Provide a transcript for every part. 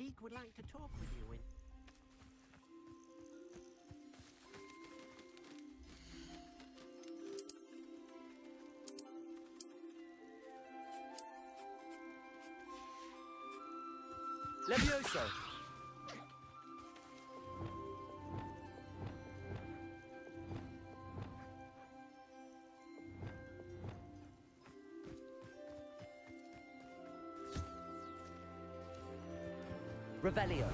Mystique would like to talk with you in... Levioso! Revelio.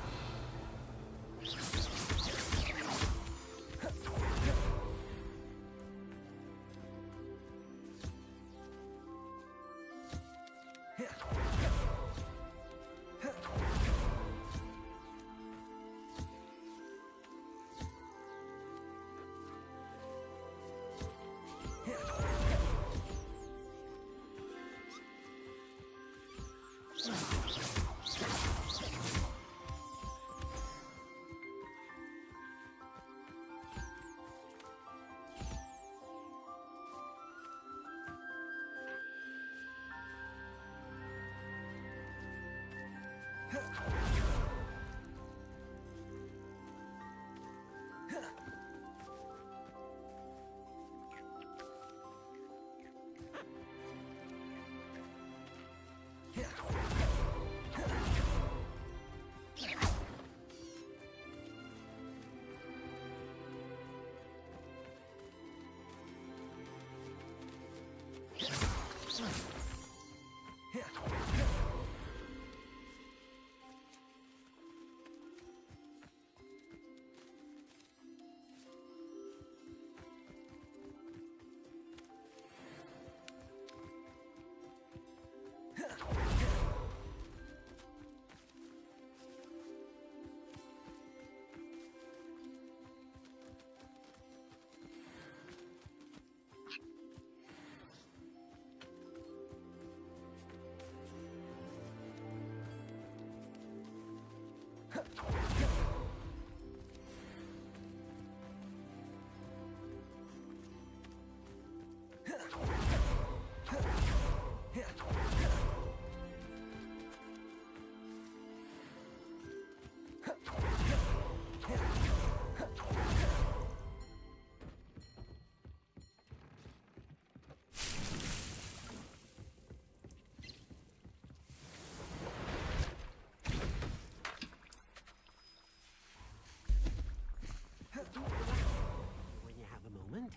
When you have a moment.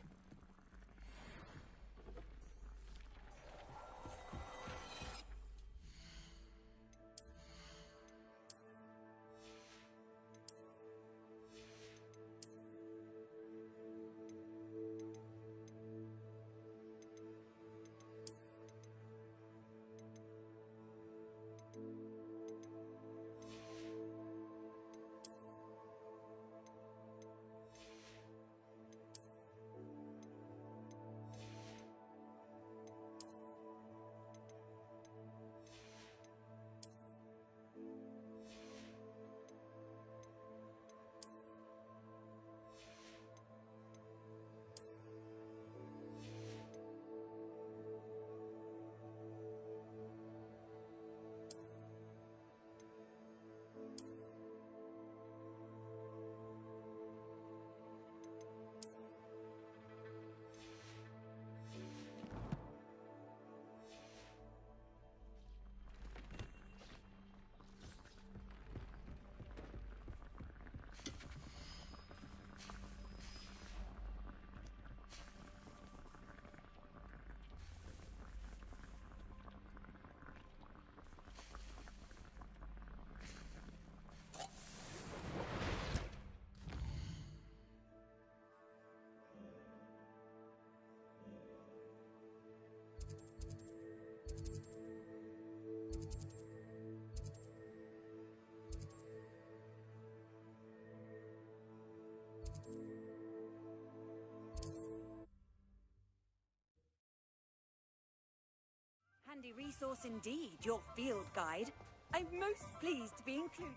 Handy resource indeed, your field guide. I'm most pleased to be included.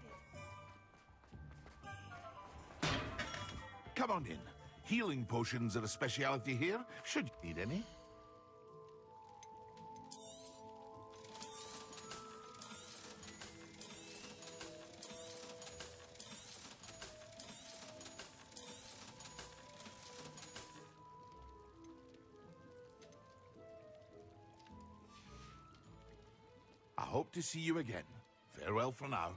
Come on in. Healing potions are a speciality here, should you need any. hope to see you again. Farewell for now.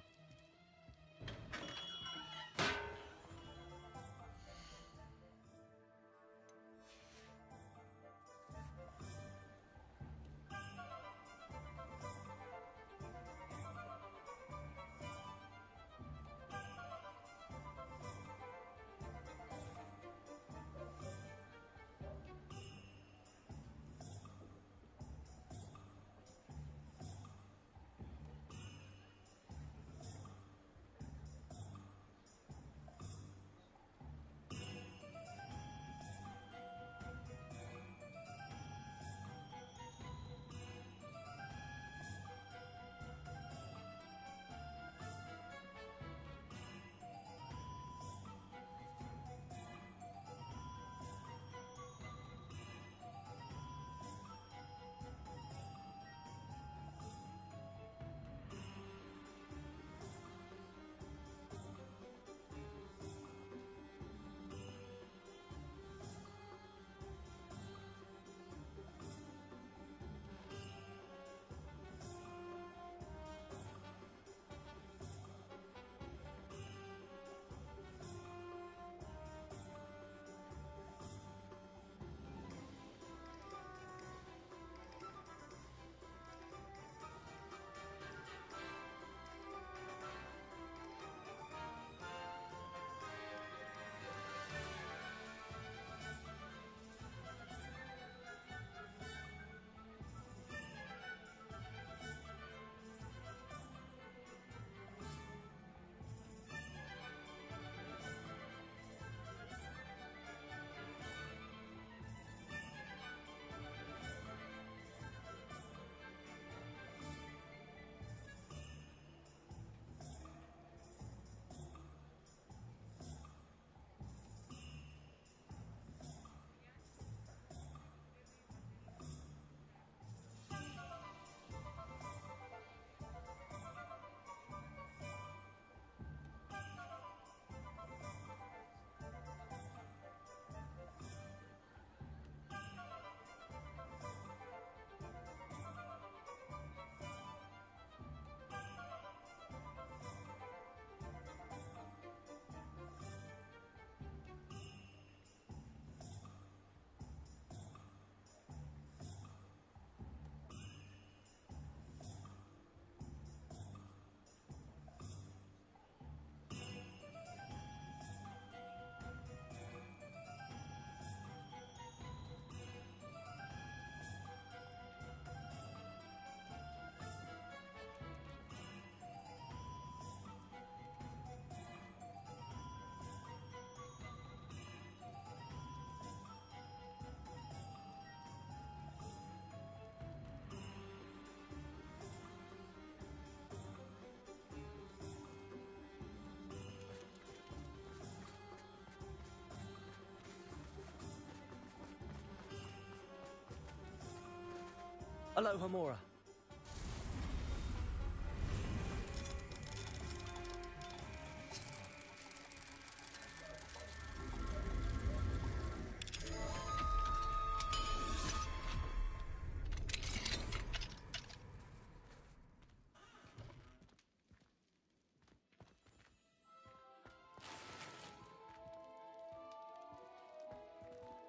Aloha Mora.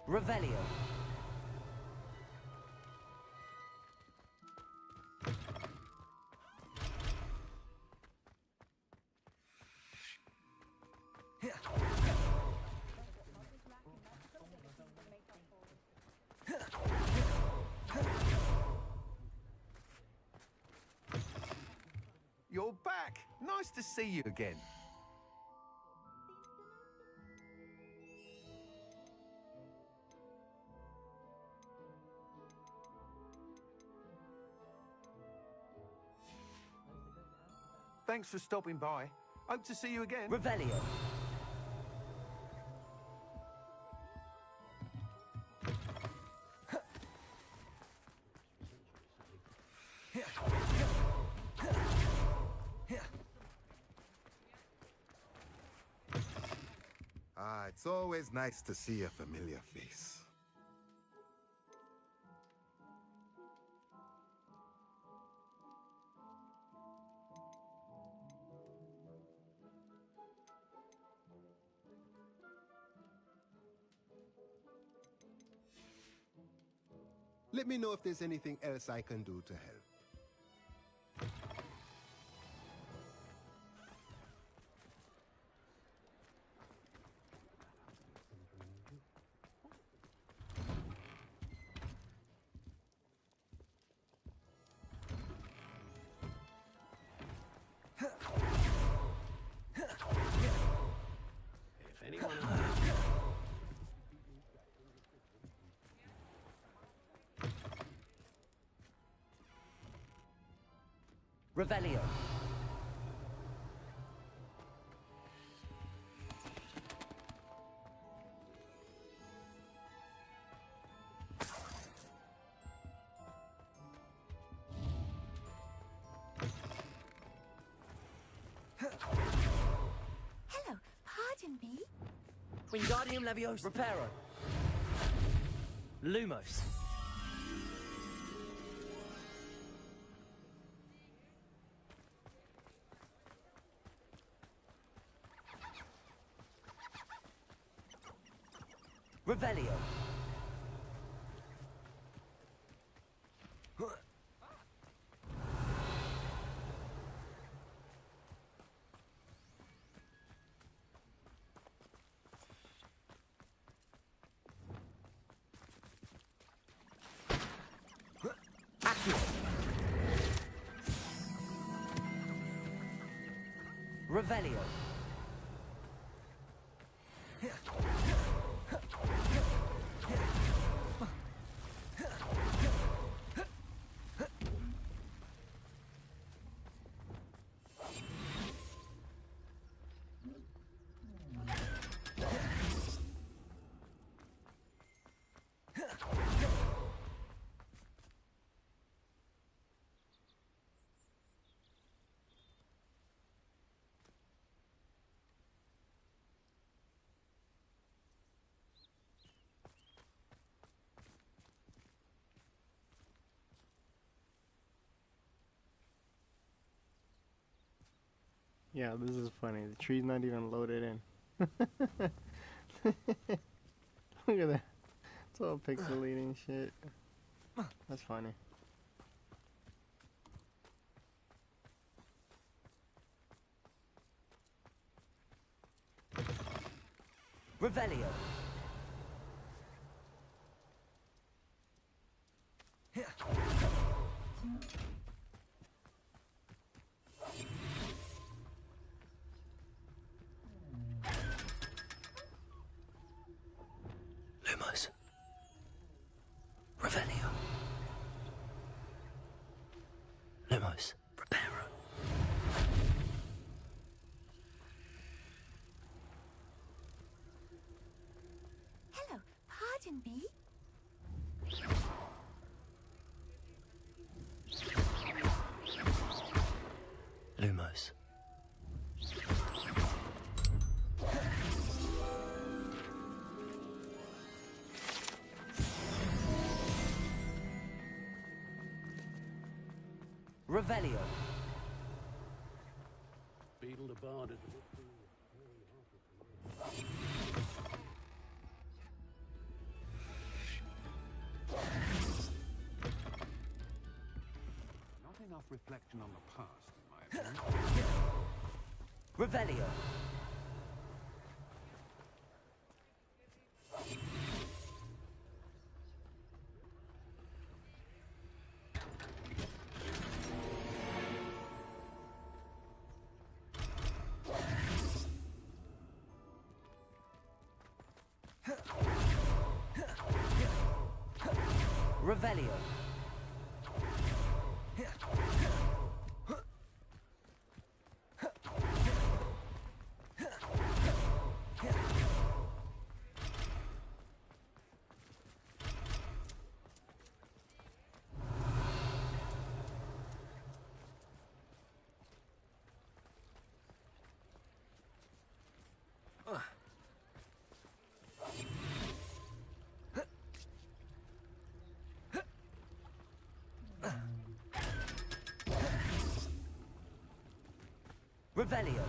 Revelio. You're back. Nice to see you again. Thanks for stopping by. Hope to see you again. Revelio. Ah, it's always nice to see a familiar face. Let me know if there's anything else I can do to help. If anyone Revelio. Hello, pardon me? Wingardium Leviosa. Reparo. Lumos. Revelio. Accio. Revelio. Yeah, this is funny. The tree's not even loaded in. Look at that. It's all pixelating shit. That's funny. Revelio. Lumos. Revelio. Lumos. Reparo. Hello, pardon me? Lumos. Revelio. Beetle the Bard is Not enough reflection on the past, in my opinion. Revelio. Revelio. Revelio.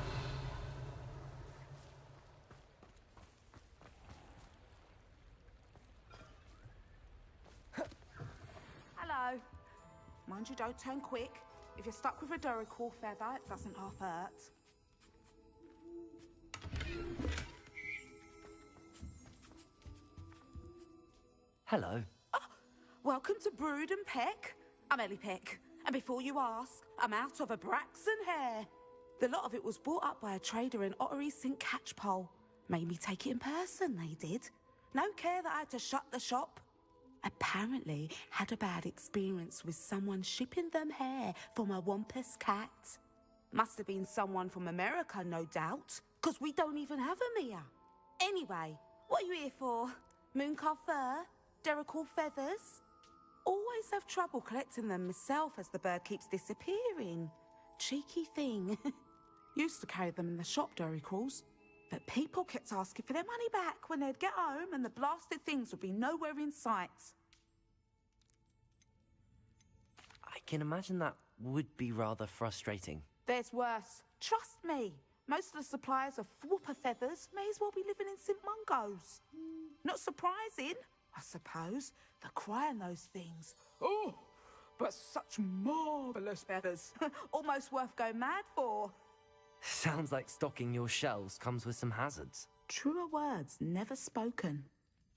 Mind you, don't turn quick. If you're stuck with a Duracle feather, it doesn't half hurt. Hello. Welcome to Brood and Peck. I'm Ellie Peck, and before you ask, I'm out of a Braxton hair. The lot of it was bought up by a trader in Ottery St. Catchpole. Made me take it in person, they did. No care that I had to shut the shop. Apparently had a bad experience with someone shipping them hair from a Wampus cat. Must have been someone from America, no doubt, because we don't even have them here. Anyway, what are you here for? Mooncar fur? Duracle feathers? Always have trouble collecting them myself as the bird keeps disappearing. Cheeky thing. Used to carry them in the shop, Duracles. But people kept asking for their money back when they'd get home and the blasted things would be nowhere in sight. I can imagine that would be rather frustrating. There's worse. Trust me. Most of the suppliers of whooper feathers may as well be living in St. Mungo's. Not surprising, I suppose, the cry on those things. Oh, but such marvellous feathers. Almost worth going mad for. Sounds like stocking your shelves comes with some hazards. Truer words never spoken.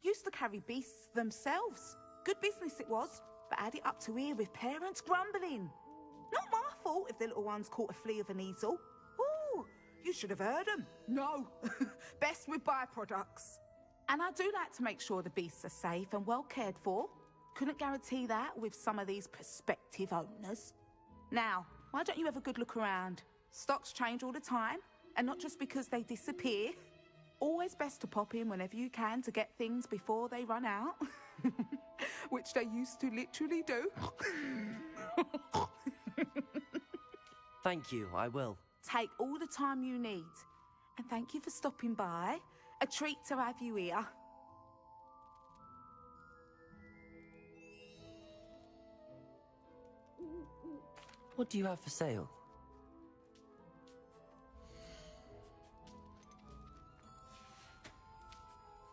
Used to carry beasts themselves. Good business it was, but add it up to here with parents grumbling. Not my fault if the little ones caught a flea of an easel. Ooh, you should have heard them. No, best with byproducts. And I do like to make sure the beasts are safe and well cared for. Couldn't guarantee that with some of these prospective owners. Now, why don't you have a good look around? Stocks change all the time, and not just because they disappear. Always best to pop in whenever you can to get things before they run out. Which they used to literally do. Thank you, I will. Take all the time you need. And thank you for stopping by. A treat to have you here. What do you have for sale?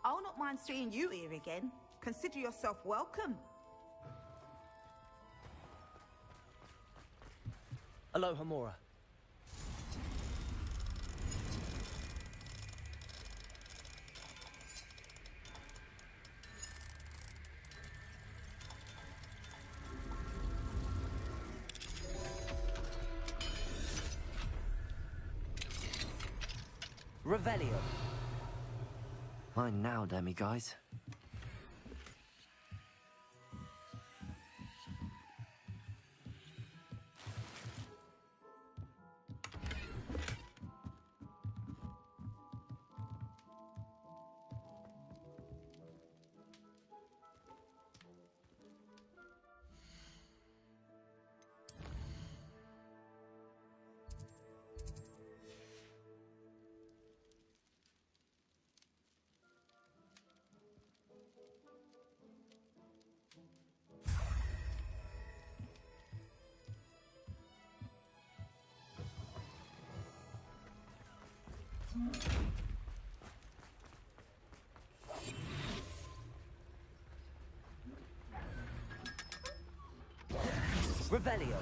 I'll not mind seeing you here again. Consider yourself welcome. Aloha Mora. Revelio. Mine now, demi-guys. Revelio.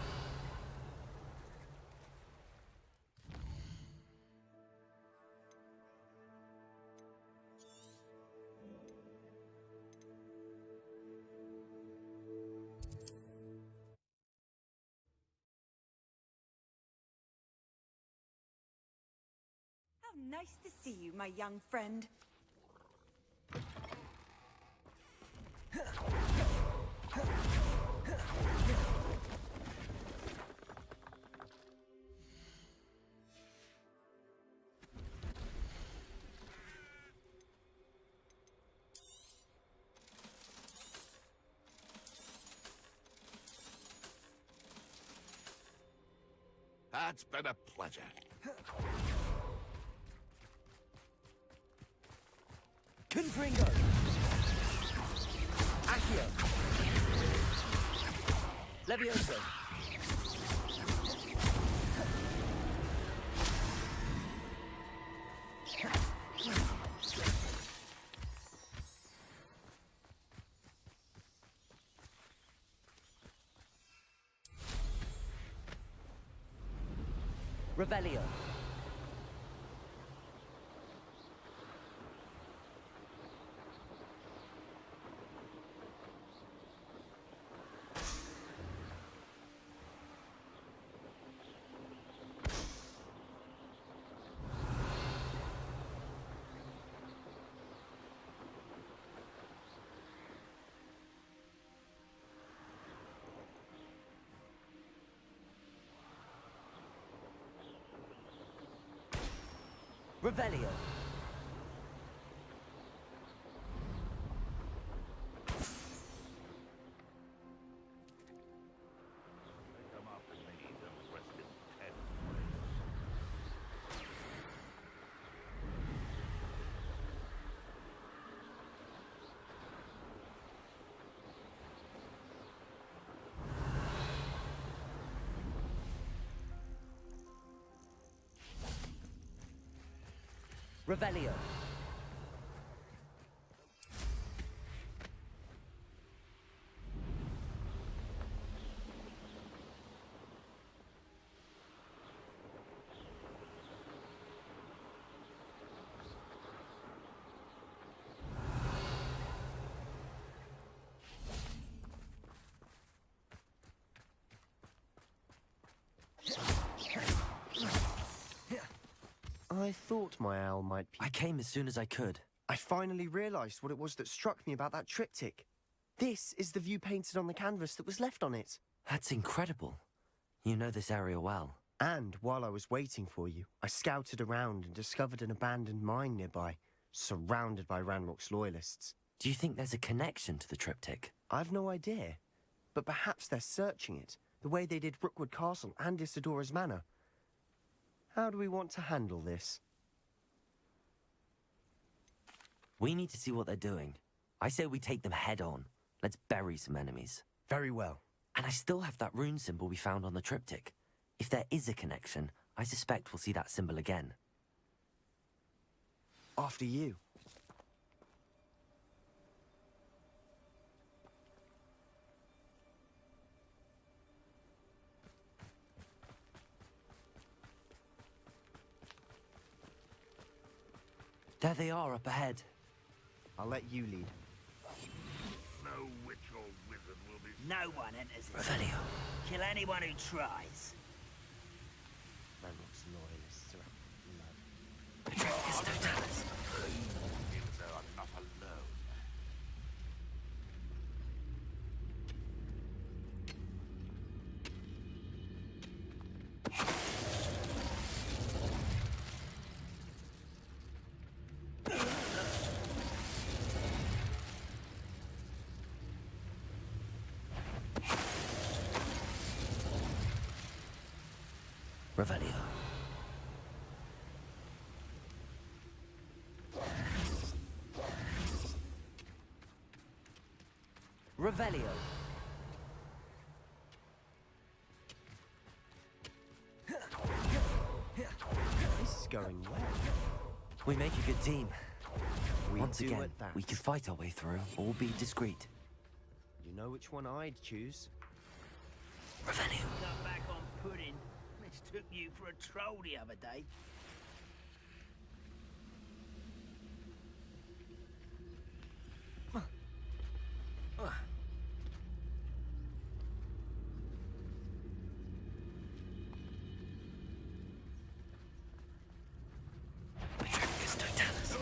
How nice to see you, my young friend. That's been a pleasure. Confringo. Accio. Levioso. Revelio. Revelio. Come up and lead and rest in pen. Revelio. I thought my owl might be... I came as soon as I could. I finally realised what it was that struck me about that triptych. This is the view painted on the canvas that was left on it. That's incredible. You know this area well. And while I was waiting for you, I scouted around and discovered an abandoned mine nearby, surrounded by Ranrock's loyalists. Do you think there's a connection to the triptych? I've no idea, but perhaps they're searching it, the way they did Rookwood Castle and Isidora's Manor. How do we want to handle this? We need to see what they're doing. I say we take them head on. Let's bury some enemies. Very well. And I still have that rune symbol we found on the triptych. If there is a connection, I suspect we'll see that symbol again. After you. There they are up ahead. I'll let you lead. No witch or wizard will be... No one enters it. Revelio. Kill anyone who tries. Ranrock's loyalists are up blood. Petricus Totalis. Give her enough alone. Revelio. Revelio. This is going well. We make a good team. We Once do again, at that. we could fight our way through, or be discreet. You know which one I'd choose? Revelio. Got back on pudding. Mistook you for a troll the other day. Petricus Totalis.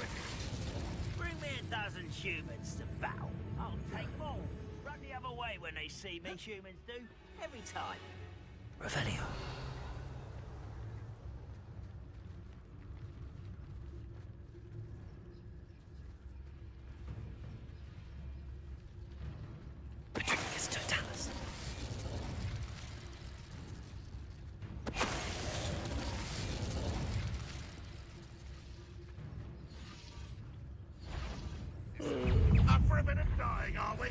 Bring me a dozen humans to battle. I'll take them all. Run the other way when they see me, humans do. Every time. Revelio. Petricus Totalis. Up for a bit of dying, are we?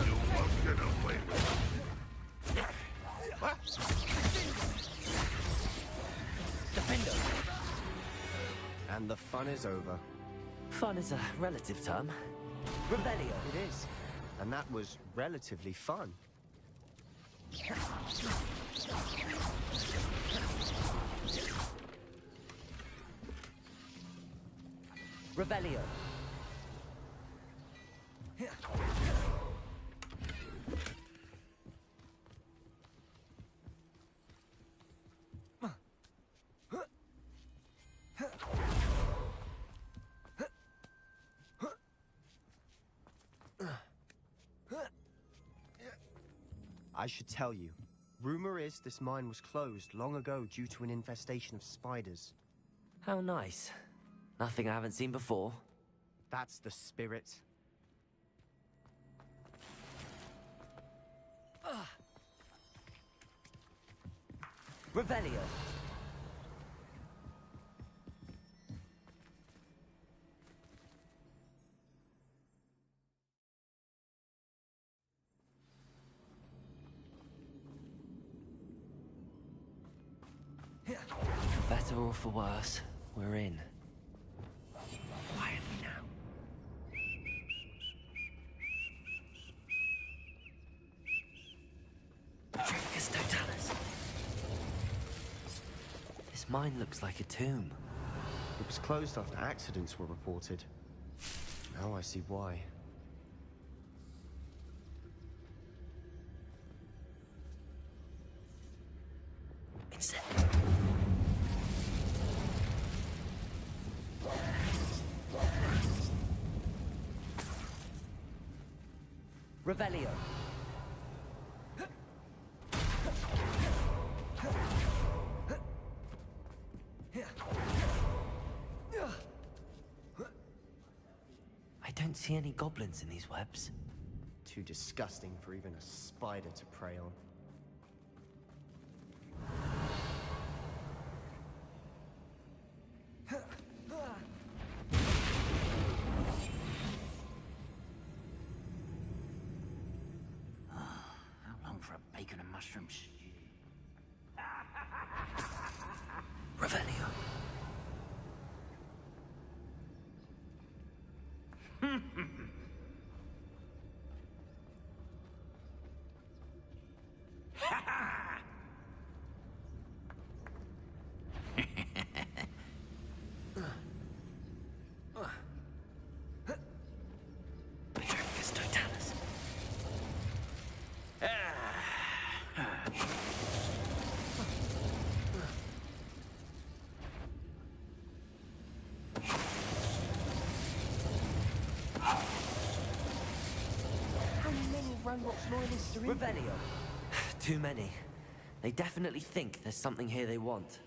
You won't get away with it. What? Defendo. And the fun is over. Fun is a relative term. Revelio. It is. And that was relatively fun. Revelio. I should tell you. Rumor is this mine was closed long ago due to an infestation of spiders. How nice. Nothing I haven't seen before. That's the spirit. Revelio. For better or for worse, we're in. Quietly now. Tricus Totalis. This mine looks like a tomb. It was closed after accidents were reported. Now I see why. It's it. Revelio. I don't see any goblins in these webs. Too disgusting for even a spider to prey on. How long for a bacon and mushroom stew? Revelio. Tricus Totalis. How many Ranrock's loyalists are in? Revelio. Too many. They definitely think there's something here they want.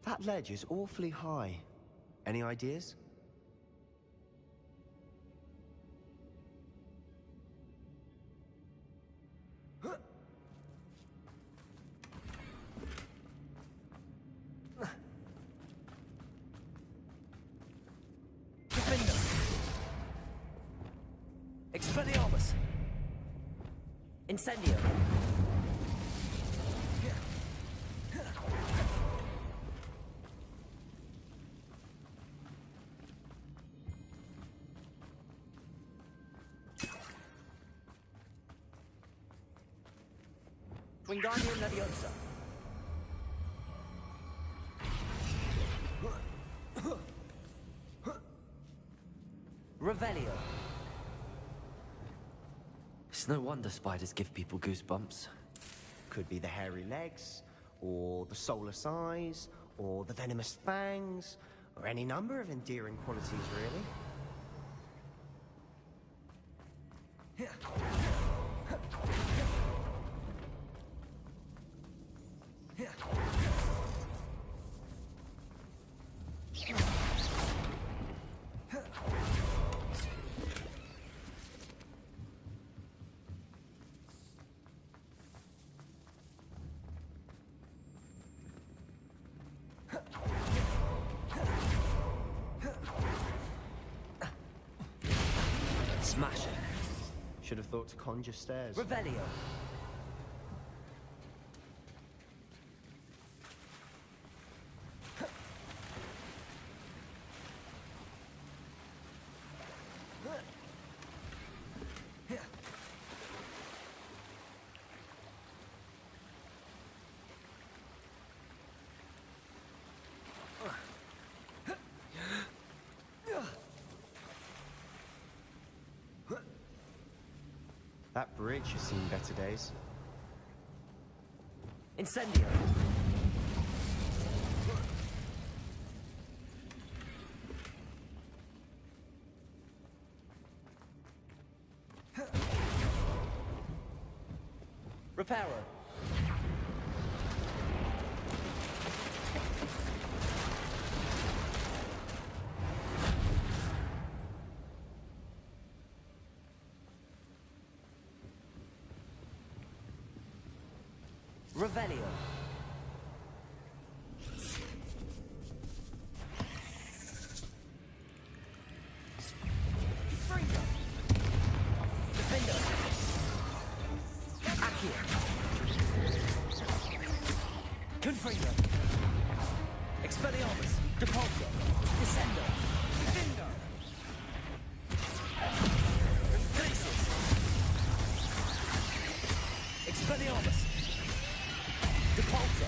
That ledge is awfully high. Any ideas? Defender. Expelliarmus. Incendio. Wingardium Leviosa. Revelio. It's no wonder spiders give people goosebumps. Could be the hairy legs, or the soulless eyes, or the venomous fangs, or any number of endearing qualities, really. Should have thought to conjure stairs. Revelio. That bridge has seen better days. Incendio. Reparo. Revelio. Freedom. Defender. Accio. Confringo. Expelliarmus. Depulso. Descendo. Defender. Glacius. Expelliarmus. Depulso.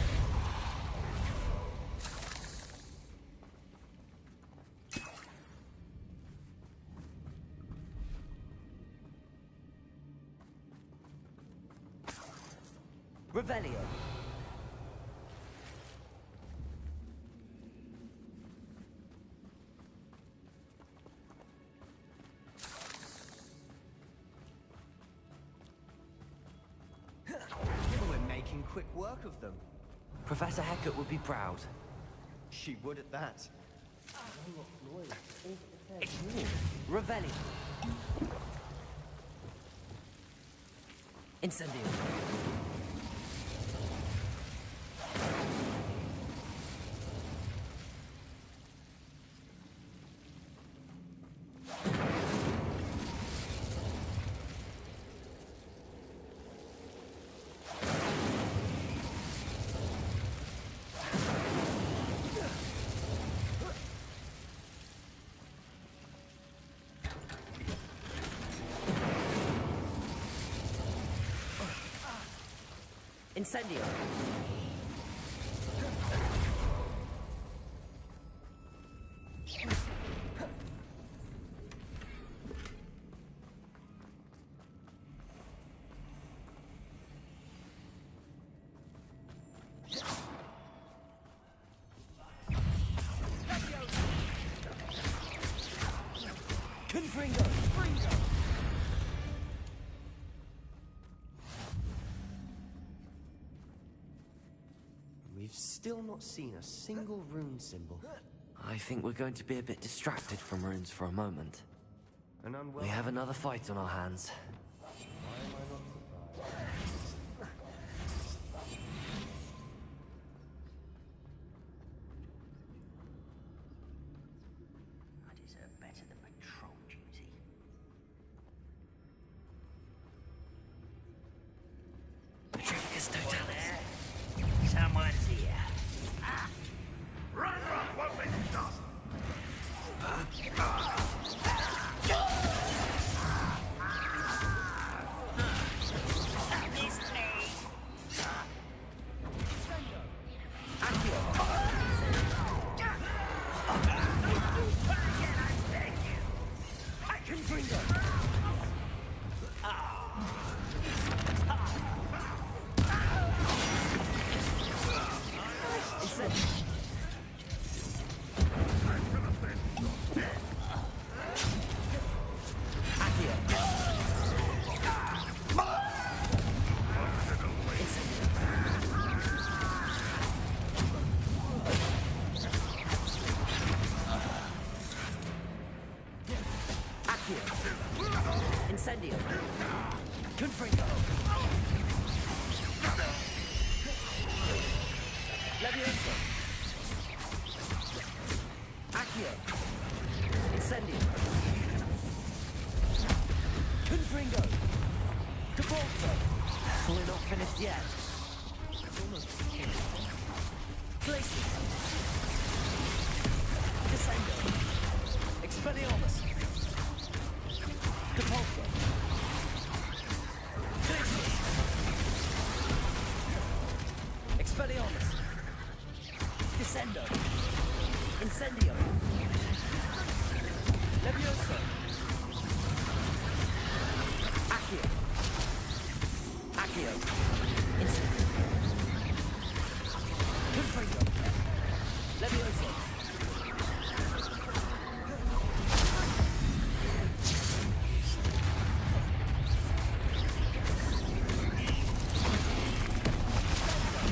Revelio. We're making quick work of them. Professor Hecat would be proud. She would at that. Revelio. Incendio. Incendio. Confringo. We've still not seen a single rune symbol. I think we're going to be a bit distracted from runes for a moment. An unwell. We have another fight on our hands. I deserve better than patrol duty. Petrificus totalis. Someone's here. Run, won't let you stop. Missed me. I can bring them. Incendio. Confringo. Levioso. Accio. Incendio. Confringo. Depulso! We're not finished yet. Glacier! Descendo! Expelliarmus! Depulso! Glacier! Expelliarmus! Descendo! Incendio! Levioso! Accio! Accio! Incendio! Confringo! Levioso!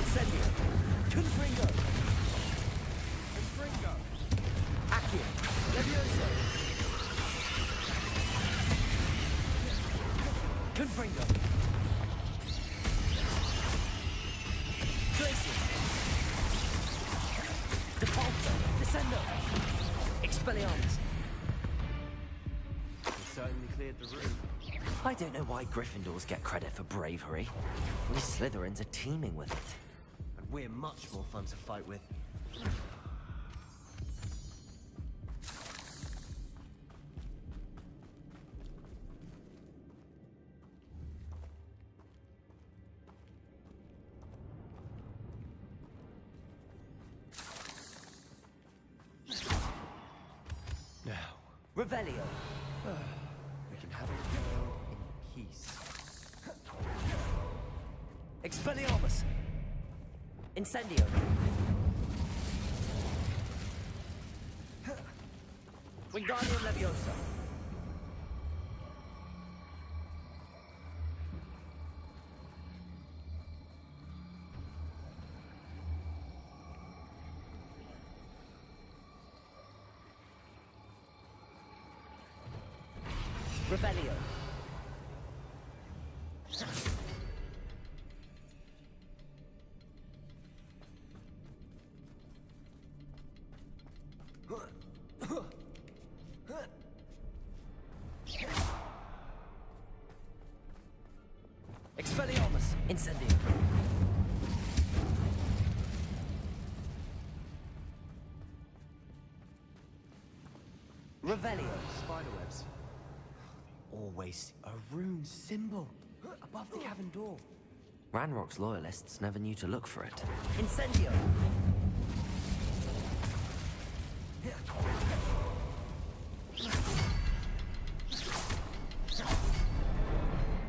Incendio! Confringo! Confringo! Accio! Levioso! Confringo! Glacier! Depulso! Descendo! Expelliarmus! We certainly cleared the room. I don't know why Gryffindors get credit for bravery. We Slytherins are teeming with it. And we're much more fun to fight with. Now, Revelio! we can have it all in peace. Expelliarmus! Incendio! Wingardium Leviosa! Revelio! Expelliarmus! Incendio! Revelio! Spiderwebs. Always a rune symbol above the cavern door. Ranrock's loyalists never knew to look for it. Incendio!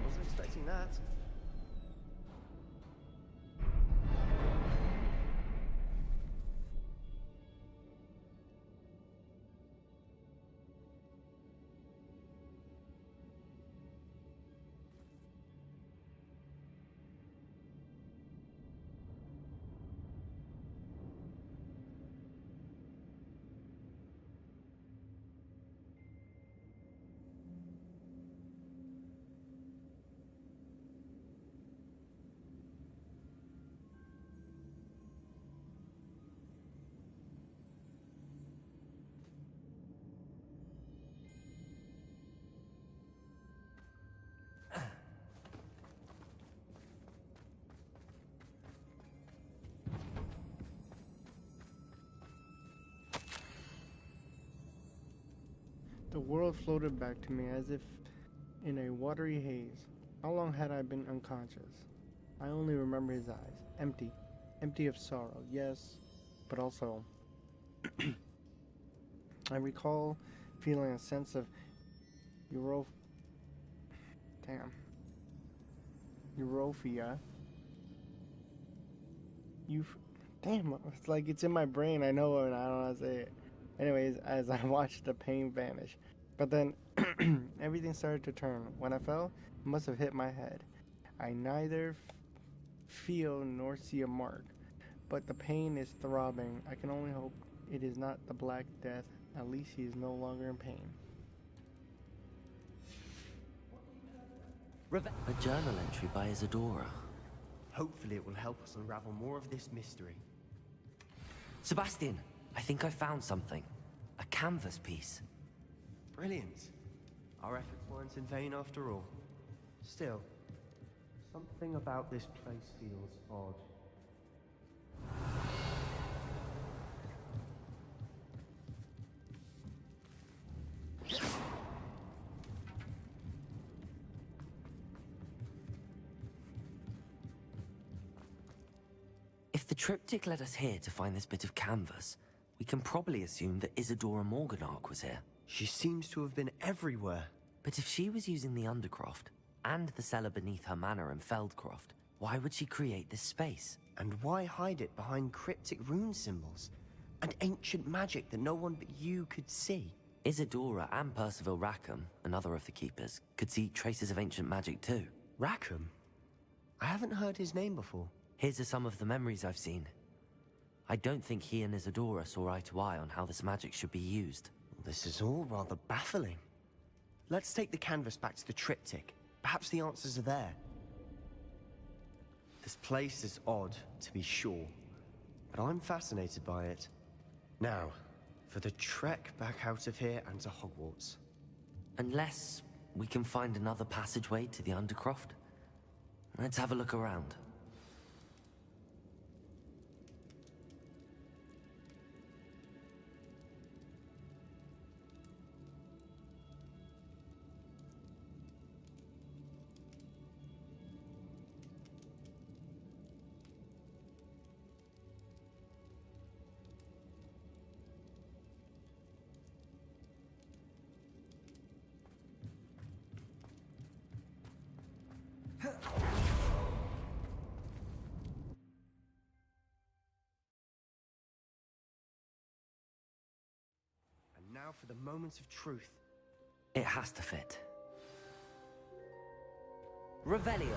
Wasn't expecting that. The world floated back to me as if in a watery haze. How long had I been unconscious? I only remember his eyes, empty, empty of sorrow, yes, but also I recall feeling a sense of Europhia. Damn, it's like it's in my brain. I know it and I don't know how to say it. Anyways, as I watched the pain vanish. But then everything started to turn. When I fell, it must have hit my head. I neither feel nor see a mark, but the pain is throbbing. I can only hope it is not the Black Death. At least he is no longer in pain. A journal entry by Isadora. Hopefully it will help us unravel more of this mystery. Sebastian, I think I found something. A canvas piece. Brilliant. Our efforts weren't in vain after all. Still, Something about this place feels odd. If the triptych led us here to find this bit of canvas, we can probably assume that Isadora Morganark was here. She seems to have been everywhere. But if she was using the Undercroft, and the cellar beneath her manor in Feldcroft, why would she create this space? And why hide it behind cryptic rune symbols? And ancient magic that no one but you could see? Isadora and Percival Rackham, another of the Keepers, could see traces of ancient magic too. Rackham? I haven't heard his name before. His are some of the memories I've seen. I don't think he and Isadora saw eye to eye on how this magic should be used. This is all rather baffling. Let's take the canvas back to the triptych. Perhaps the answers are there. This place is odd, to be sure, but I'm fascinated by it. Now, for the trek back out of here and to Hogwarts. Unless we can find another passageway to the Undercroft. Let's have a look around. And now for the moment of truth. It has to fit. Revelio.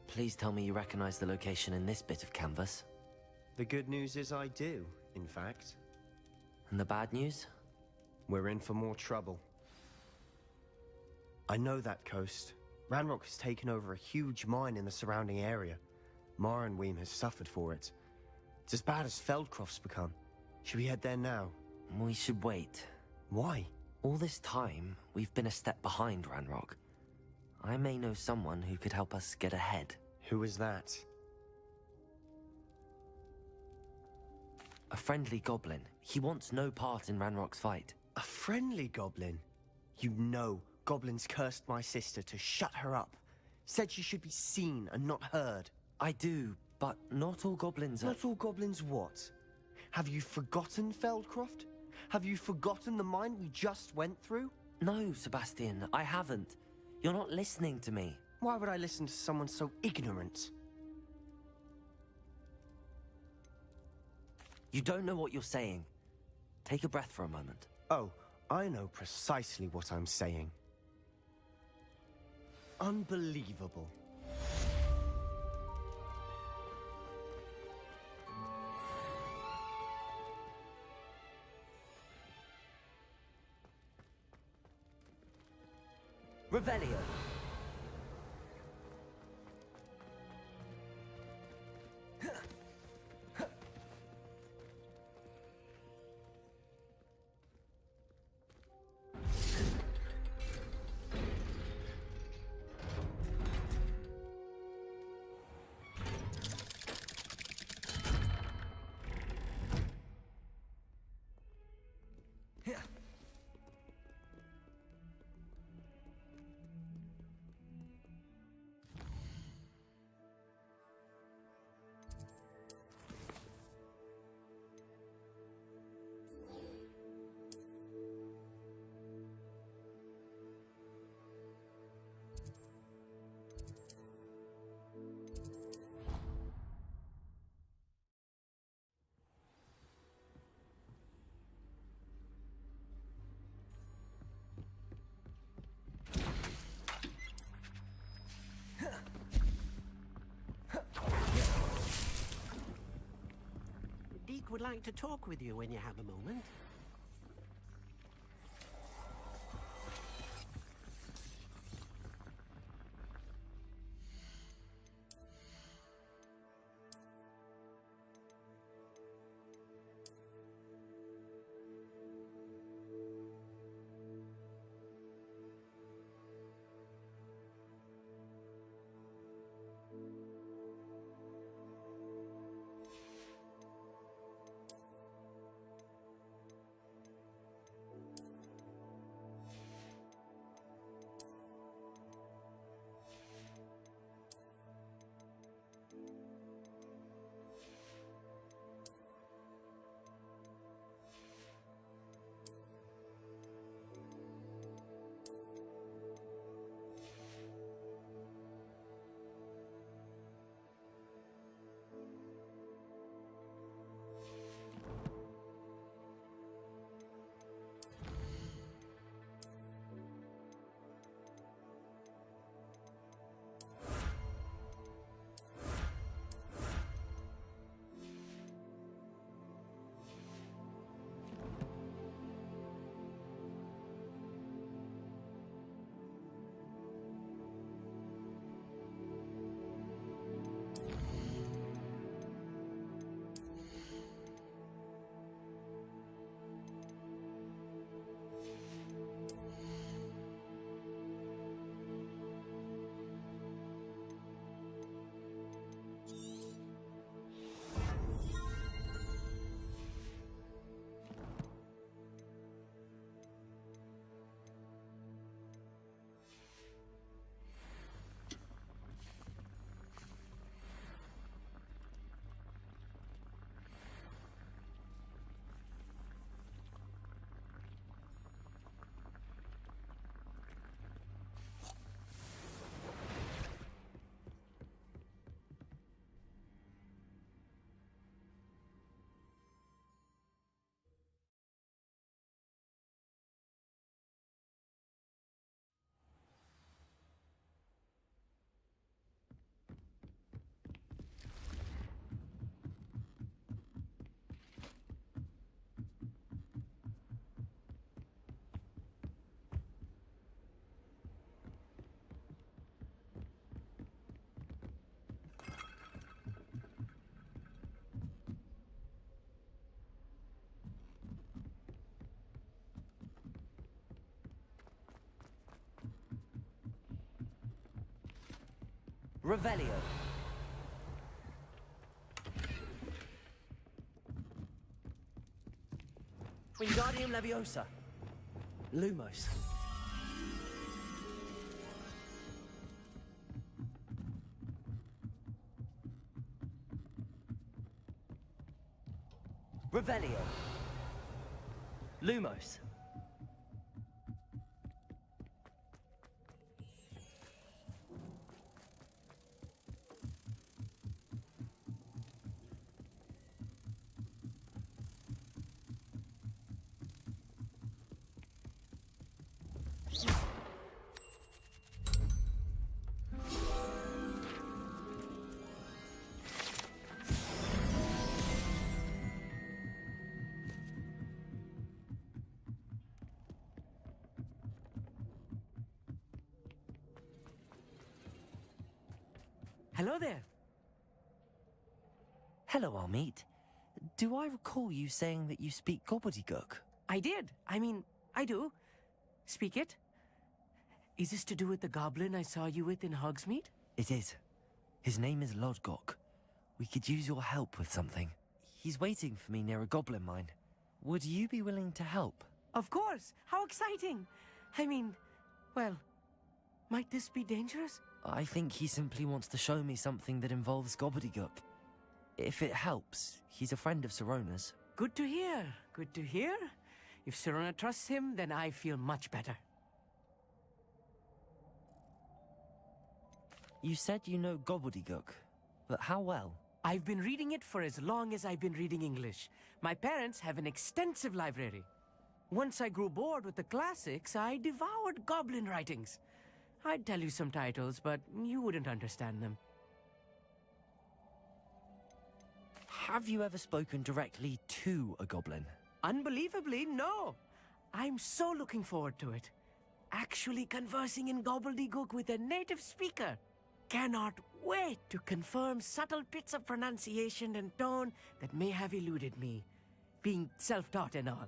Please tell me you recognize the location in this bit of canvas. The good news is I do, in fact. And the bad news? We're in for more trouble. I know that coast. Ranrock has taken over a huge mine in the surrounding area. Marrenweem has suffered for it. It's as bad as Feldcroft's become. Should we head there now? We should wait. Why? All this time, we've been a step behind Ranrock. I may know someone who could help us get ahead. Who is that? A friendly goblin. He wants no part in Ranrock's fight. A friendly goblin? You know goblins cursed my sister to shut her up. Said she should be seen and not heard. I do, but not all goblins are... Not all goblins what? Have you forgotten Feldcroft? Have you forgotten the mine we just went through? No, Sebastian, I haven't. You're not listening to me. Why would I listen to someone so ignorant? You don't know what you're saying. Take a breath for a moment. Oh, I know precisely what I'm saying. Unbelievable. Revelio. Deke would like to talk with you when you have a moment. Revelio. Wingardium Leviosa. Lumos. Revelio. Lumos. Hello there. Hello, Armeet. Do I recall you saying that you speak gobbledygook? I did. I do. Speak it. Is this to do with the goblin I saw you with in Hogsmeade? It is. His name is Lodgok. We could use your help with something. He's waiting for me near a goblin mine. Would you be willing to help? Of course. How exciting. Well, might this be dangerous? I think he simply wants to show me something that involves gobbledygook. If it helps, he's a friend of Sirona's. Good to hear. Good to hear. If Sirona trusts him, then I feel much better. You said you know gobbledygook, but how well? I've been reading it for as long as I've been reading English. My parents have an extensive library. Once I grew bored with the classics, I devoured goblin writings. I'd tell you some titles, but you wouldn't understand them. Have you ever spoken directly to a goblin? Unbelievably, no. I'm so looking forward to it. Actually conversing in gobbledygook with a native speaker. Cannot wait to confirm subtle bits of pronunciation and tone that may have eluded me, being self-taught and all.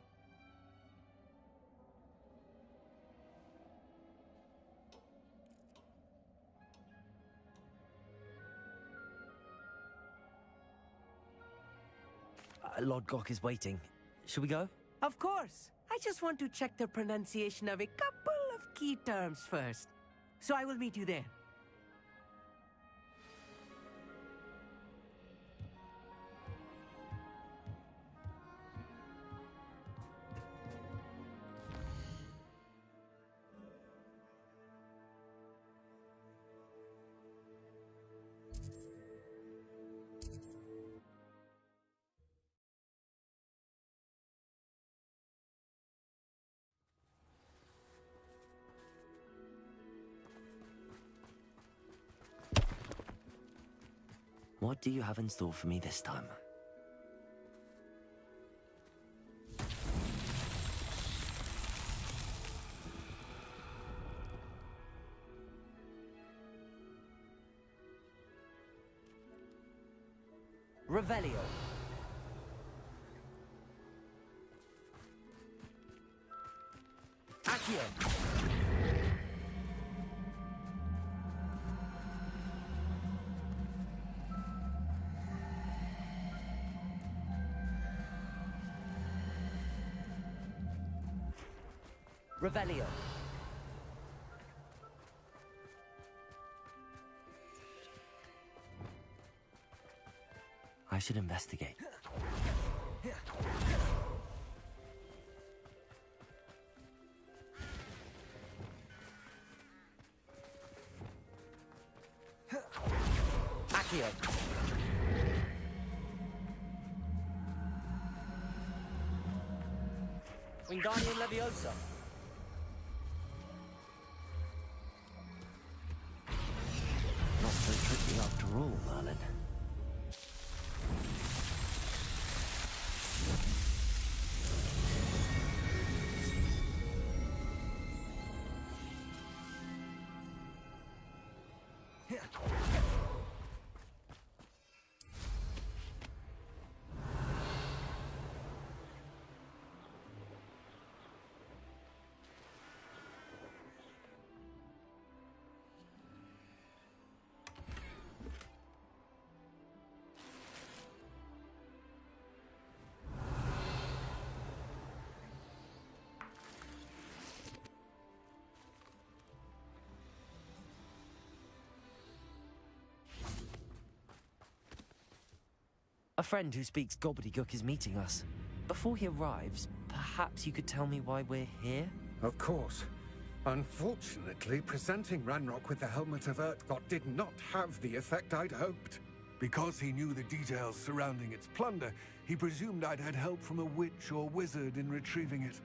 Lodgok is waiting. Shall we go? Of course. I just want to check the pronunciation of a couple of key terms first. So I will meet you there. What do you have in store for me this time? Revelio. Accio. Revelio. I should investigate. Accio. Wingardium Leviosa. Not so tricky after all, Merlin. A friend who speaks gobbledygook is meeting us. Before he arrives, perhaps you could tell me why we're here? Of course. Unfortunately, presenting Ranrock with the Helmet of Urtkot did not have the effect I'd hoped. Because he knew the details surrounding its plunder, he presumed I'd had help from a witch or wizard in retrieving it.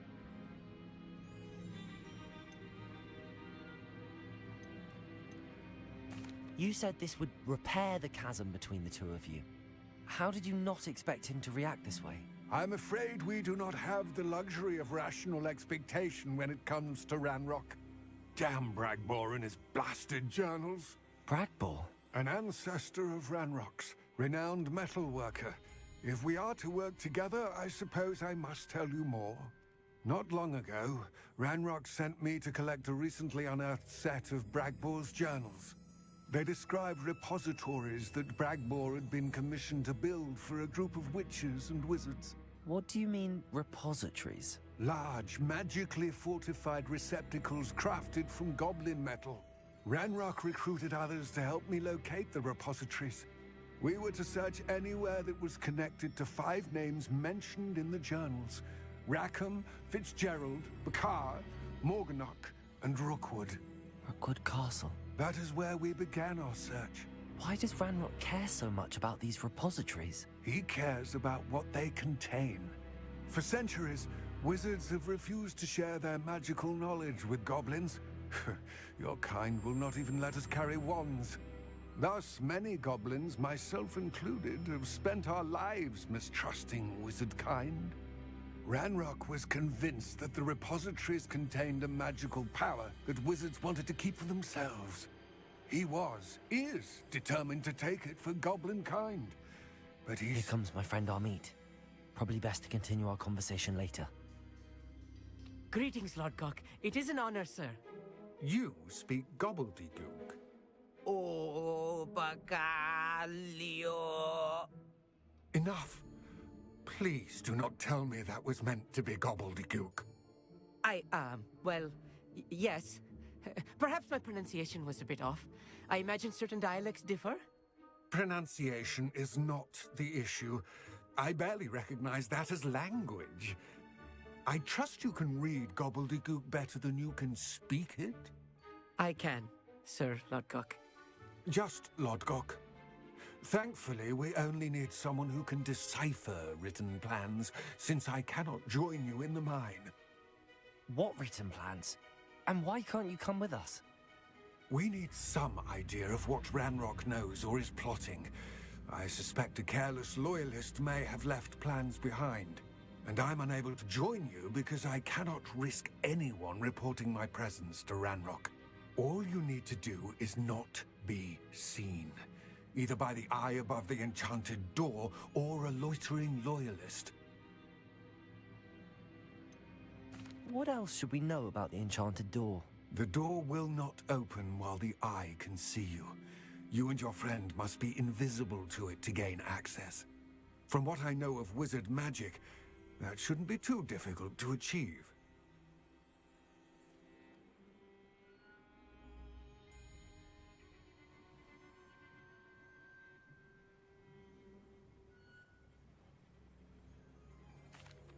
You said this would repair the chasm between the two of you. How did you not expect him to react this way? I'm afraid we do not have the luxury of rational expectation when it comes to Ranrock. Damn Bragbor and his blasted journals. Bragbor? An ancestor of Ranrock's, renowned metal worker. If we are to work together, I suppose I must tell you more. Not long ago, Ranrock sent me to collect a recently unearthed set of Bragbor's journals. They described repositories that Bragbor had been commissioned to build for a group of witches and wizards. What do you mean, repositories? Large, magically fortified receptacles crafted from goblin metal. Ranrock recruited others to help me locate the repositories. We were to search anywhere that was connected to 5 names mentioned in the journals: Rackham, Fitzgerald, Bakar, Morganach, and Rookwood. Rookwood Castle. That is where we began our search. Why does Ranrock care so much about these repositories? He cares about what they contain. For centuries, wizards have refused to share their magical knowledge with goblins. Your kind will not even let us carry wands. Thus, many goblins, myself included, have spent our lives mistrusting wizard kind. Ranrock was convinced that the repositories contained a magical power that wizards wanted to keep for themselves. He is determined to take it for goblin kind. But Here comes my friend Amit. Probably best to continue our conversation later. Greetings, Lord Gok. It is an honor, sir. You speak gobbledygook. Oh, Bagalio. Enough. Please do not tell me that was meant to be gobbledygook. Yes. Perhaps my pronunciation was a bit off. I imagine certain dialects differ. Pronunciation is not the issue. I barely recognize that as language. I trust you can read gobbledygook better than you can speak it? I can, Sir Lodgok. Just Lodgok. Thankfully, we only need someone who can decipher written plans, since I cannot join you in the mine. What written plans? And why can't you come with us? We need some idea of what Ranrock knows or is plotting. I suspect a careless loyalist may have left plans behind. And I'm unable to join you because I cannot risk anyone reporting my presence to Ranrock. All you need to do is not be seen. Either by the eye above the enchanted door, or a loitering loyalist. What else should we know about the enchanted door? The door will not open while the eye can see you. You and your friend must be invisible to it to gain access. From what I know of wizard magic, that shouldn't be too difficult to achieve.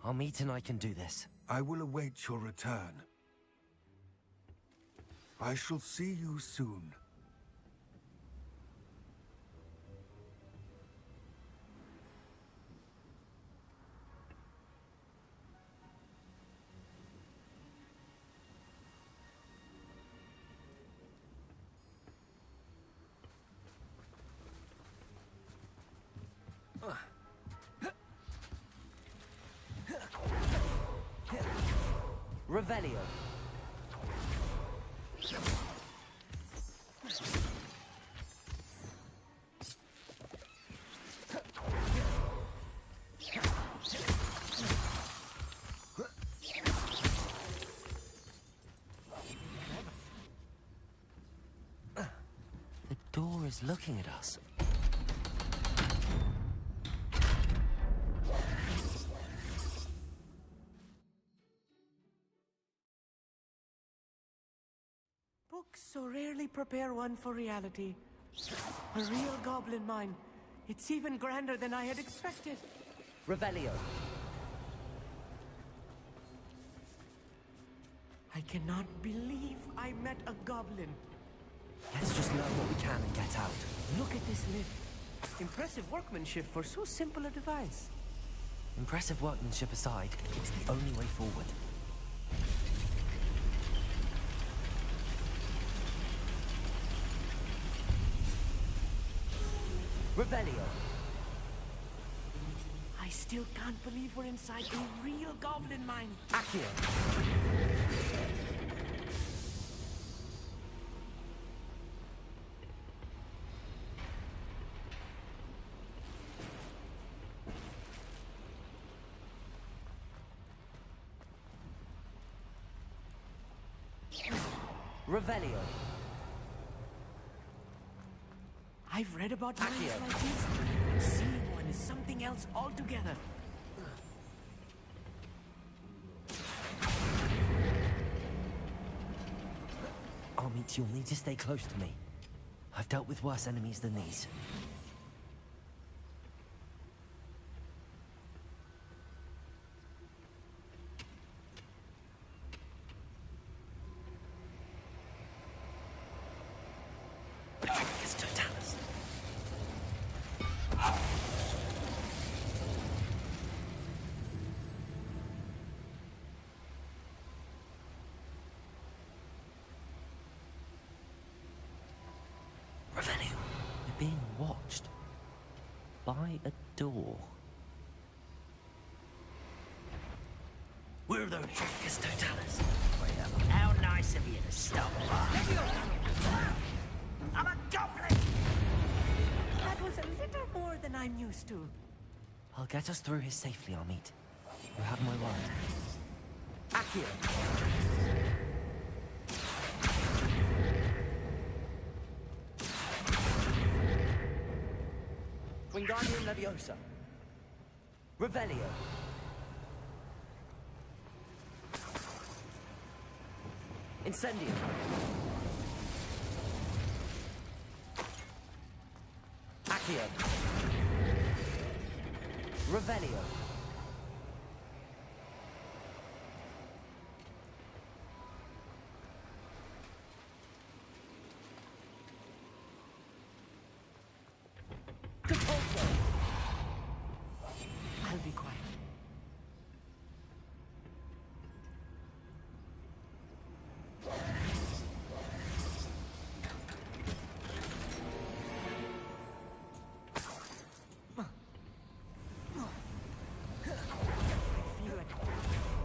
Amit and I can do this. I will await your return. I shall see you soon. Revelio. The door is looking at us. Books so rarely prepare one for reality. A real goblin mine. It's even grander than I had expected. Revelio. I cannot believe I met a goblin. Let's just learn what we can and get out. Look at this lift. Impressive workmanship for so simple a device. Impressive workmanship aside, it's the only way forward. Revelio. I still can't believe we're inside a real goblin mine. Accio. Revelio. I've read about mines like this, but seeing one is something else altogether. Amit, you'll need to stay close to me. I've dealt with worse enemies than these. Revelio, we're being watched by a door. We're the Tricus Totalis. How nice of you to stop by. I'm a goblin! That was a little more than I'm used to. I'll get us through here safely, Amit. You have my word. Accio. Wingardium Leviosa. Revelio. Incendio. Accio. Revelio. Compulso. I'll be quiet.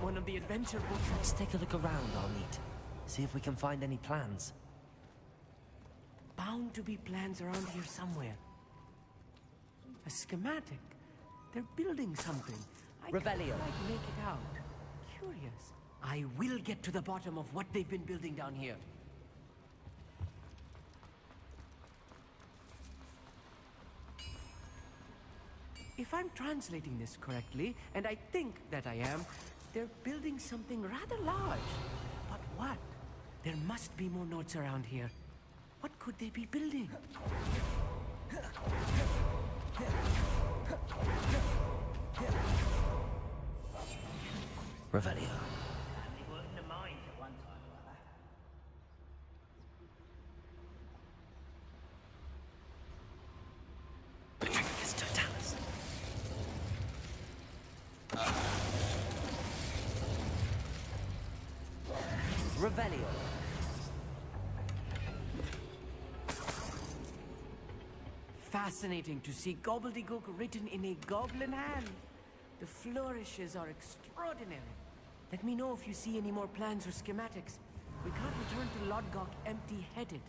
One of the adventure books. Let's take a look around, Amit. See if we can find any plans. Bound to be plans around here somewhere. A schematic. They're building something. I Revelio. can't quite make it out. Curious. I will get to the bottom of what they've been building down here. If I'm translating this correctly, and I think that I am, they're building something rather large. But what? There must be more notes around here. What could they be building? Revelio. They worked in the mines at one time or other. Tricus Totalis. Revelio. Fascinating to see gobbledygook written in a goblin hand. The flourishes are extraordinary. Let me know if you see any more plans or schematics. We can't return to Lodgok empty-headed.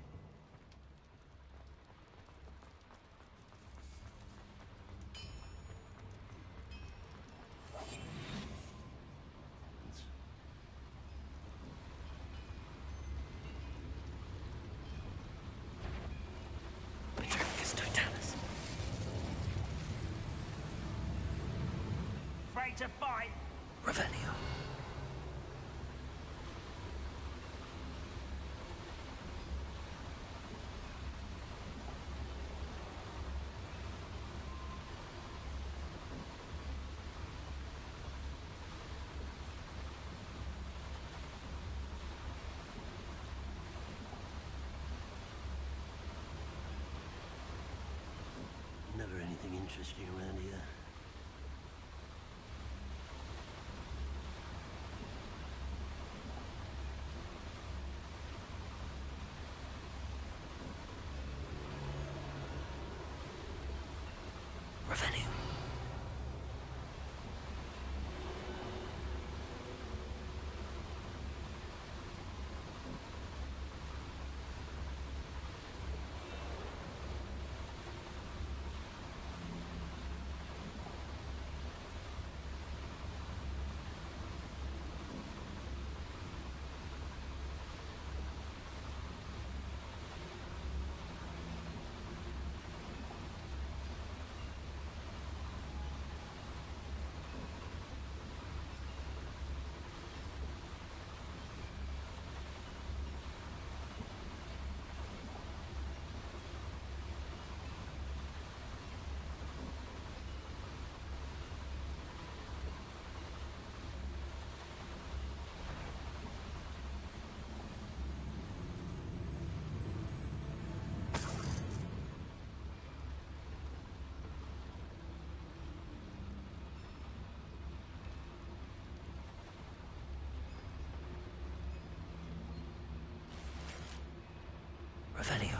Tricus Totalis. Afraid to fight? Revelio. interesting around here. Revenue. Revelio.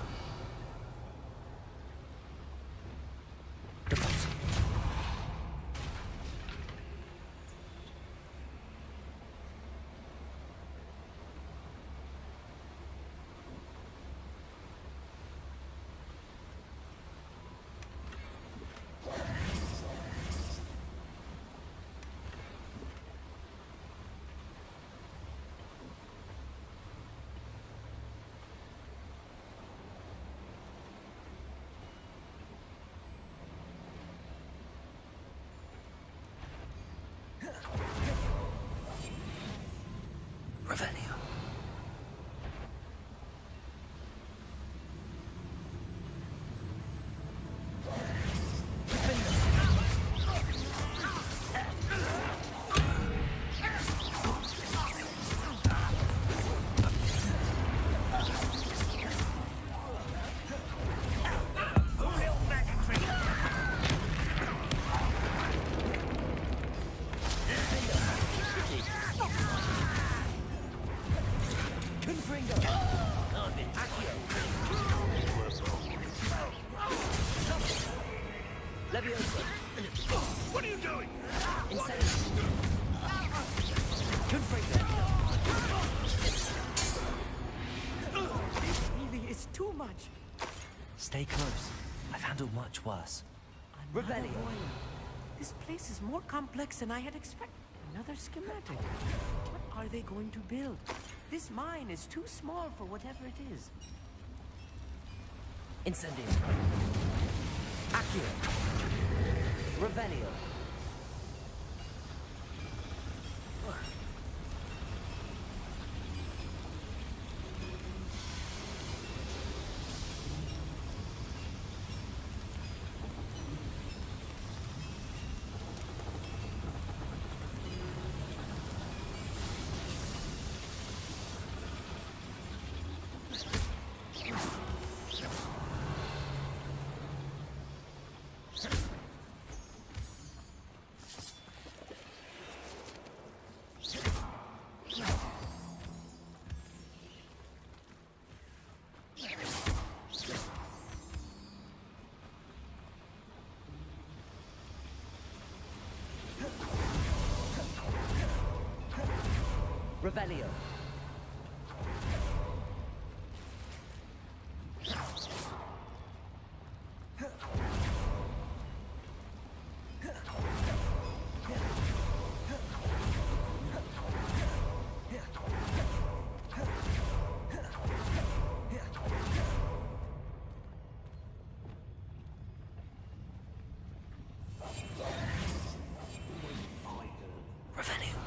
Deposit. Revelio. What are you doing? This really is too much. Stay close. I've handled much worse. Another boiler. This place is more complex than I had expected. Another schematic. What are they going to build? This mine is too small for whatever it is. Incendio. Accio. Revelio. Revelio. Revenue.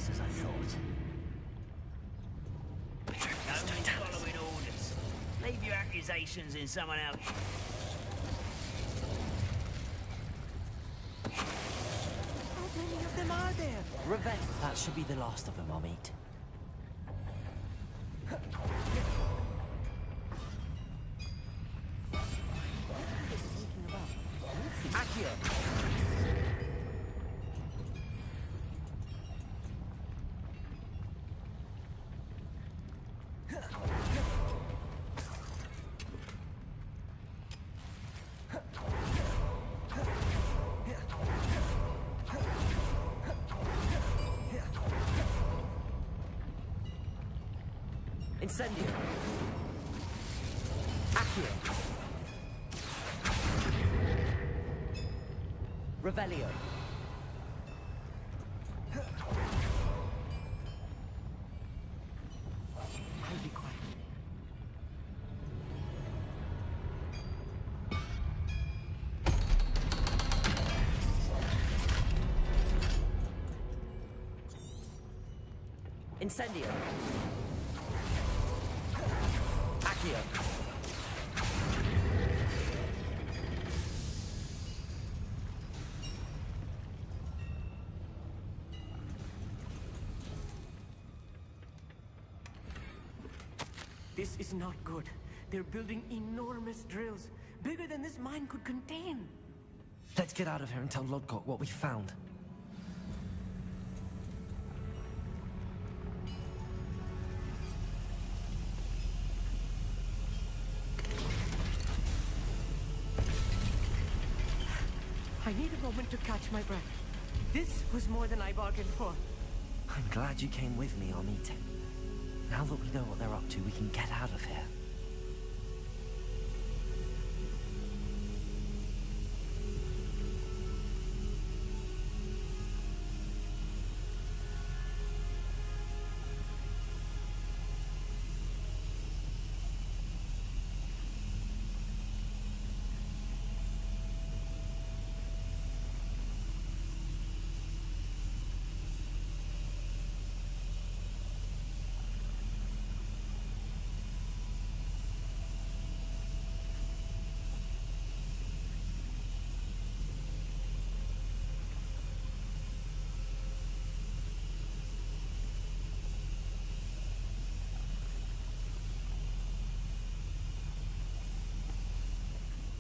fast as I thought. No more following orders. Leave your accusations in someone else. How many of them are there? Revenge. That should be the last of them, I'll meet. Incendio. Accio. Revelio. I'll be quiet. Incendio. Accio. This is not good. They're building enormous drills, bigger than this mine could contain. Let's get out of here and tell Lodgok what we found. I need a moment to catch my breath. This was more than I bargained for. I'm glad you came with me, Amit. Now that we know what they're up to, we can get out of here.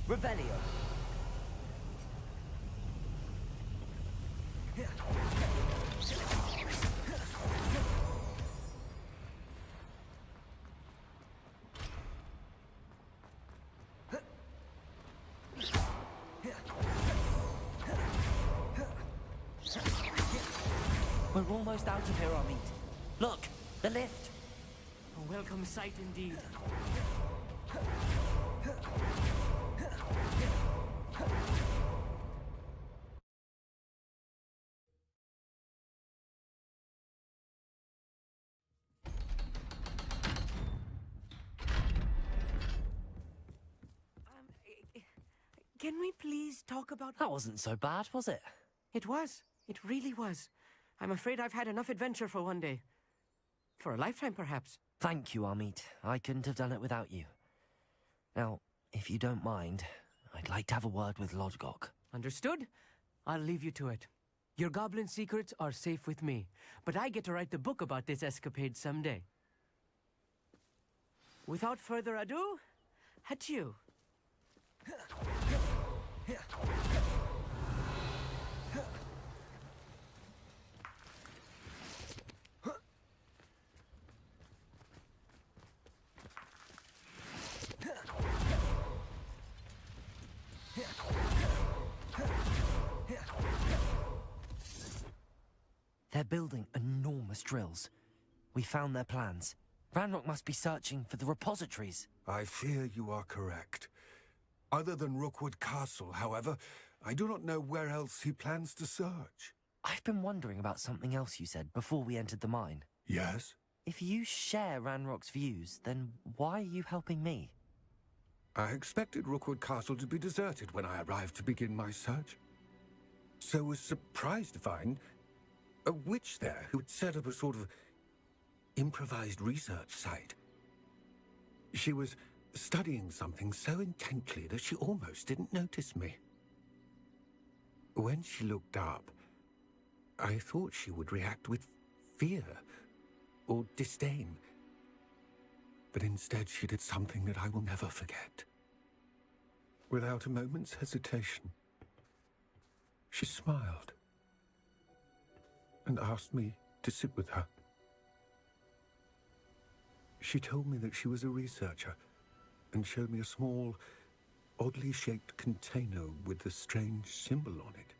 Revelio. We're almost out of here, Amit. Look, the lift. A welcome sight indeed. Can we please talk about... That wasn't so bad, was it? It was. It really was. I'm afraid I've had enough adventure for one day. For a lifetime, perhaps. Thank you, Amit. I couldn't have done it without you. Now, if you don't mind, I'd like to have a word with Lodgok. Understood? I'll leave you to it. Your goblin secrets are safe with me, but I get to write the book about this escapade someday. Without further ado, adieu. They're building enormous drills. We found their plans. Ranrock must be searching for the repositories. I fear you are correct. Other than Rookwood Castle, however, I do not know where else he plans to search. I've been wondering about something else you said before we entered the mine. Yes? If you share Ranrock's views, then why are you helping me? I expected Rookwood Castle to be deserted when I arrived to begin my search. So was surprised to find a witch there who had set up a sort of improvised research site. She was studying something so intently that she almost didn't notice me. When she looked up, I thought she would react with fear or disdain. But instead she did something that I will never forget. Without a moment's hesitation, she smiled and asked me to sit with her. She told me that she was a researcher and showed me a small, oddly shaped container with a strange symbol on it.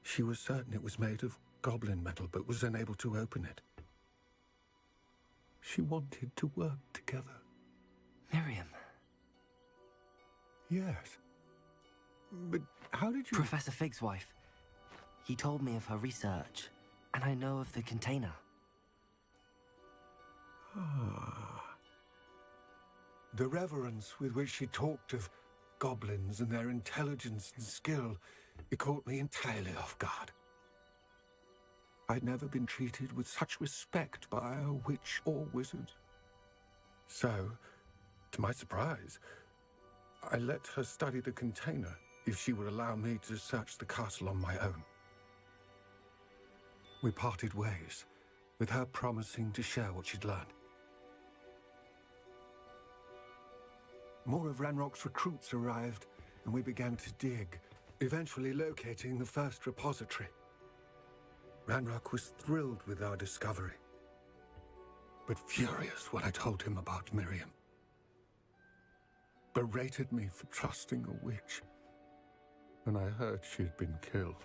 She was certain it was made of goblin metal, but was unable to open it. She wanted to work together. Miriam. Yes. But how did you... Professor Fig's wife. He told me of her research, and I know of the container. Ah. The reverence with which she talked of goblins and their intelligence and skill, it caught me entirely off guard. I'd never been treated with such respect by a witch or wizard. So, to my surprise, I let her study the container if she would allow me to search the castle on my own. We parted ways, with her promising to share what she'd learned. More of Ranrock's recruits arrived, and we began to dig, eventually locating the first repository. Ranrock was thrilled with our discovery, but furious when I told him about Miriam. Berated me for trusting a witch, and I heard she'd been killed.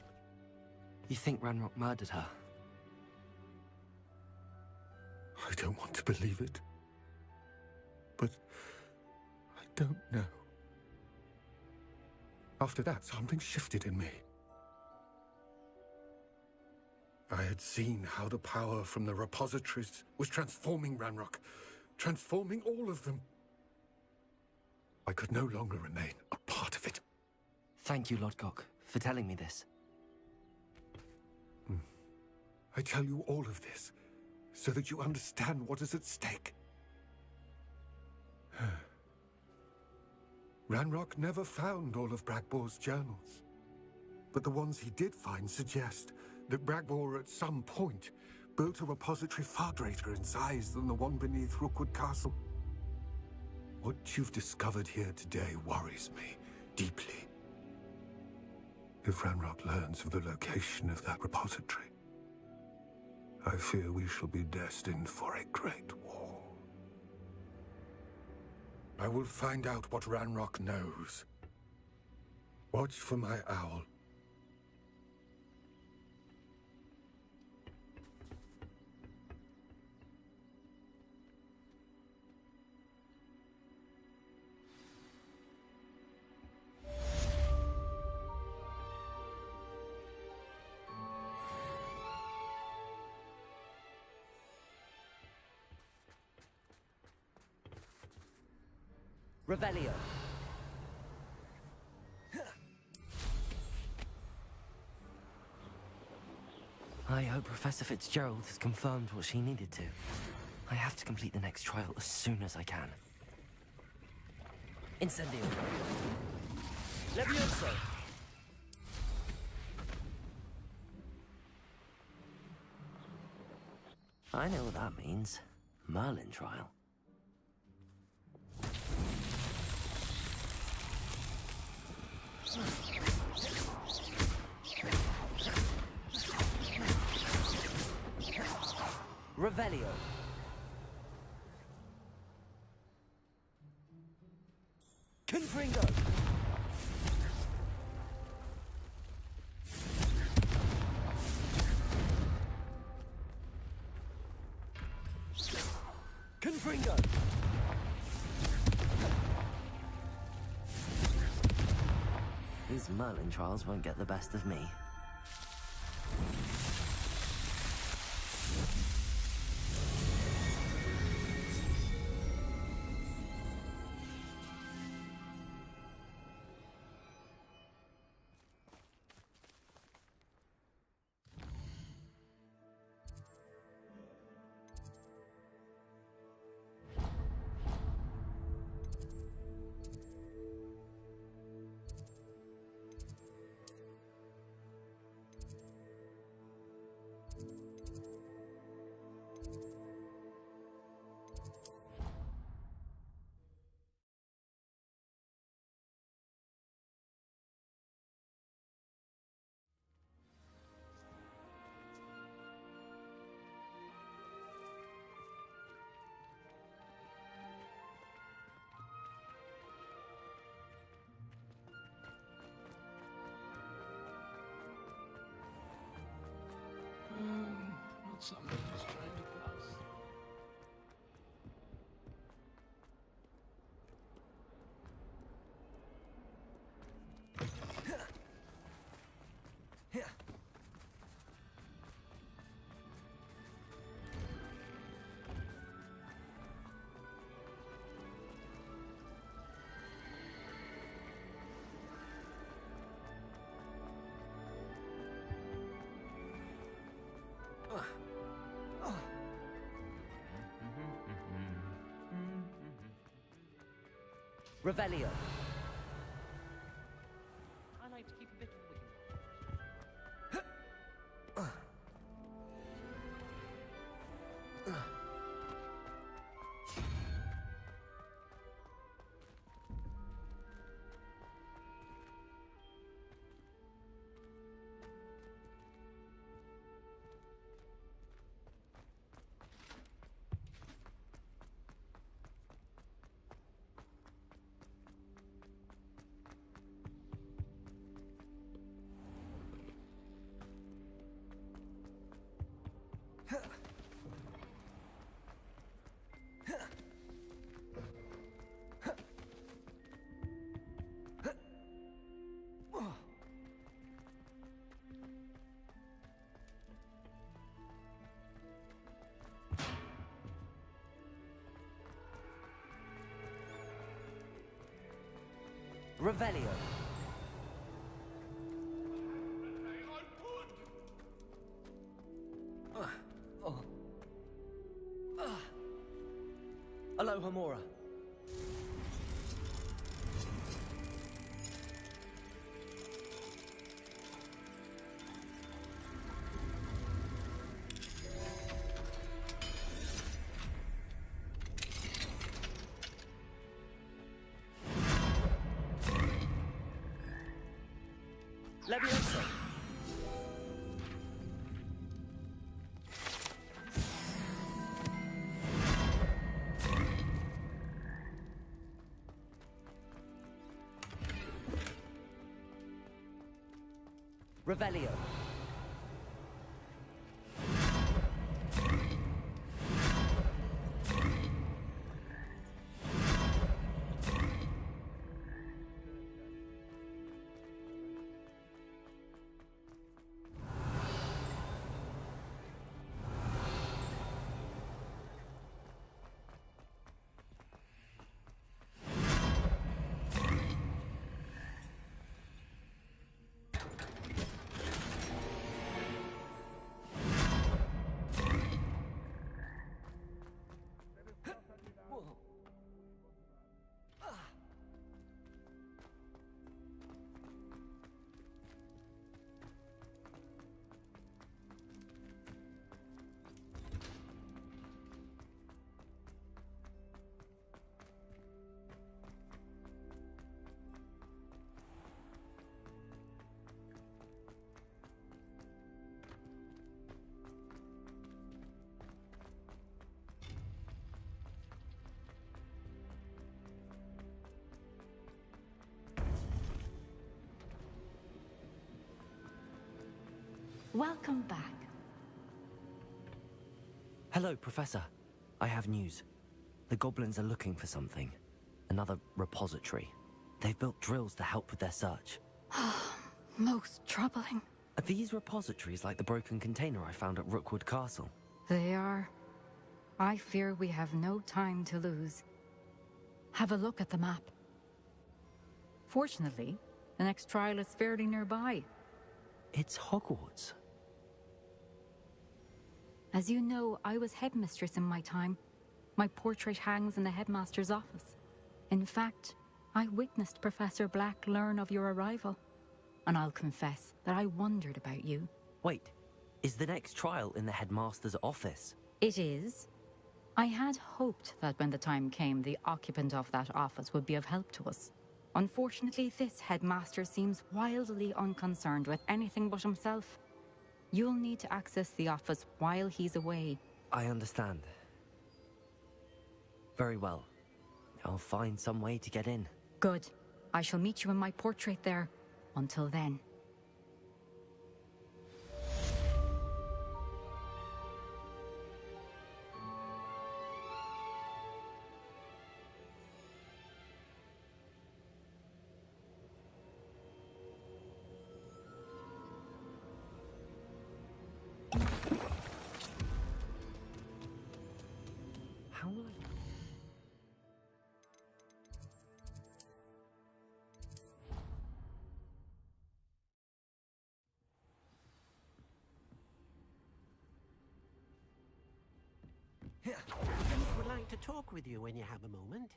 You think Ranrock murdered her? I don't want to believe it, but I don't know. After that, something shifted in me. I had seen how the power from the repositories was transforming Ranrock, transforming all of them. I could no longer remain a part of it. Thank you, Lodgok, for telling me this. I tell you all of this so that you understand what is at stake. Ranrock never found all of Bragbor's journals, but the ones he did find suggest that Bragbor at some point built a repository far greater in size than the one beneath Rookwood Castle. What you've discovered here today worries me deeply. If Ranrock learns of the location of that repository, I fear we shall be destined for a great war. I will find out what Ranrock knows. Watch for my owl. Revelio. I hope Professor Fitzgerald has confirmed what she needed to. I have to complete the next trial as soon as I can. Incendio. Levioso. I know what that means. Merlin trial. Revelio. Confringo. Confringo. These Merlin trials won't get the best of me. Somebody's trying to cross. Revelio. I like to keep a bit of wiggle. Revelio. Alohomora. Levioso. Revelio. Welcome back. Hello, Professor. I have news. The goblins are looking for something. Another repository. They've built drills to help with their search. Most troubling. Are these repositories like the broken container I found at Rookwood Castle? They are. I fear we have no time to lose. Have a look at the map. Fortunately, the next trial is fairly nearby. It's Hogwarts. As you know, I was headmistress in my time. My portrait hangs in the headmaster's office. In fact, I witnessed Professor Black learn of your arrival. And I'll confess that I wondered about you. Wait, is the next trial in the headmaster's office? It is. I had hoped that when the time came, the occupant of that office would be of help to us. Unfortunately, this headmaster seems wildly unconcerned with anything but himself. You'll need to access the office while he's away. I understand. Very well. I'll find some way to get in. Good. I shall meet you in my portrait there. Until then. to talk with you when you have a moment.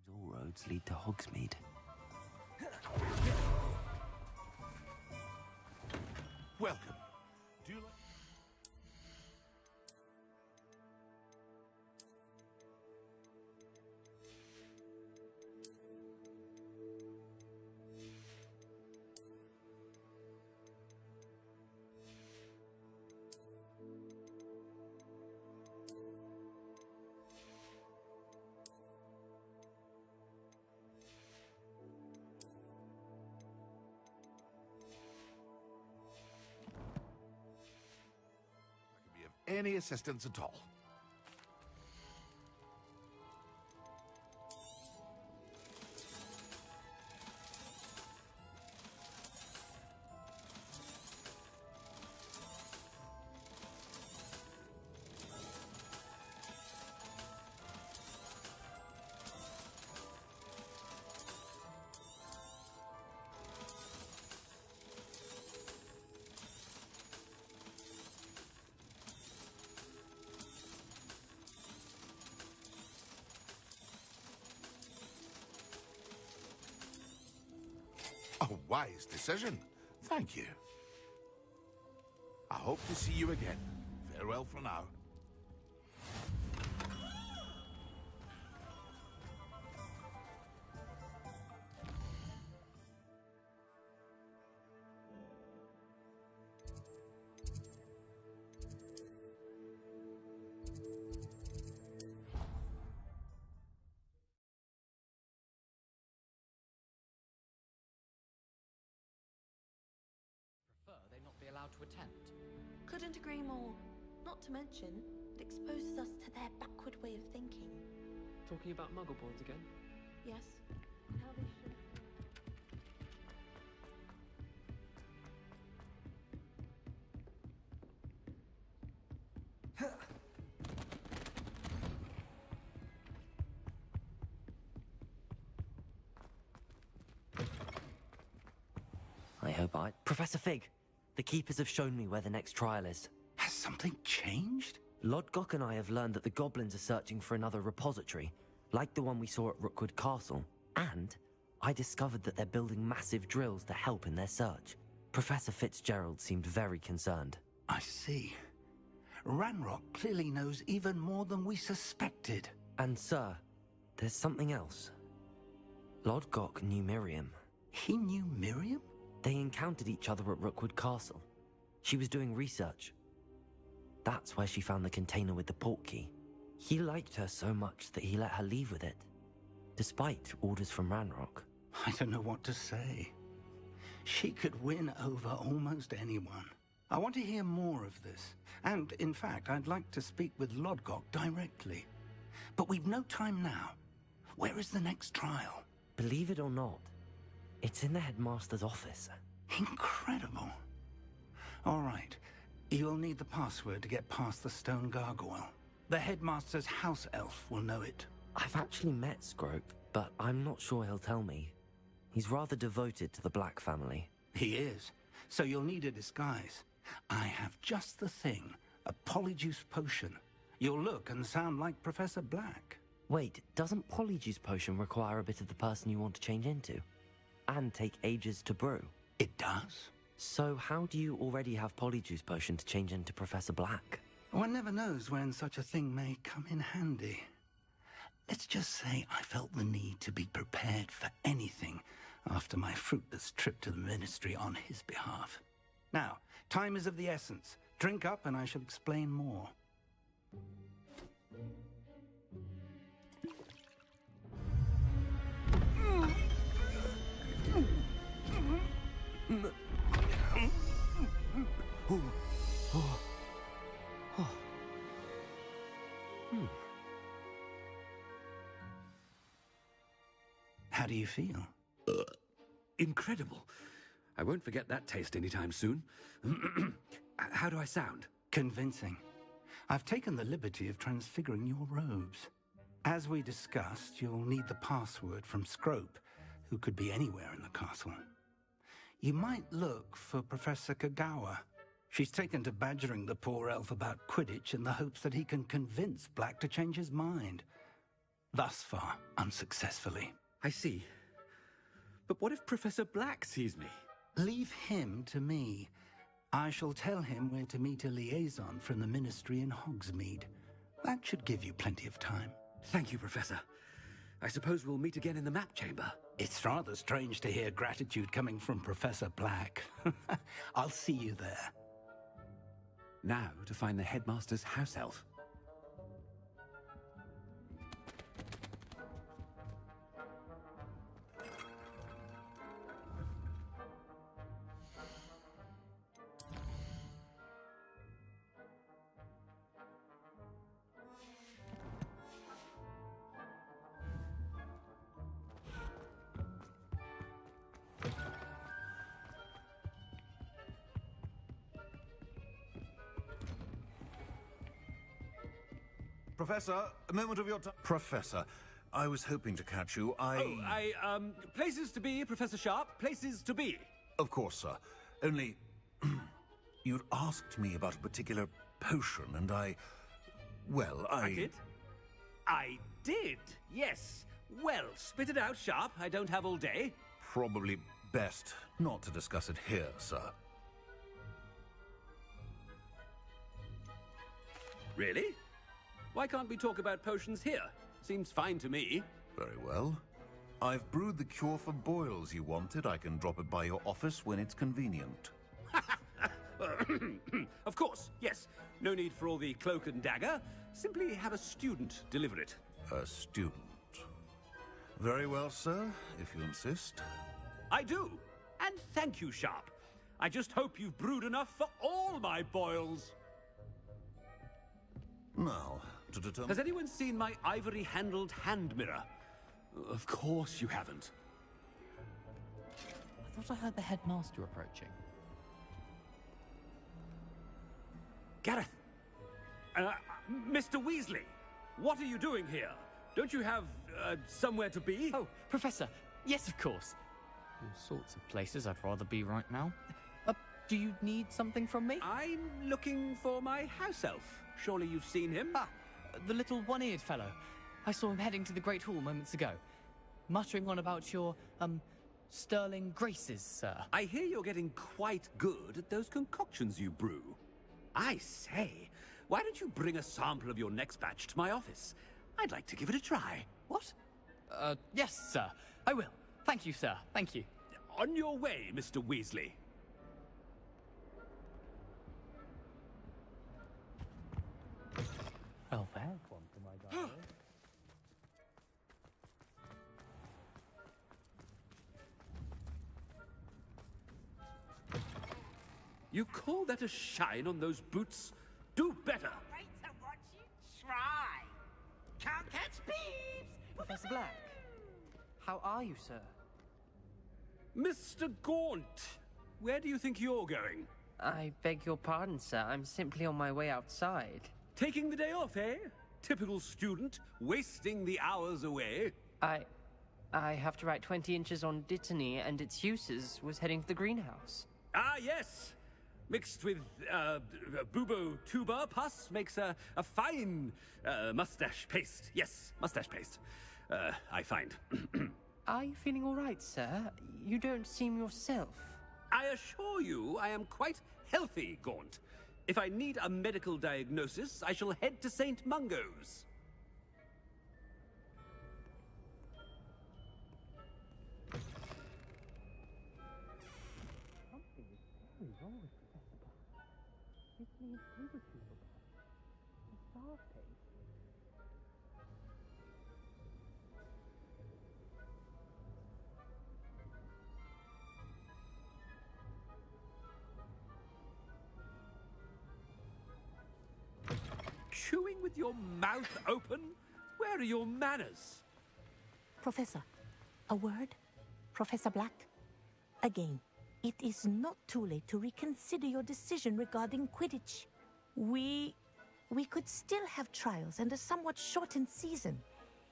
All roads lead to Hogsmeade. Welcome. Do you like... Any assistance at all. A wise decision. Thank you. I hope to see you again. Farewell for now. They not be allowed to attend. Couldn't agree more. Not to mention, it exposes us to their backward way of thinking. Talking about Muggleborns again? Yes, and how they should. I hope I... Professor Fig! The Keepers have shown me where the next trial is. Has something changed? Lodgok and I have learned that the goblins are searching for another repository, like the one we saw at Rookwood Castle. And I discovered that they're building massive drills to help in their search. Professor Fitzgerald seemed very concerned. I see. Ranrock clearly knows even more than we suspected. And sir, there's something else. Lodgok knew Miriam. He knew Miriam? They encountered each other at Rookwood Castle. She was doing research. That's where she found the container with the port key. He liked her so much that he let her leave with it, despite orders from Ranrock. I don't know what to say. She could win over almost anyone. I want to hear more of this. And, in fact, I'd like to speak with Lodgok directly. But we've no time now. Where is the next trial? Believe it or not, it's in the headmaster's office. Incredible. All right. You'll need the password to get past the stone gargoyle. The headmaster's house elf will know it. I've actually met Scrope, but I'm not sure he'll tell me. He's rather devoted to the Black family. He is. So you'll need a disguise. I have just the thing. A polyjuice potion. You'll look and sound like Professor Black. Wait, doesn't Polyjuice Potion require a bit of the person you want to change into? And take ages to brew? It does. So how do you already have Polyjuice Potion to change into Professor Black? One never knows when such a thing may come in handy. Let's just say I felt the need to be prepared for anything after my fruitless trip to the Ministry on his behalf. Now, time is of the essence. Drink up and I shall explain more. How do you feel? Incredible. I won't forget that taste anytime soon. How do I sound? Convincing. I've taken the liberty of transfiguring your robes. As we discussed, you'll need the password from Scrope, who could be anywhere in the castle. You might look for Professor Kagawa. She's taken to badgering the poor elf about Quidditch in the hopes that he can convince Black to change his mind. Thus far, unsuccessfully. I see. But what if Professor Black sees me? Leave him to me. I shall tell him where to meet a liaison from the Ministry in Hogsmeade. That should give you plenty of time. Thank you, Professor. I suppose we'll meet again in the map chamber. It's rather strange to hear gratitude coming from Professor Black. I'll see you there. Now to find the headmaster's house elf. Professor, a moment of your time. Professor, I was hoping to catch you. Places to be, Professor Sharp. Places to be. Of course, sir. Only, you'd asked me about a particular potion, and I did? I did, yes. Well, spit it out, Sharp. I don't have all day. Probably best not to discuss it here, sir. Really? Why can't we talk about potions here? Seems fine to me. Very well. I've brewed the cure for boils you wanted. I can drop it by your office when it's convenient. Of course, yes. No need for all the cloak and dagger. Simply have a student deliver it. A student. Very well, sir, if you insist. I do. And thank you, Sharp. I just hope you've brewed enough for all my boils. Now, to determine... Has anyone seen my ivory-handled hand mirror? Of course you haven't. I thought I heard the headmaster approaching. Gareth! Mr. Weasley! What are you doing here? Don't you have, somewhere to be? Oh, Professor! Yes, of course! All sorts of places I'd rather be right now. Do you need something from me? I'm looking for my house elf. Surely you've seen him? Ah, the little one-eared fellow. I saw him heading to the Great Hall moments ago. Muttering on about your, sterling graces, sir. I hear you're getting quite good at those concoctions you brew. I say, why don't you bring a sample of your next batch to my office? I'd like to give it a try. What? Yes, sir. I will. Thank you, sir. Thank you. On your way, Mr. Weasley. Well, there's one for my diary. You call that a shine on those boots? Do better! Wait to watch you try. Can't catch thieves! Professor Black, how are you, sir? Mr. Gaunt, where do you think you're going? I beg your pardon, sir. I'm simply on my way outside. Taking the day off, eh? Typical student, wasting the hours away. I have to write 20 inches on Dittany and its uses. Was heading to the greenhouse. Ah, yes! Mixed with, bubo tuber pus makes a fine, mustache paste. Yes, mustache paste. I find. Are you feeling all right, sir? You don't seem yourself. I assure you I am quite healthy, Gaunt. If I need a medical diagnosis, I shall head to St. Mungo's. Something is very wrong with Professor Black. His name's Overtuber. The star face. Chewing with your mouth open? Where are your manners? Professor, a word? Professor Black? Again, it is not too late to reconsider your decision regarding Quidditch. We could still have trials and a somewhat shortened season.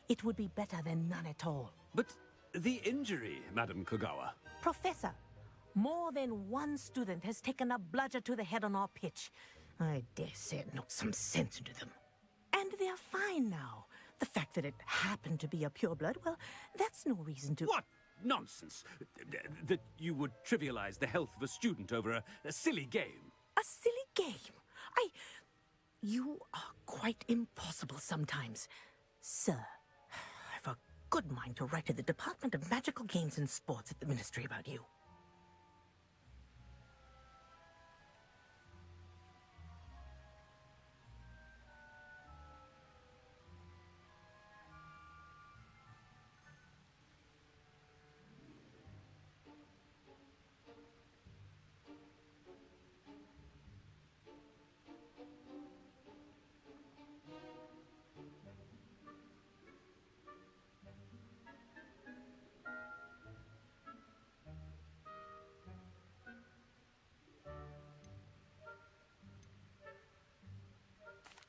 It would be better than none at all. But the injury, Madam Kogawa. Professor, more than one student has taken a bludger to the head on our pitch. I dare say it knocked some sense into them. And they're fine now. The fact that it happened to be a pureblood, well, that's no reason to... What nonsense! That you would trivialize the health of a student over a silly game. A silly game? You are quite impossible sometimes. Sir, I've a good mind to write to the Department of Magical Games and Sports at the Ministry about you.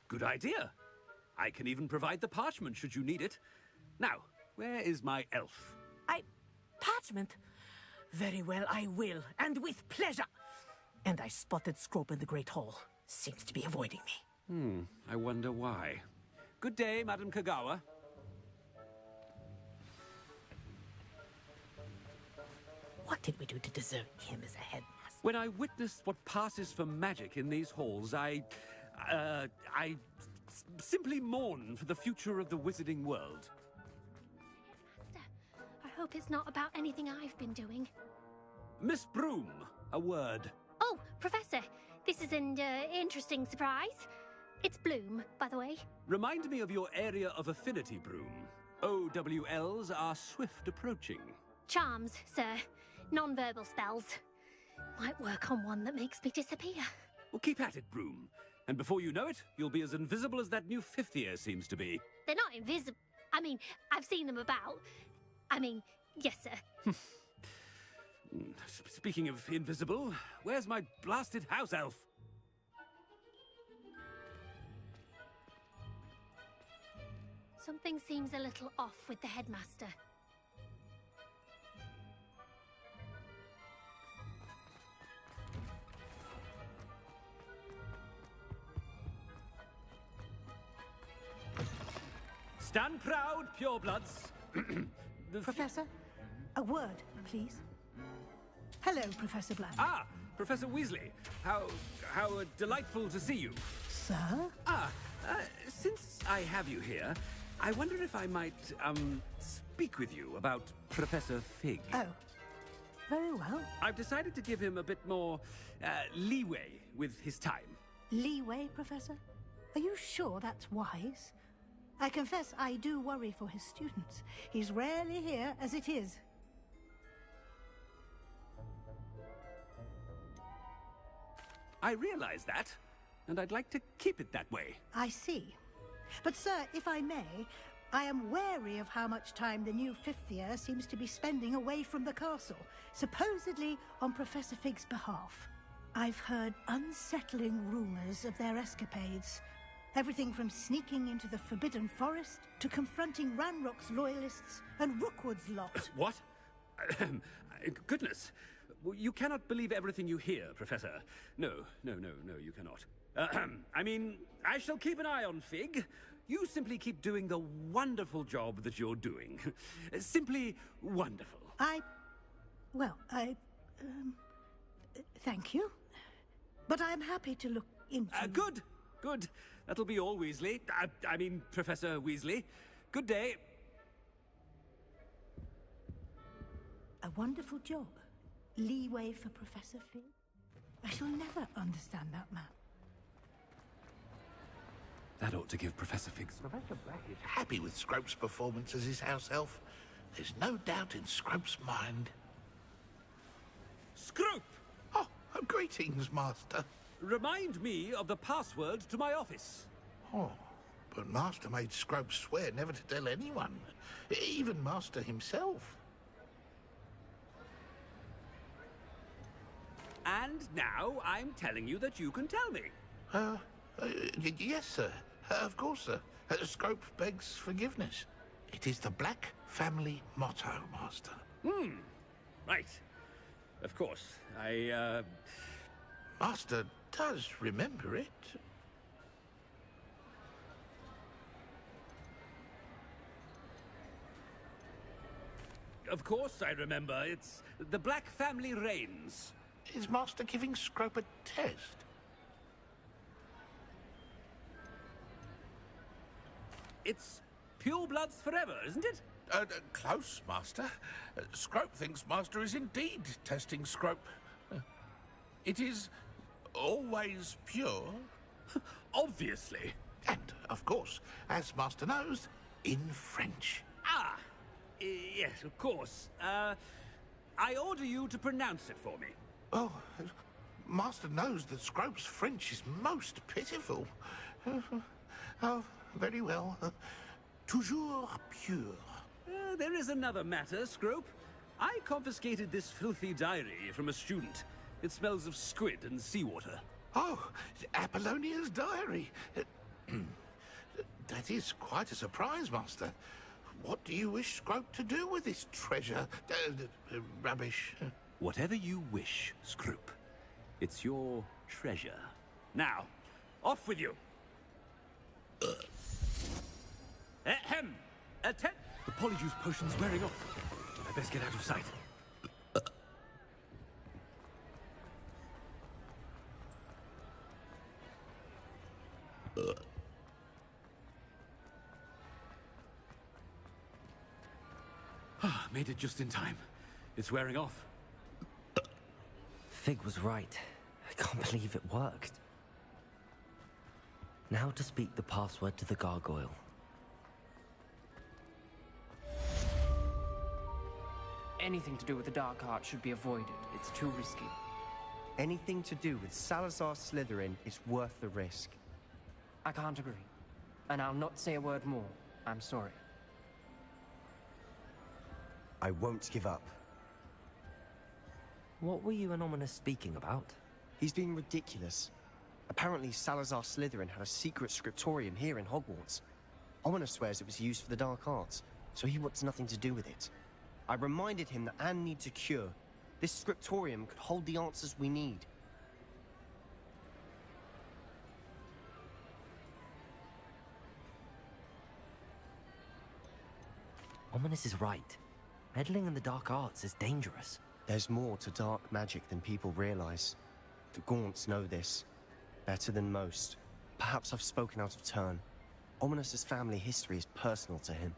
Good idea. I can even provide the parchment should you need it. Now, where is my elf? Parchment? Very well, I will, and with pleasure. And I spotted Scrope in the Great Hall. Seems to be avoiding me. I wonder why. Good day, Madam Kogawa. What did we do to deserve him as a headmaster? When I witnessed what passes for magic in these halls, I simply mourn for the future of the wizarding world. I hope it's not about anything I've been doing. Miss Broom, a word. Oh, Professor, this is an interesting surprise. It's Bloom, by the way. Remind me of your area of affinity, Broom. OWLs are swift approaching. Charms, sir. Non-verbal spells. Might work on one that makes me disappear. Well, keep at it, Broom. And before you know it, you'll be as invisible as that new fifth year seems to be. They're not invisible. I mean, I've seen them about. Yes, sir. Speaking of invisible, where's my blasted house elf? Something seems a little off with the headmaster. Stand proud, purebloods. Professor, a word, please. Hello, Professor Black. Ah, Professor Weasley. How delightful to see you. Sir? Since I have you here, I wonder if I might, speak with you about Professor Fig. Oh, very well. I've decided to give him a bit more, leeway with his time. Leeway, Professor? Are you sure that's wise? I confess I do worry for his students. He's rarely here as it is. I realize that, and I'd like to keep it that way. I see. But, sir, if I may, I am wary of how much time the new fifth year seems to be spending away from the castle, supposedly on Professor Fig's behalf. I've heard unsettling rumors of their escapades. Everything from sneaking into the Forbidden Forest to confronting Ranrock's loyalists and Rookwood's lot. What? Goodness. You cannot believe everything you hear, Professor. No, you cannot. I shall keep an eye on Fig. You simply keep doing the wonderful job that you're doing. Simply wonderful. Thank you. But I'm happy to look into... Good. That'll be all, Weasley. Professor Weasley. Good day. A wonderful job. Leeway for Professor Fig. I shall never understand that man. That ought to give Professor Fig... Professor Black is happy with Scrope's performance as his house elf. There's no doubt in Scrope's mind. Scrope! Oh, greetings, Master. Remind me of the password to my office. Oh, but Master made Scrope swear never to tell anyone, even Master himself. And now I'm telling you that you can tell me. Yes, sir. Of course, sir. Scrope begs forgiveness. It is the Black family motto, Master. Right. Of course. Master does remember it. Of course I remember. It's the Black family reigns. Is Master giving Scrope a test? It's pure bloods forever, isn't it? Close, Master. Scrope thinks Master is indeed testing Scrope. It is always pure. Obviously. And, of course, as Master knows, in French. Ah! Yes, of course. I order you to pronounce it for me. Oh, Master knows that Scrope's French is most pitiful. Oh, very well. Toujours pure. There is another matter, Scrope. I confiscated this filthy diary from a student. It smells of squid and seawater. Oh, Apollonia's diary. That is quite a surprise, Master. What do you wish Scrope to do with this treasure? Rubbish. Whatever you wish, Scrope. It's your treasure. Now, off with you. Ahem! The polyjuice potion's wearing off. I best get out of sight. Made it just in time. It's wearing off. Fig was right. I can't believe it worked. Now to speak the password to the gargoyle. Anything to do with the dark art should be avoided. It's too risky. Anything to do with Salazar Slytherin is worth the risk. I can't agree. And I'll not say a word more. I'm sorry. I won't give up. What were you and Ominous speaking about? He's being ridiculous. Apparently Salazar Slytherin had a secret scriptorium here in Hogwarts. Ominous swears it was used for the dark arts, so he wants nothing to do with it. I reminded him that Anne needs a cure. This scriptorium could hold the answers we need. Ominous is right. Meddling in the dark arts is dangerous. There's more to dark magic than people realize. The Gaunts know this. Better than most. Perhaps I've spoken out of turn. Ominous's family history is personal to him.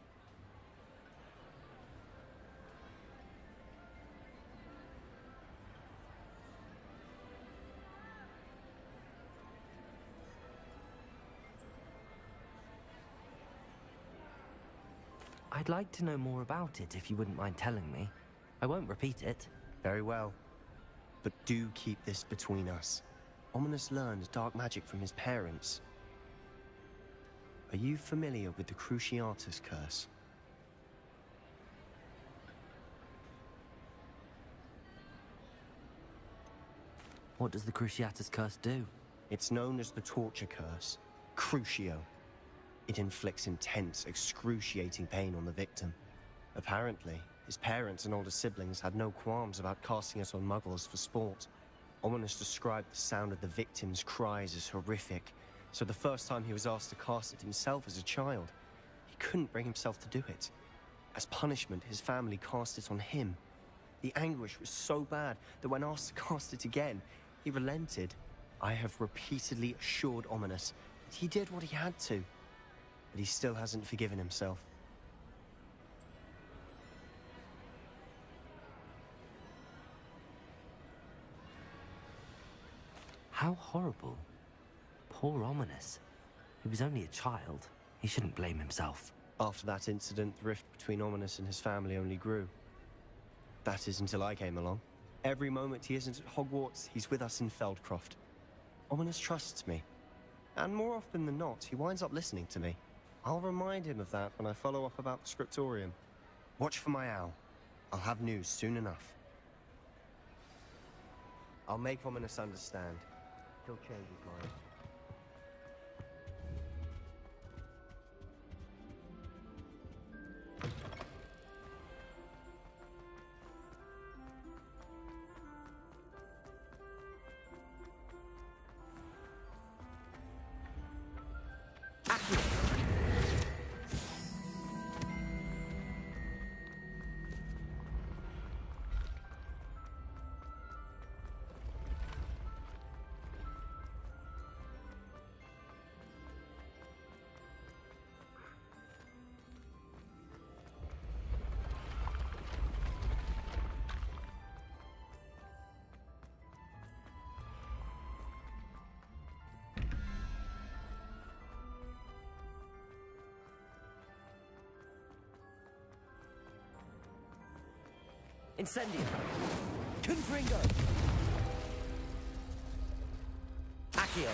I'd like to know more about it if you wouldn't mind telling me. I won't repeat it. Very well. But do keep this between us. Ominous learned dark magic from his parents. Are you familiar with the Cruciatus curse? What does the Cruciatus curse do? It's known as the torture curse. Crucio. It inflicts intense, excruciating pain on the victim. Apparently, his parents and older siblings had no qualms about casting it on muggles for sport. Ominous described the sound of the victim's cries as horrific, so the first time he was asked to cast it himself as a child, he couldn't bring himself to do it. As punishment, his family cast it on him. The anguish was so bad that when asked to cast it again, he relented. I have repeatedly assured Ominous that he did what he had to, but he still hasn't forgiven himself. How horrible. Poor Ominous. He was only a child. He shouldn't blame himself. After that incident, the rift between Ominous and his family only grew. That is until I came along. Every moment he isn't at Hogwarts, he's with us in Feldcroft. Ominous trusts me. And more often than not, he winds up listening to me. I'll remind him of that when I follow up about the scriptorium. Watch for my owl. I'll have news soon enough. I'll make Ominous understand. He'll change his mind. Incendio. Confringo. Accio.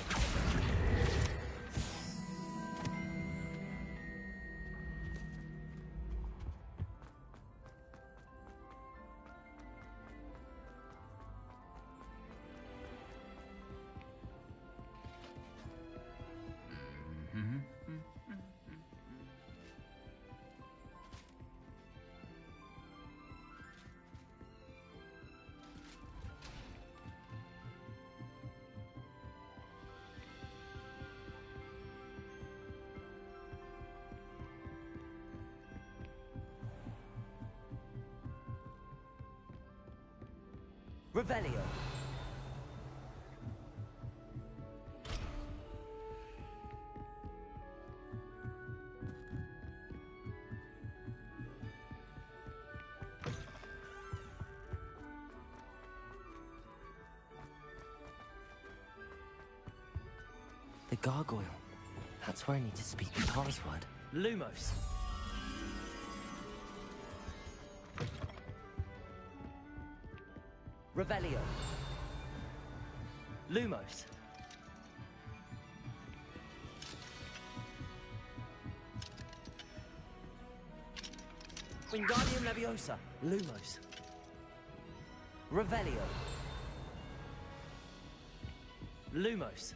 Revelio. The gargoyle. That's where I need to speak the password. Lumos. Revelio. Lumos. Wingardium Leviosa. Lumos. Revelio. Lumos.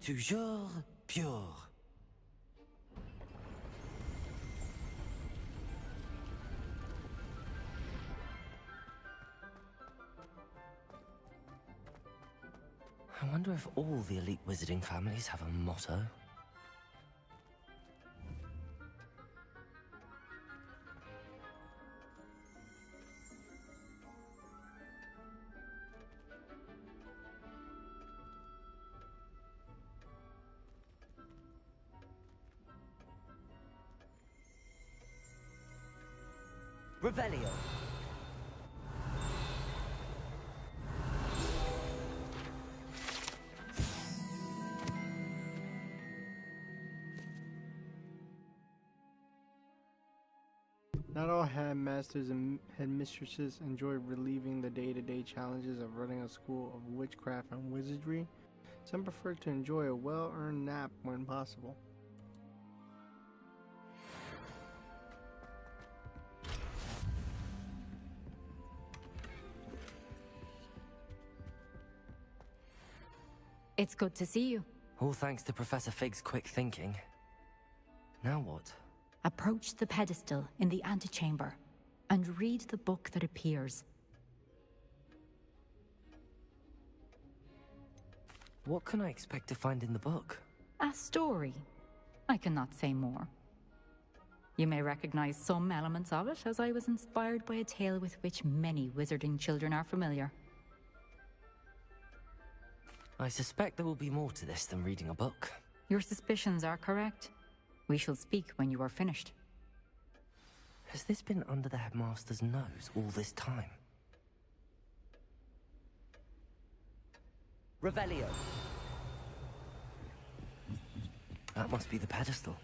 Toujours pure. I wonder if all the elite wizarding families have a motto. Revelio. Not all headmasters and headmistresses enjoy relieving the day-to-day challenges of running a school of witchcraft and wizardry. Some prefer to enjoy a well-earned nap when possible. It's good to see you. All thanks to Professor Fig's quick thinking. Now what? Approach the pedestal in the antechamber and read the book that appears. What can I expect to find in the book? A story. I cannot say more. You may recognize some elements of it, as I was inspired by a tale with which many wizarding children are familiar. I suspect there will be more to this than reading a book. Your suspicions are correct. We shall speak when you are finished. Has this been under the headmaster's nose all this time? Revelio. That must be the pedestal.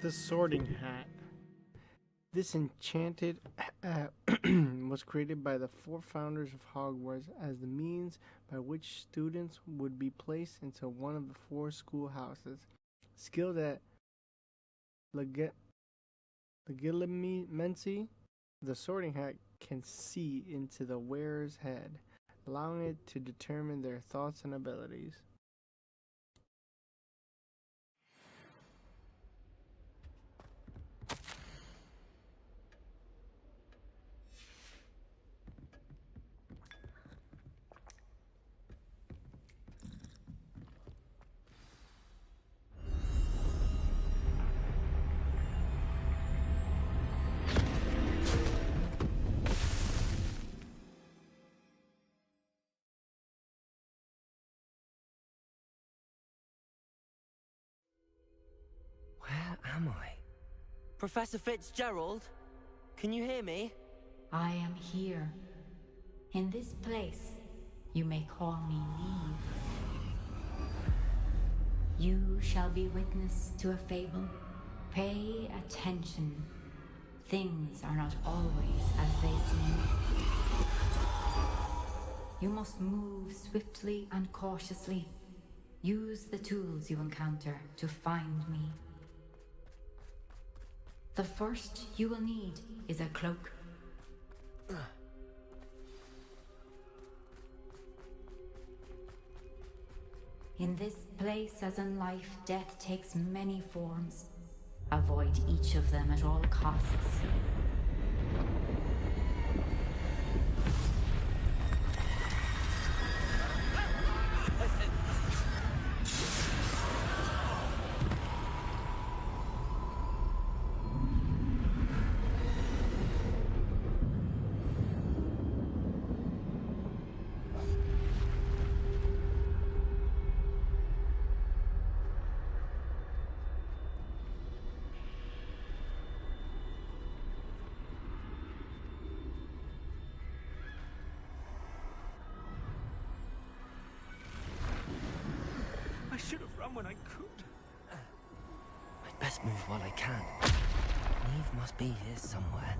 The Sorting Hat. This enchanted was created by the 4 founders of Hogwarts as the means by which students would be placed into one of the 4 schoolhouses. Skilled at legilimency, the Sorting Hat can see into the wearer's head. allowing it to determine their thoughts and abilities. Where am I? Professor Fitzgerald? Can you hear me? I am here. In this place, you may call me Neve. You shall be witness to a fable. Pay attention. Things are not always as they seem. You must move swiftly and cautiously. Use the tools you encounter to find me. The first you will need is a cloak. In this place, as in life, death takes many forms. Avoid each of them at all costs. I should have run when I could. I'd best move while I can. Neve must be here somewhere.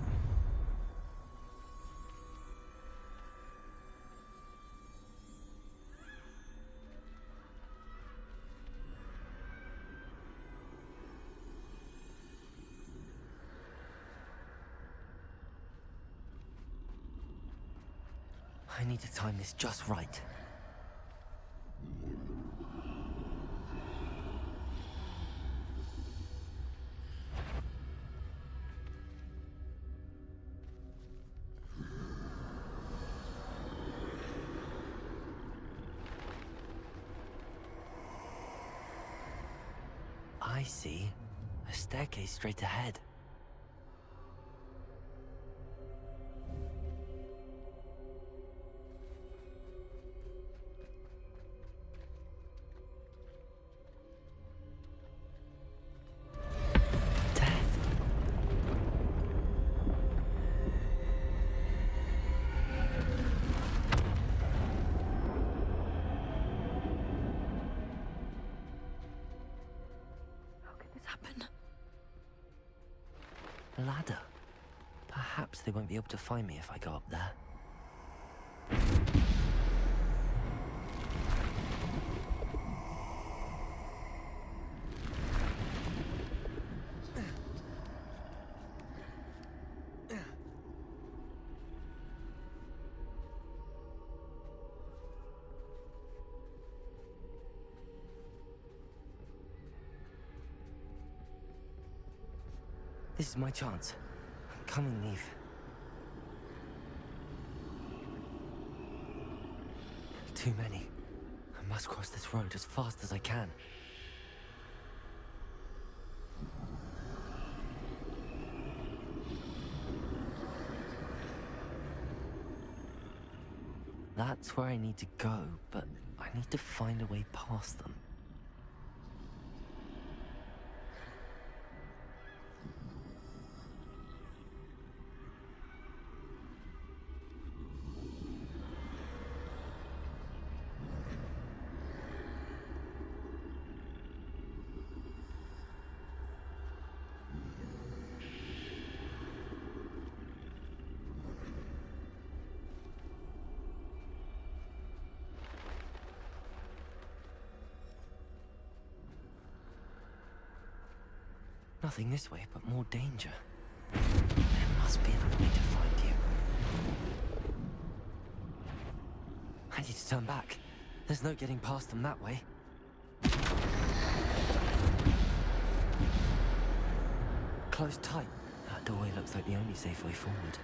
I need to time this just right. I see. A staircase straight ahead. Ladder. Perhaps they won't be able to find me if I go up there. This is my chance. I'm coming, Neve. Too many. I must cross this road as fast as I can. That's where I need to go, but I need to find a way past them. Nothing this way, but more danger. There must be another way to find you. I need to turn back. There's no getting past them that way. Close tight. That doorway looks like the only safe way forward.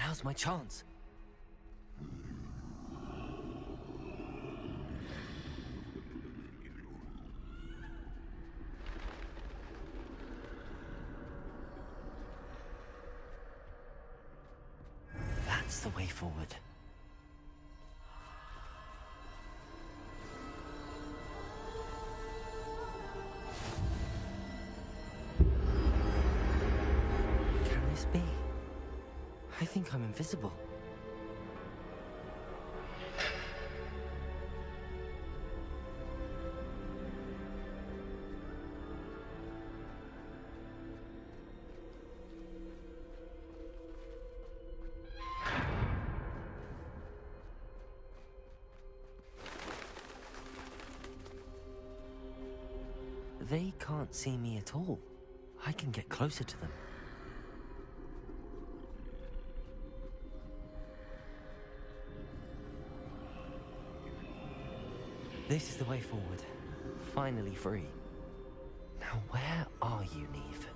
Now's my chance. That's the way forward. Can this be? I think I'm invisible. They can't see me at all. I can get closer to them. This is the way forward. Finally free. Now where are you, Neve?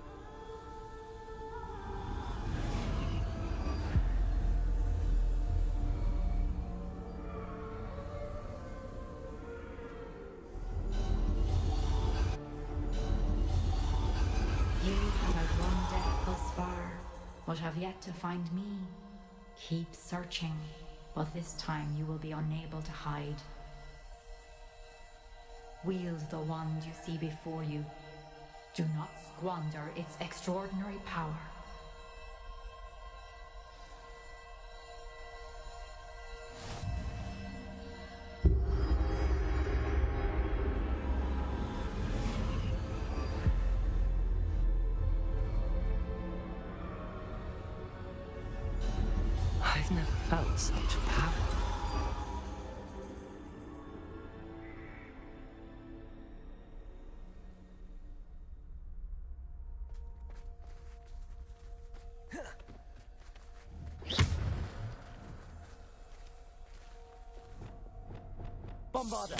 You have outrun death thus far, but have yet to find me. Keep searching, but this time you will be unable to hide. Wield the wand you see before you. Do not squander its extraordinary power. I've never felt such power. Bombarder!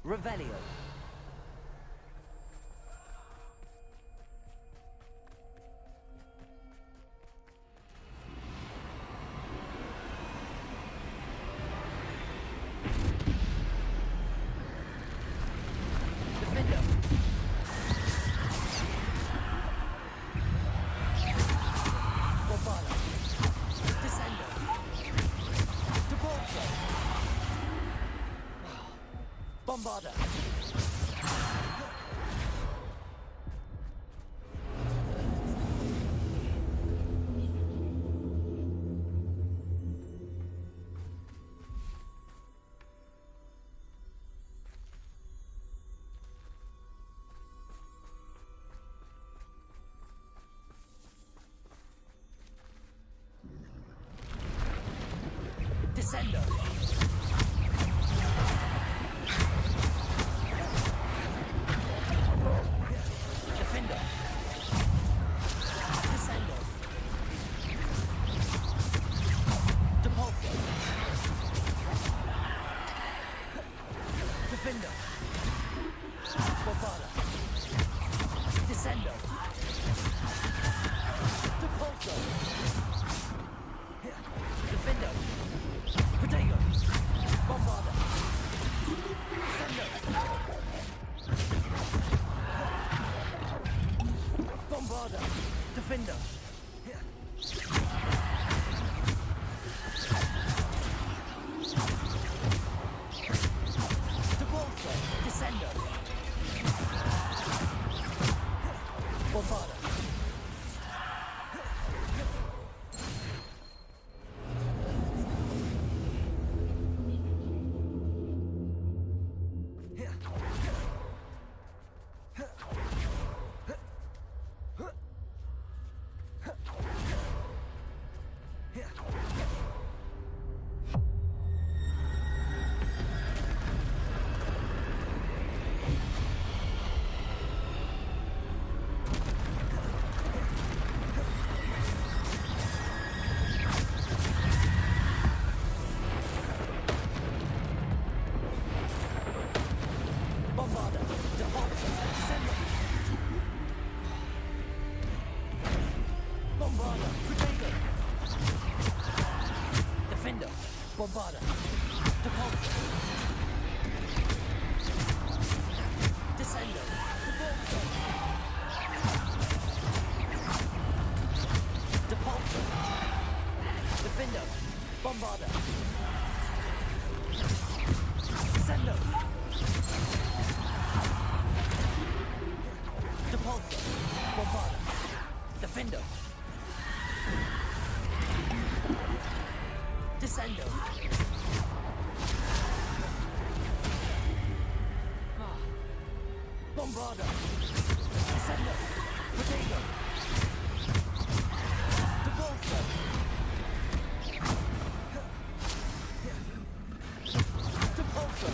Revelio. Bombarder! Descender! Defender! Potato! Bombarda. Depulso. Descendo. Depulso. Depulso. Defendo. Bombarda. Descendo. Depulso. Bombarda. Defendo. Descendo. Bombarda. Descendo. Protego. Depulso. Depulso.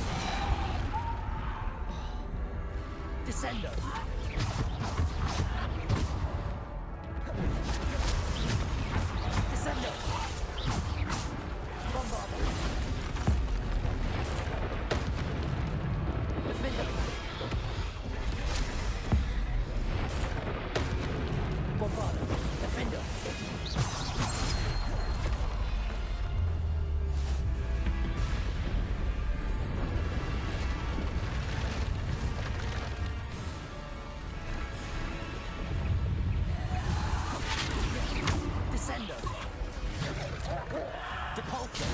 Descendo. Descendo. Bombarda. Defendo. Bombarda. Defendo. Descendo. Depulso.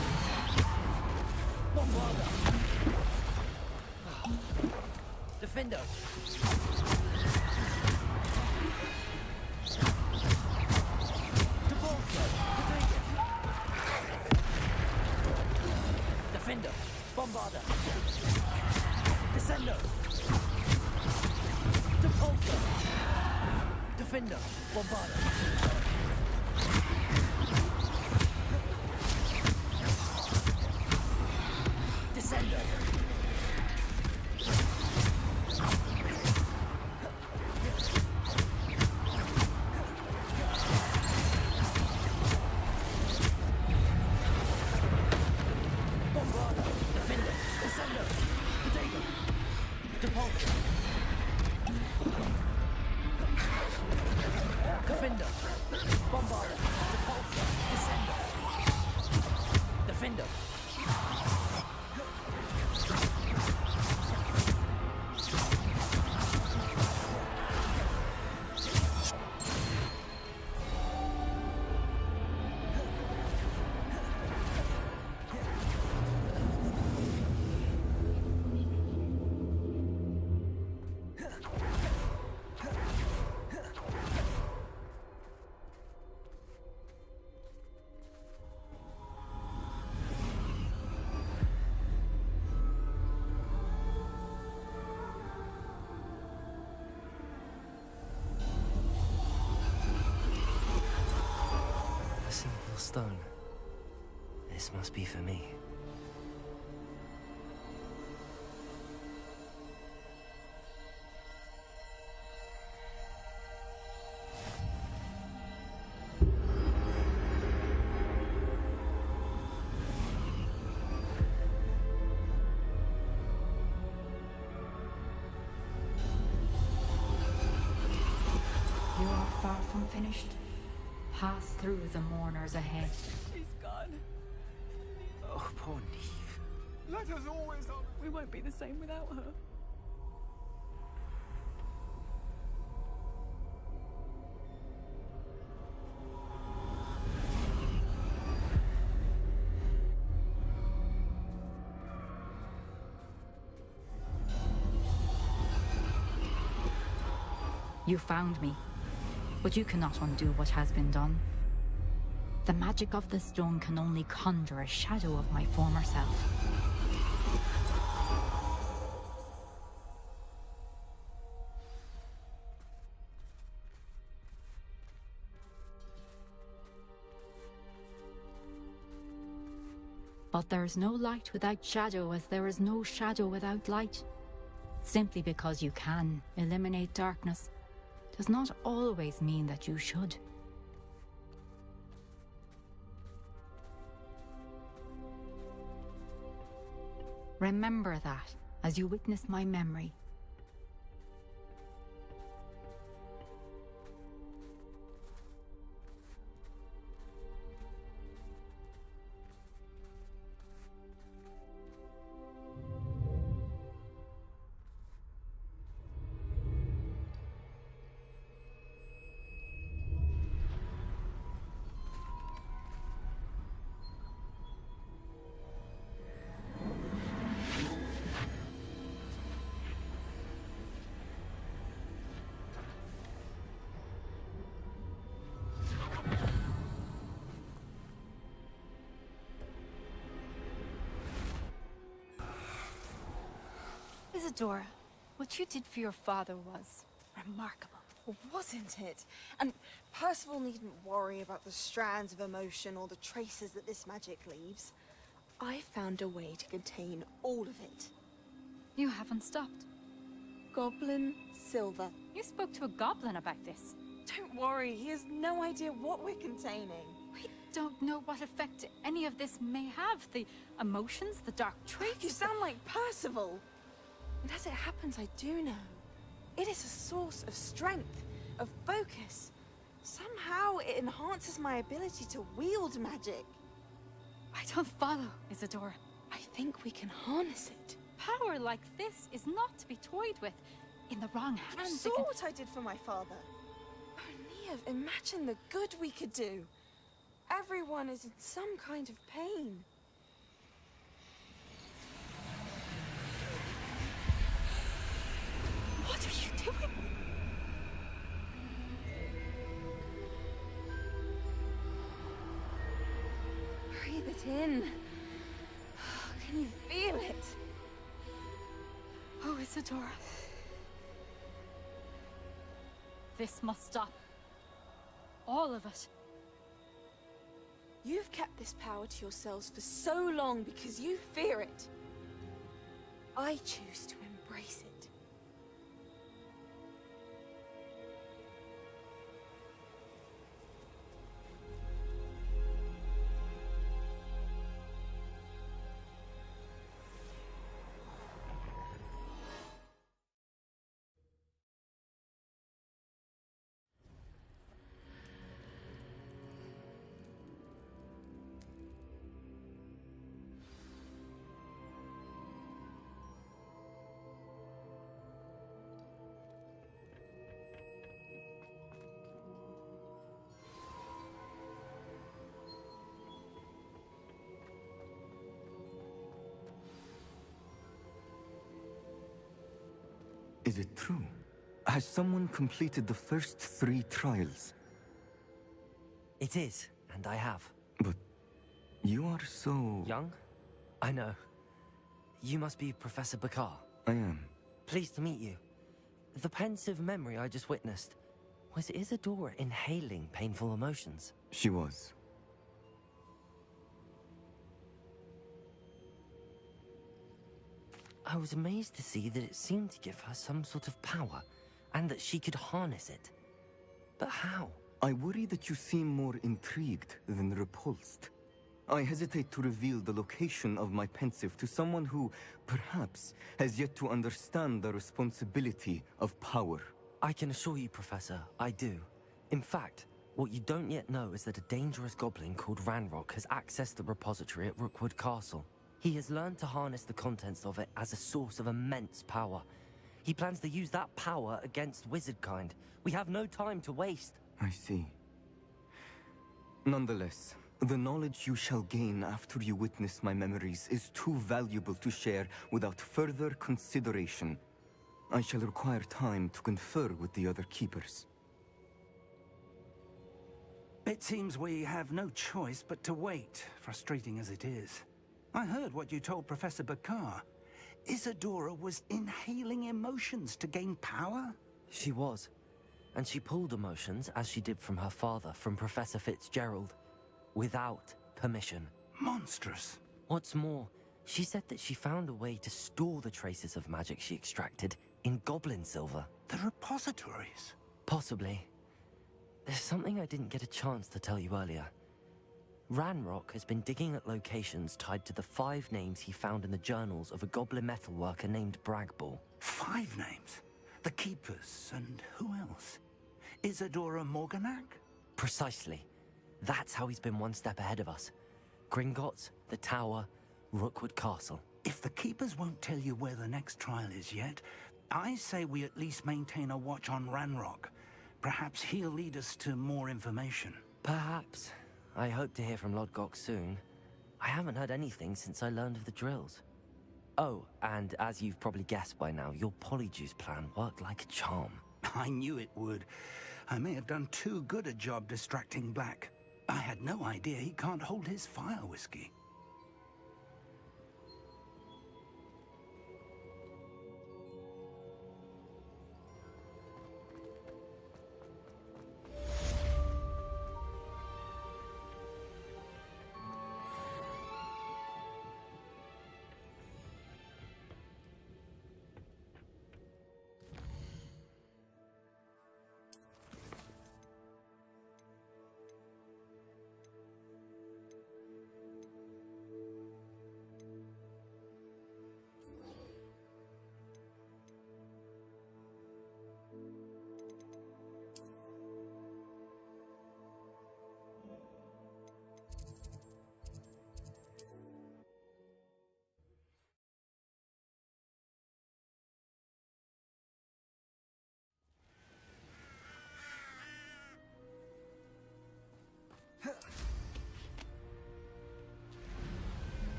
Bombarda. Defendo. Depulso. Protego. Defendo. Bombarda. Descendo. Depulso. Defendo. Bombarda. Descendo. Bombarda. Defendo. Descendo. Protego. Depulso. Defendo. Bombarda. Depulso. Descendo. Defendo. A simple stone. This must be for me. You are far from finished. Pass through the mourners ahead. She's gone. Oh, poor Neve. Let us always on. We won't be the same without her. You found me, but you cannot undo what has been done. The magic of the stone can only conjure a shadow of my former self. But there is no light without shadow, as there is no shadow without light. Simply because you can eliminate darkness does not always mean that you should. Remember that as you witness my memory. Isadora, what you did for your father was remarkable. Wasn't it? And Percival needn't worry about the strands of emotion or the traces that this magic leaves. I found a way to contain all of it. You haven't stopped. Goblin Silver. You spoke to a goblin about this. Don't worry, he has no idea what we're containing. We don't know what effect any of this may have. The emotions, the dark traits. You sound like Percival. And as it happens, I do know. It is a source of strength, of focus. Somehow it enhances my ability to wield magic. I don't follow, Isadora. I think we can harness it. Power like this is not to be toyed with. In the wrong hands, You saw what I did for my father. Oh, Neve, imagine the good we could do. Everyone is in some kind of pain. What are you doing? Breathe it in. Can you feel it? Oh, Isadora. This must stop. All of it. You've kept this power to yourselves for so long because you fear it. I choose to embrace it. Is it true? Has someone completed the first 3 trials? It is, and I have. But you are so... Young? I know. You must be Professor Bakar. I am. Pleased to meet you. The pensive memory I just witnessed, was Isadora inhaling painful emotions? She was. I was amazed to see that it seemed to give her some sort of power, and that she could harness it. But how? I worry that you seem more intrigued than repulsed. I hesitate to reveal the location of my pensive to someone who, perhaps, has yet to understand the responsibility of power. I can assure you, Professor, I do. In fact, what you don't yet know is that a dangerous goblin called Ranrock has accessed the repository at Rookwood Castle. He has learned to harness the contents of it as a source of immense power. He plans to use that power against wizardkind. We have no time to waste. I see. Nonetheless, the knowledge you shall gain after you witness my memories is too valuable to share without further consideration. I shall require time to confer with the other keepers. It seems we have no choice but to wait, frustrating as it is. I heard what you told Professor Bakar. Isadora was inhaling emotions to gain power? She was. And she pulled emotions, as she did from her father, from Professor Fitzgerald, without permission. Monstrous. What's more, she said that she found a way to store the traces of magic she extracted in goblin silver. The repositories? Possibly. There's something I didn't get a chance to tell you earlier. Ranrock has been digging at locations tied to the 5 names he found in the journals of a goblin metalworker named Bragball. 5 names? The Keepers, and who else? Isadora Morganac? Precisely. That's how he's been one step ahead of us. Gringotts, the Tower, Rookwood Castle. If the Keepers won't tell you where the next trial is yet, I say we at least maintain a watch on Ranrock. Perhaps he'll lead us to more information. Perhaps. I hope to hear from Lodgok soon. I haven't heard anything since I learned of the drills. Oh, and as you've probably guessed by now, your Polyjuice plan worked like a charm. I knew it would. I may have done too good a job distracting Black. I had no idea he can't hold his fire whiskey.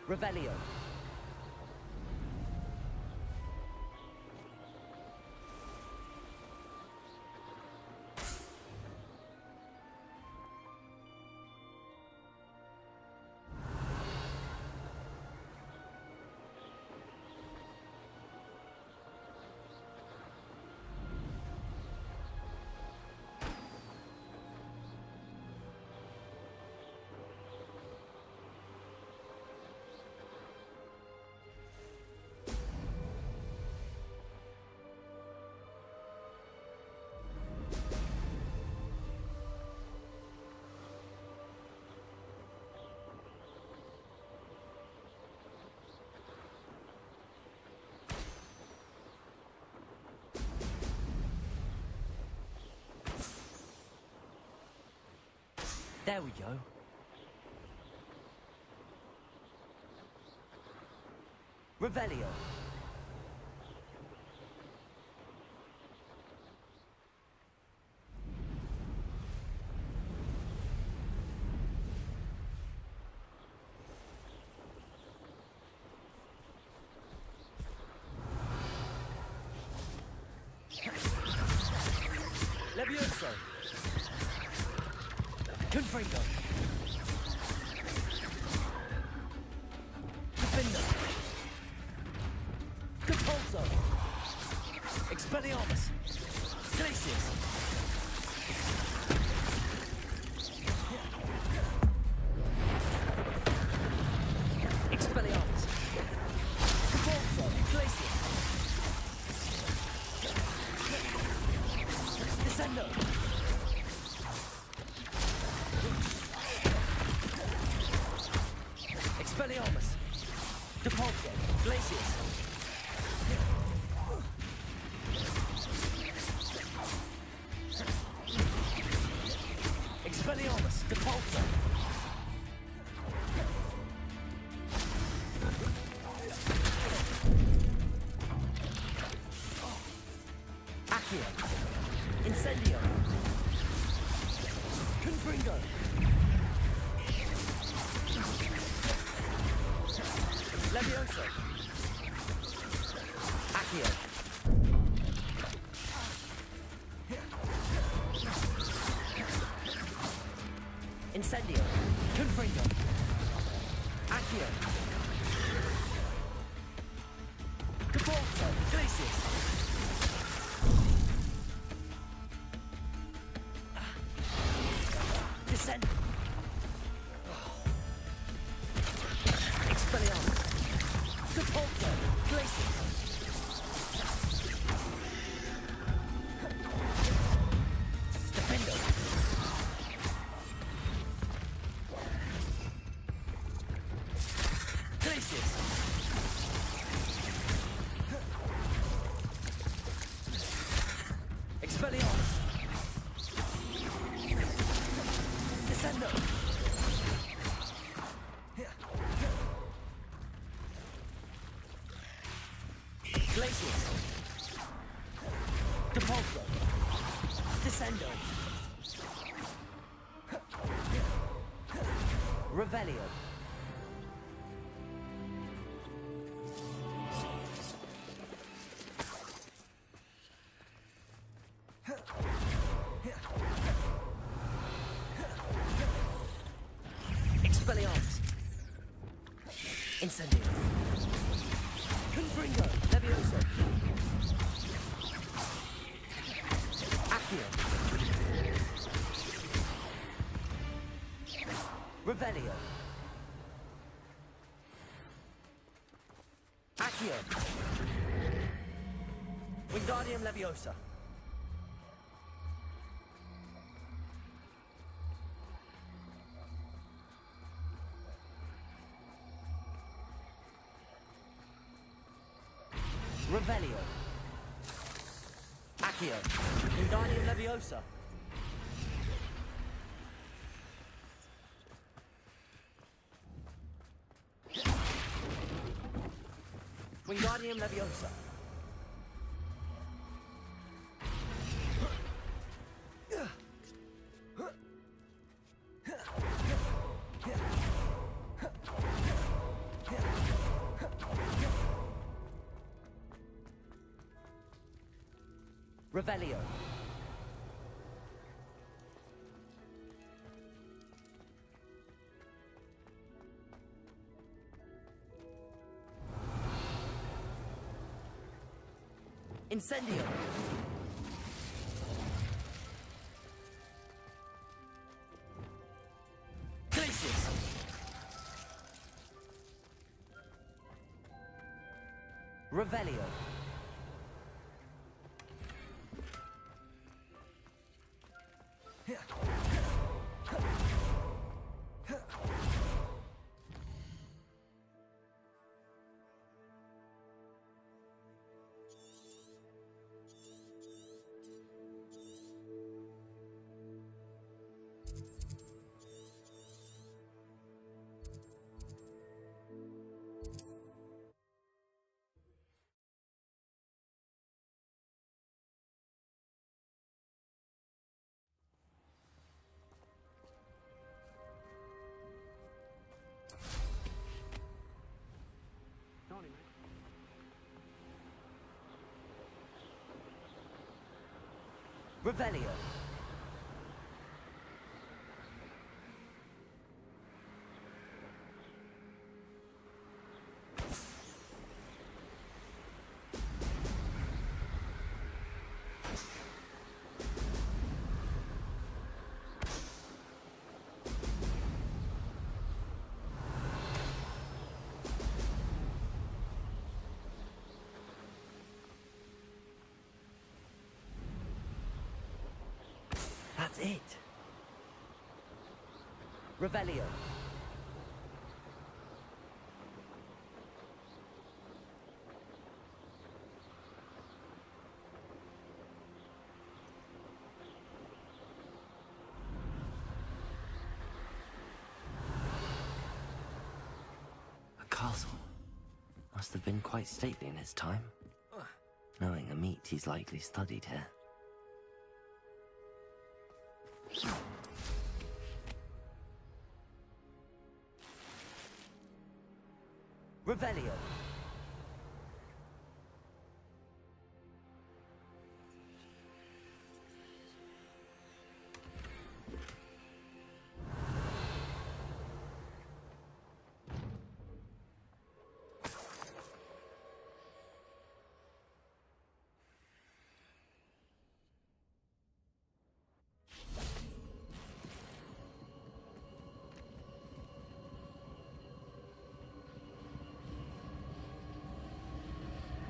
Revelio. There we go. Revelio. Levioso. Confringo. Defender. Compulso. Expelliarmus. Glacius. Expelliarmus. Compulso. Glacius. Descendo. Expelliarmus. Depulso. Glacius. Expelliarmus. Depulso. Accio. Incendio. Confringo. Levioso. Accio. Incendio. Confringo. Accio. Depulso. Glacius. Descend. Expelliarmus. Depulso. Glacius. Defendo. Glacius. Expelliarmus. Descendo. Glacius. Depulso. Descendo. Revelio. Expelliarmus. Incendio. Confringo. Levioso. Accio. Revelio. Accio. Wingardium Leviosa. Revelio. Accio. Wingardium Leviosa. Wingardium Leviosa. Revelio. Incendio. Glacius. Revelio. Revelio. That's it. Revelio. A castle. Must have been quite stately in its time. Knowing a meat he's likely studied here. Revelio.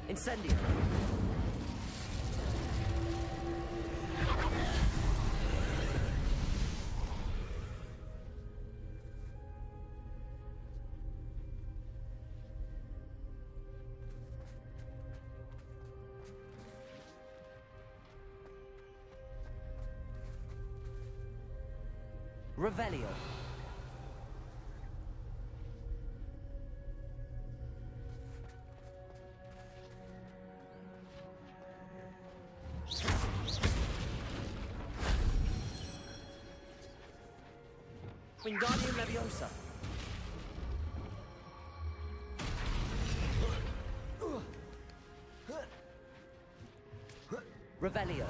Incendio. Revelio. Wingardium Leviosa. Revelio.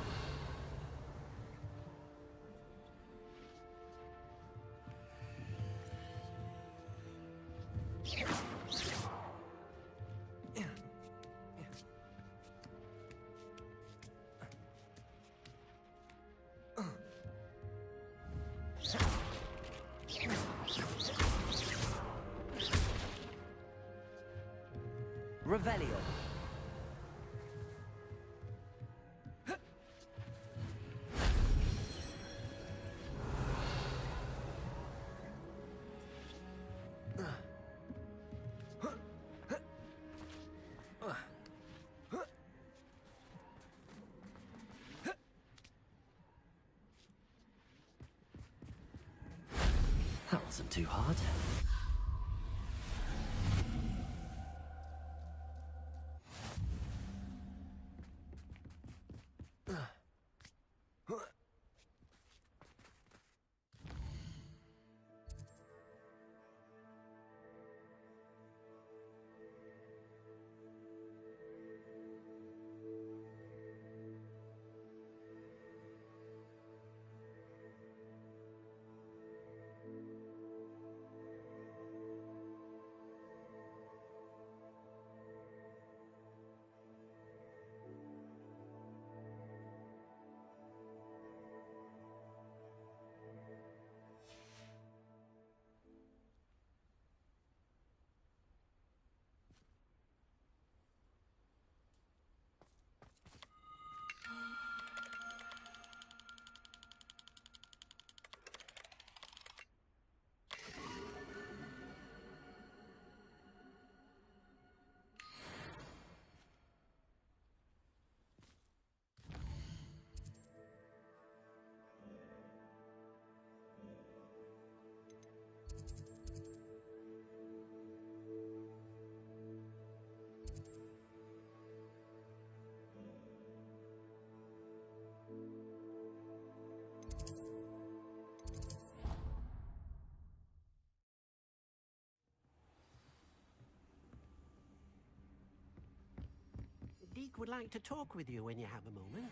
Revelio. That wasn't too hard. Deke would like to talk with you when you have a moment.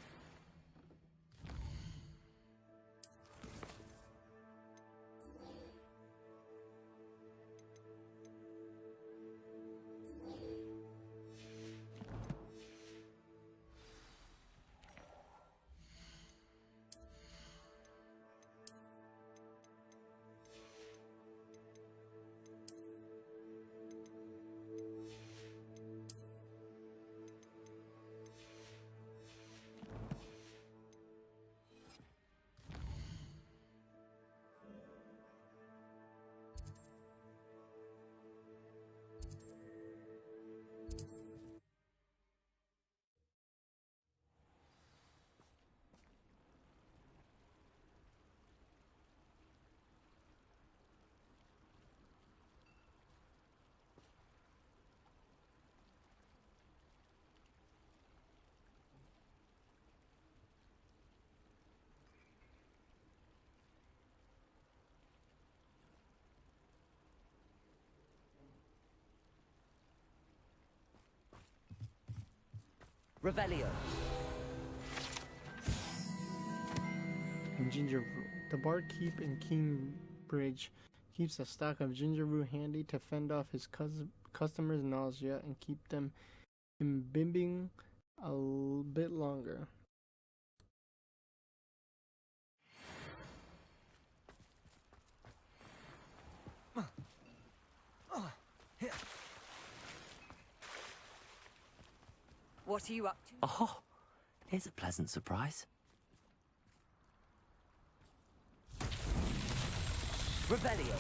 Revelio. And ginger. The barkeep in Cambridge keeps a stock of ginger brew handy to fend off his customers' nausea and keep them imbibing a bit longer. What are you up to? Oh, here's a pleasant surprise. Revelio.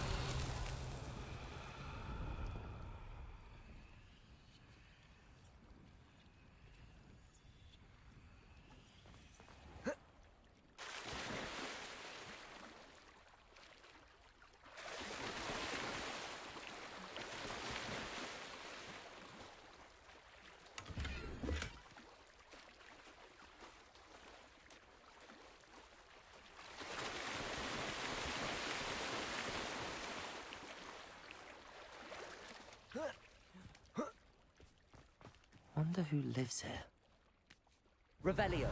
Wonder who lives here. Revelio.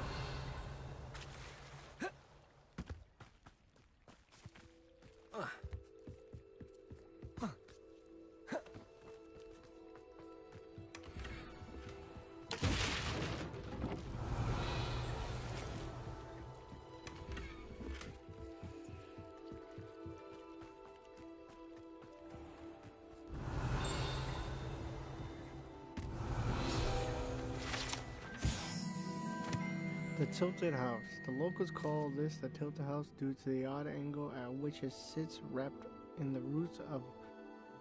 The Tilted House. The locals call this the Tilted House due to the odd angle at which it sits wrapped in the roots of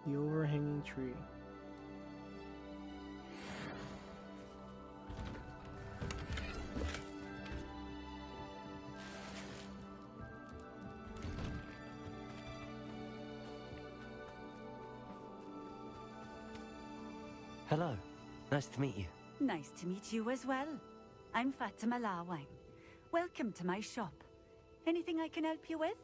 the overhanging tree. Hello. Nice to meet you. Nice to meet you as well. I'm Fatima Lawine. Welcome to my shop. Anything I can help you with?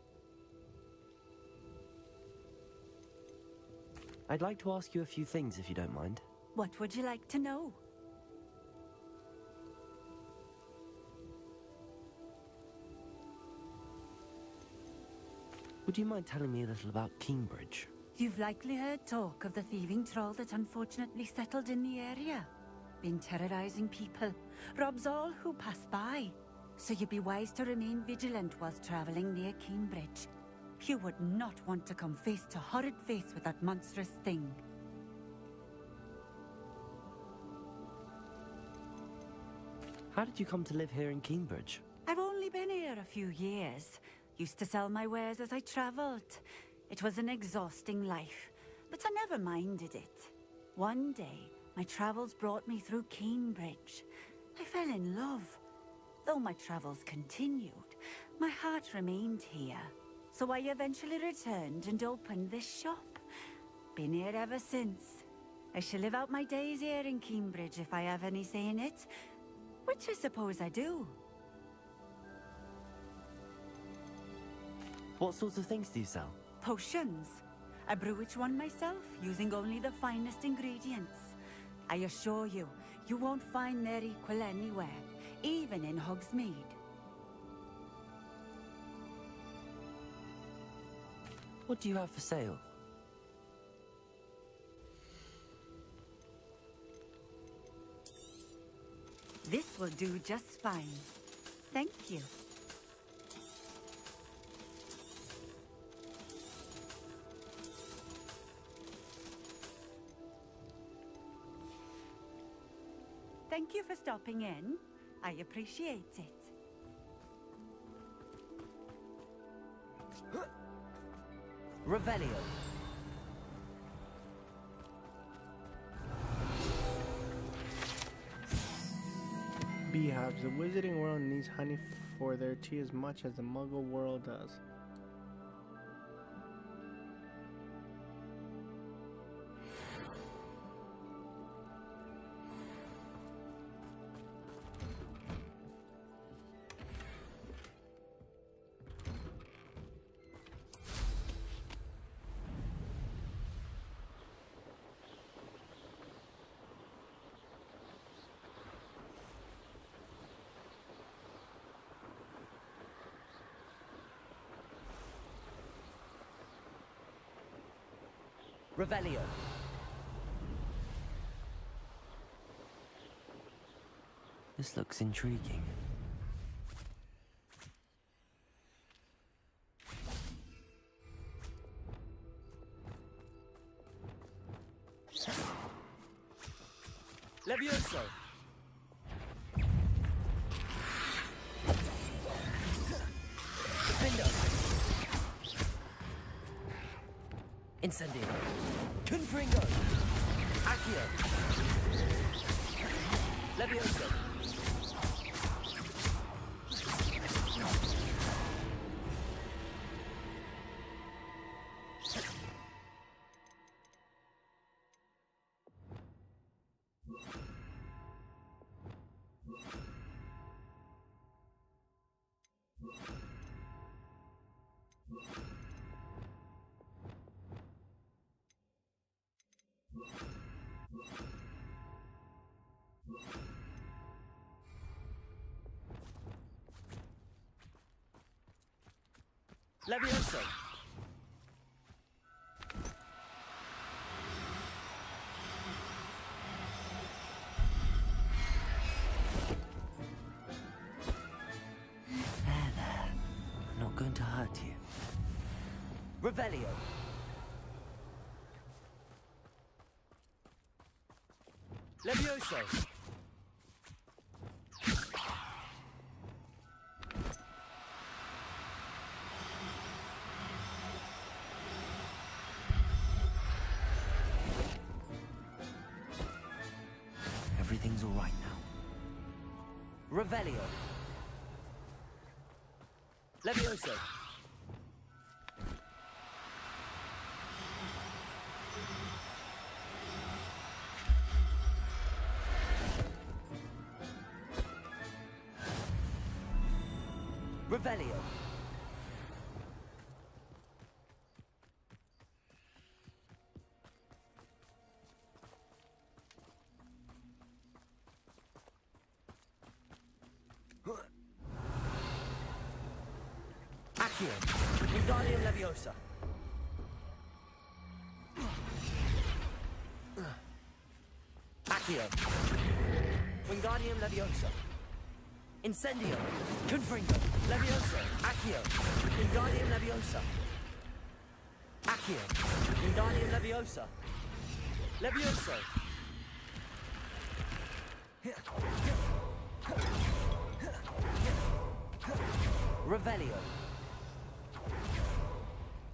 I'd like to ask you a few things if you don't mind. What would you like to know? Would you mind telling me a little about Cambridge? You've likely heard talk of the thieving troll that unfortunately settled in the area. Been terrorizing people, robs all who pass by. So you'd be wise to remain vigilant whilst traveling near Cambridge. You would not want to come face to horrid face with that monstrous thing. How did you come to live here in Cambridge? I've only been here a few years. Used to sell my wares as I traveled. It was an exhausting life, but I never minded it. One day, my travels brought me through Cambridge. I fell in love. Though my travels continued, my heart remained here. So I eventually returned and opened this shop. Been here ever since. I shall live out my days here in Cambridge if I have any say in it, which I suppose I do. What sorts of things do you sell? Potions. I brew each one myself, using only the finest ingredients. I assure you, You won't find their equal anywhere, even in Hogsmeade. What do you have for sale? This will do just fine. Thank you. Thank you for stopping in. I appreciate it. Revelio. Beehives. The wizarding world needs honey for their tea as much as the muggle world does. Revelio. This looks intriguing. Levioso! Defendo! Incendio! Confringo! Accio! Levioso! Levioso! There. I'm not going to hurt you. Revelio. Levioso! Everything's all right now. Revelio. Levioso! Revelio. Accio! Wingardium Leviosa! Accio. Wingardium Leviosa. Incendio. Confringo. Leviosa. Accio. Wingardium Leviosa. Accio. Wingardium Leviosa. Levioso. Revelio.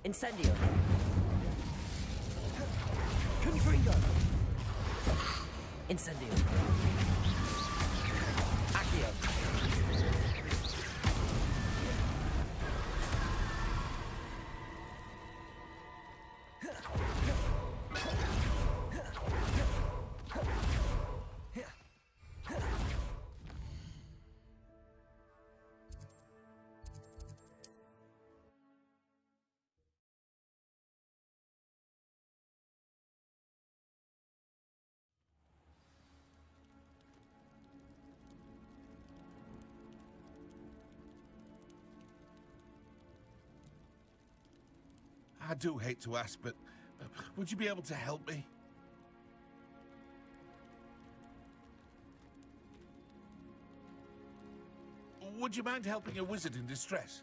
Incendio. Confringo. Incendio. Accio. I do hate to ask, but would you be able to help me? Would you mind helping a wizard in distress?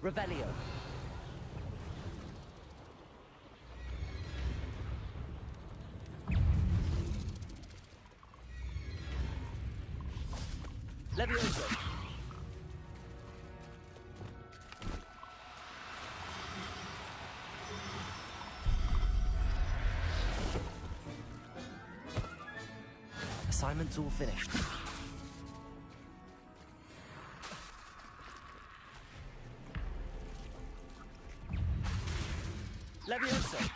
Revelio. Levioso. Assignment's all finished. Levioso.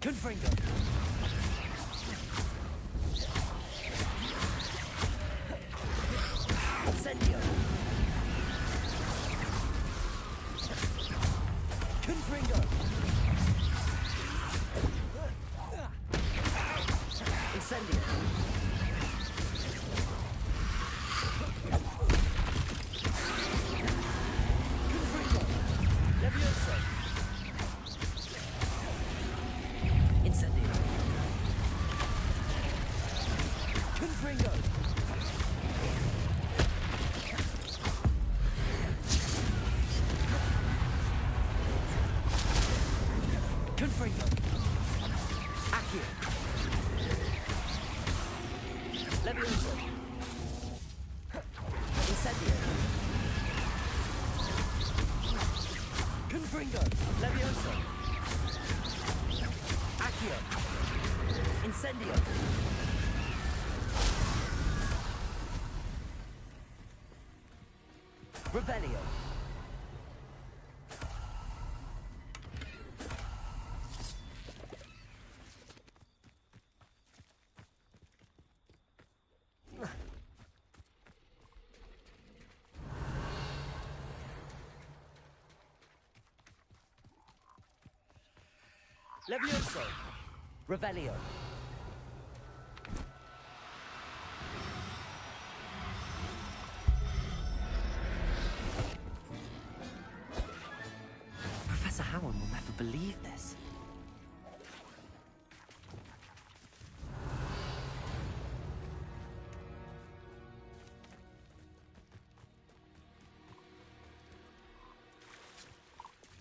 Confringo. Incendio. Confringo. Incendio. Confringo. Levioso. Incendio. Confringo. Confringo. Accio. Levioso. Incendio. Confringo. Levioso. Accio. Incendio. Revelio. Levioso. Revelio. Professor Howard will never believe this.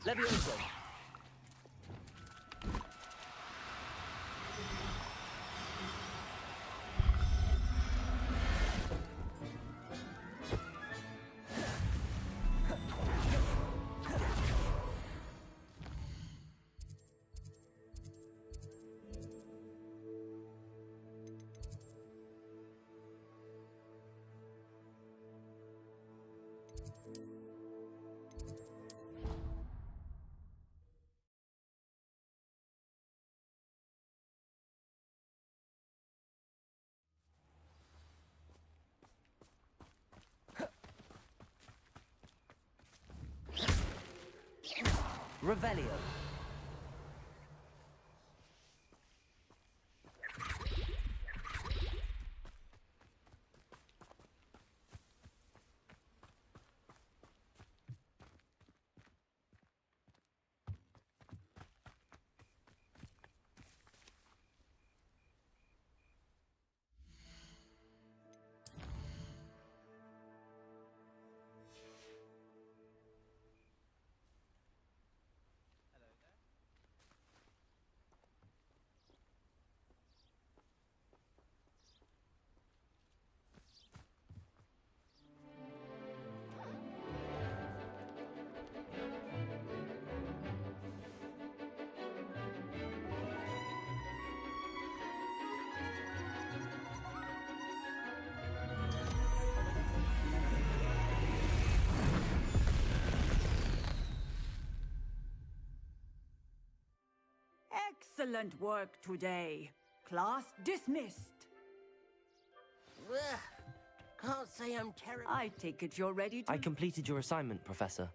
Levioso. Revelio. Excellent work today. Class dismissed. Ugh. Can't say I'm terrible. I take it you're ready to... I completed your assignment, Professor.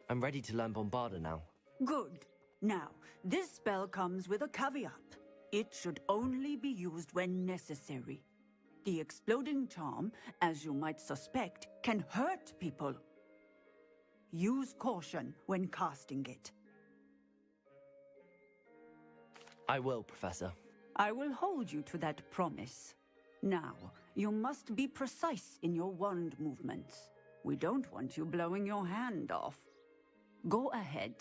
I'm ready to learn Bombarda now. Good. Now, this spell comes with a caveat. It should only be used when necessary. The exploding charm, as you might suspect, can hurt people. Use caution when casting it. I will, Professor. I will hold you to that promise. Now, you must be precise in your wand movements. We don't want you blowing your hand off. Go ahead.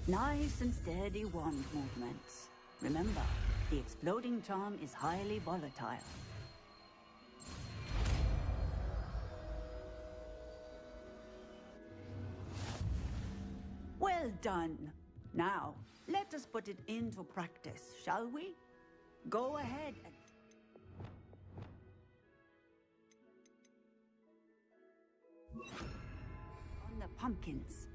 Nice and steady wand movements. Remember, the exploding charm is highly volatile. Well done. Now, let us put it into practice, shall we? Go ahead and... On the pumpkins.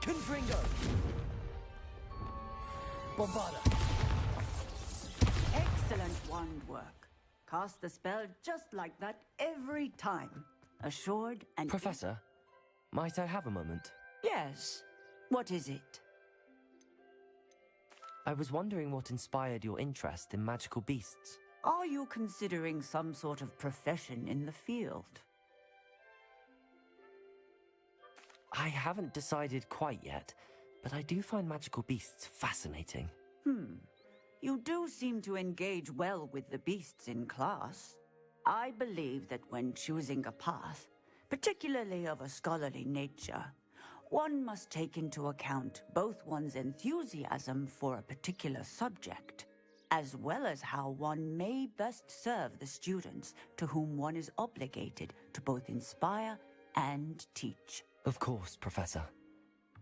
Confringo! Bombarda! Excellent wand work. Cast the spell just like that every time. Assured and... Professor, might I have a moment? Yes. What is it? I was wondering what inspired your interest in magical beasts. Are you considering some sort of profession in the field? I haven't decided quite yet, but I do find magical beasts fascinating. You do seem to engage well with the beasts in class. I believe that when choosing a path, particularly of a scholarly nature, one must take into account both one's enthusiasm for a particular subject, as well as how one may best serve the students to whom one is obligated to both inspire and teach. Of course, Professor.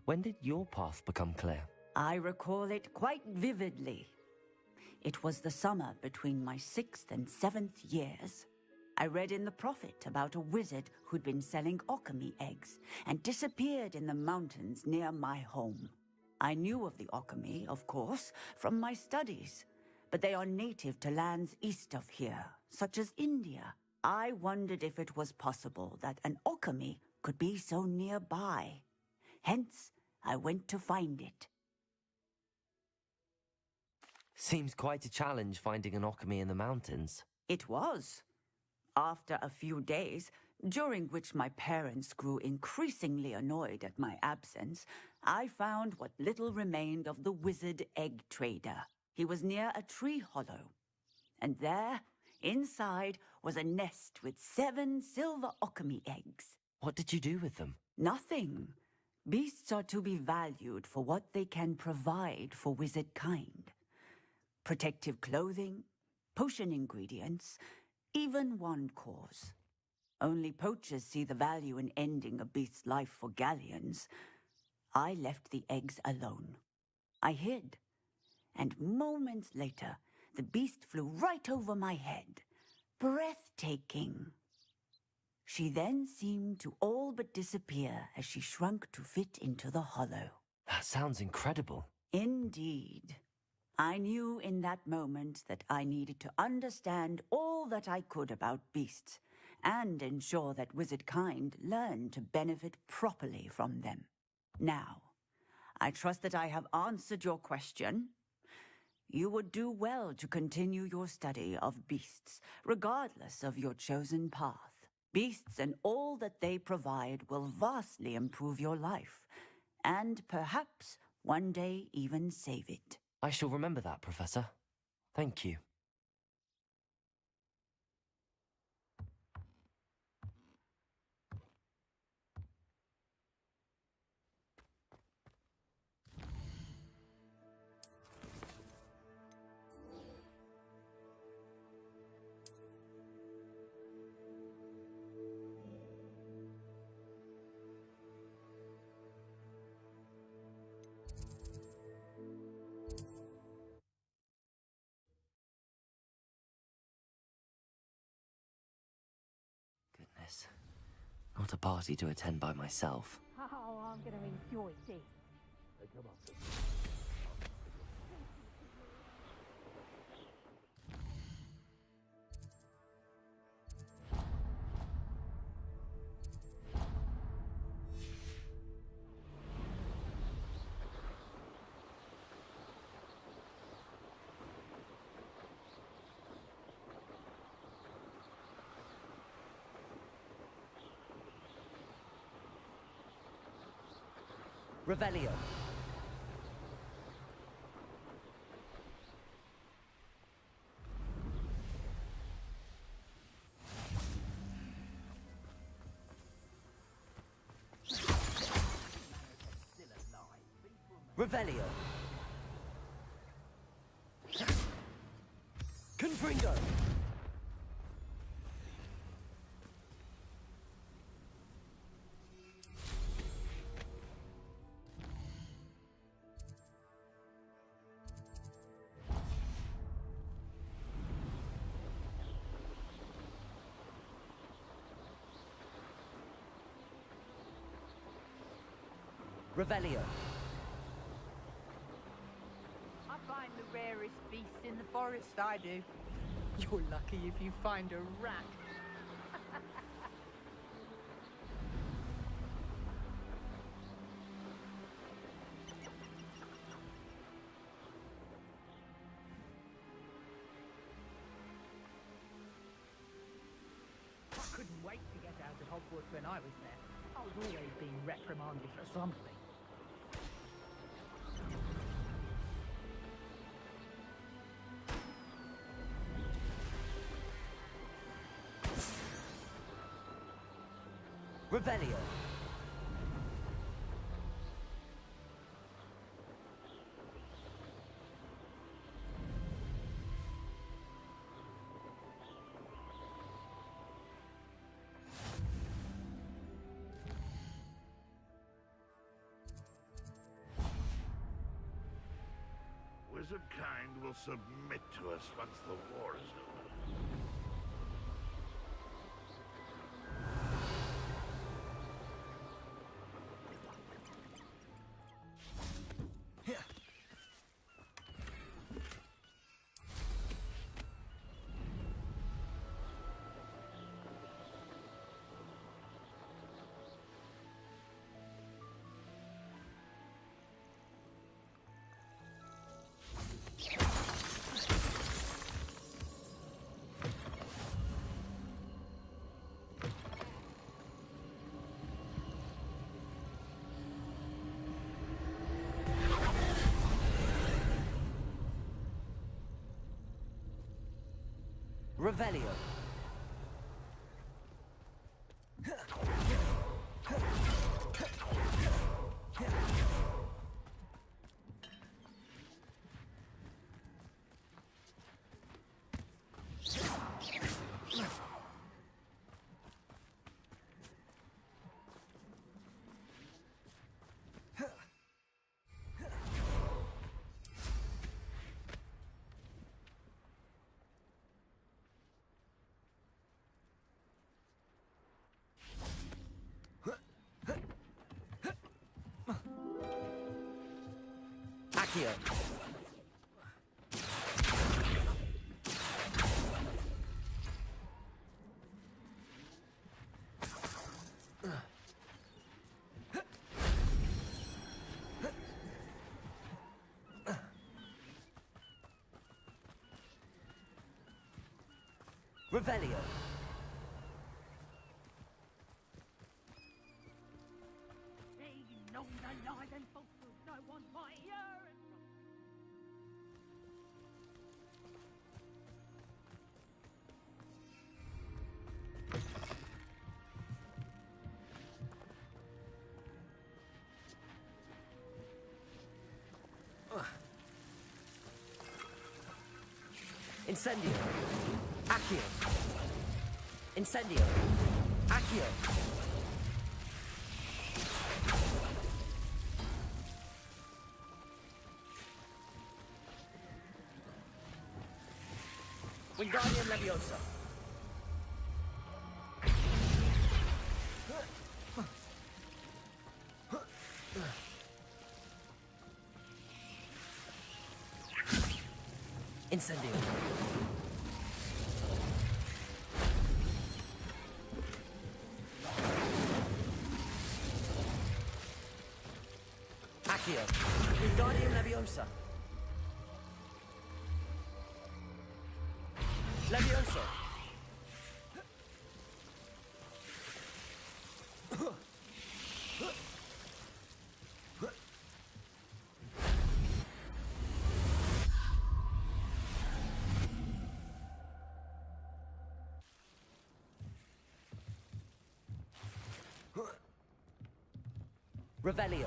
When did your path become clear? I recall it quite vividly. It was the summer between my 6th and 7th years. I read in the Prophet about a wizard who'd been selling alchemy eggs and disappeared in the mountains near my home. I knew of the alchemy, of course, from my studies, but they are native to lands east of here, such as India. I wondered if it was possible that an alchemy could be so nearby. Hence, I went to find it. Seems quite a challenge finding an alchemy in the mountains. It was. After a few days, during which my parents grew increasingly annoyed at my absence, I found what little remained of the wizard egg trader. He was near a tree hollow. And there, inside, was a nest with 7 silver alchemy eggs. What did you do with them? Nothing. Beasts are to be valued for what they can provide for wizard kind. Protective clothing, potion ingredients, even wand cores. Only poachers see the value in ending a beast's life for galleons. I left the eggs alone. I hid, and moments later, the beast flew right over my head. Breathtaking. She then seemed to all but disappear as she shrunk to fit into the hollow. That sounds incredible. Indeed. I knew in that moment that I needed to understand all that I could about beasts and ensure that wizard kind learned to benefit properly from them. Now, I trust that I have answered your question. You would do well to continue your study of beasts, regardless of your chosen path. Beasts and all that they provide will vastly improve your life, and perhaps one day even save it. I shall remember that, Professor. Thank you. Not a party to attend by myself. Oh, I'm going to enjoy this. Hey, come on. Revelio. Revelio. Confringo. Revelio. I find the rarest beasts in the forest, I do. You're lucky if you find a rat. I couldn't wait to get out of Hogwarts when I was there. I was always being reprimanded for something. Revelio. Wizard kind will submit to us once the war is over. Revelio. Accio. Revelio. They know the lies and falsehood no one might hear. Incendio. Accio. Incendio. Accio. Wingardium Leviosa. Incendio. Accio. Wingardium Leviosa. Levioso. Revelio.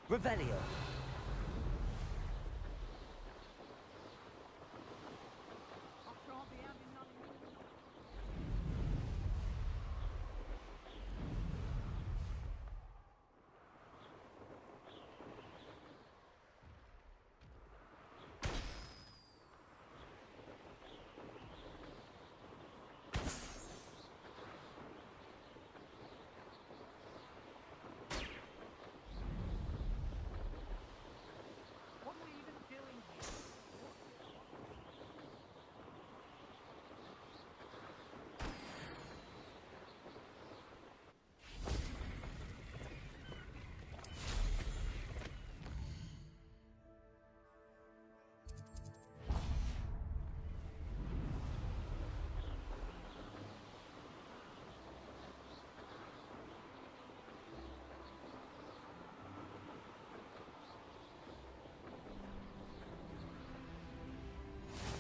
Revelio.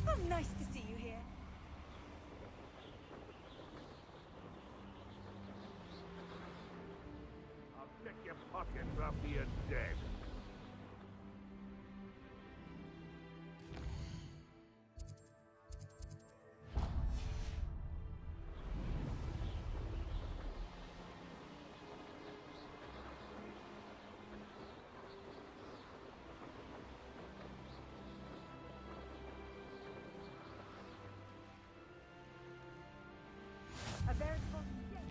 Oh, nice to see you here. I'll pick your pockets after you're dead. A veritable shame.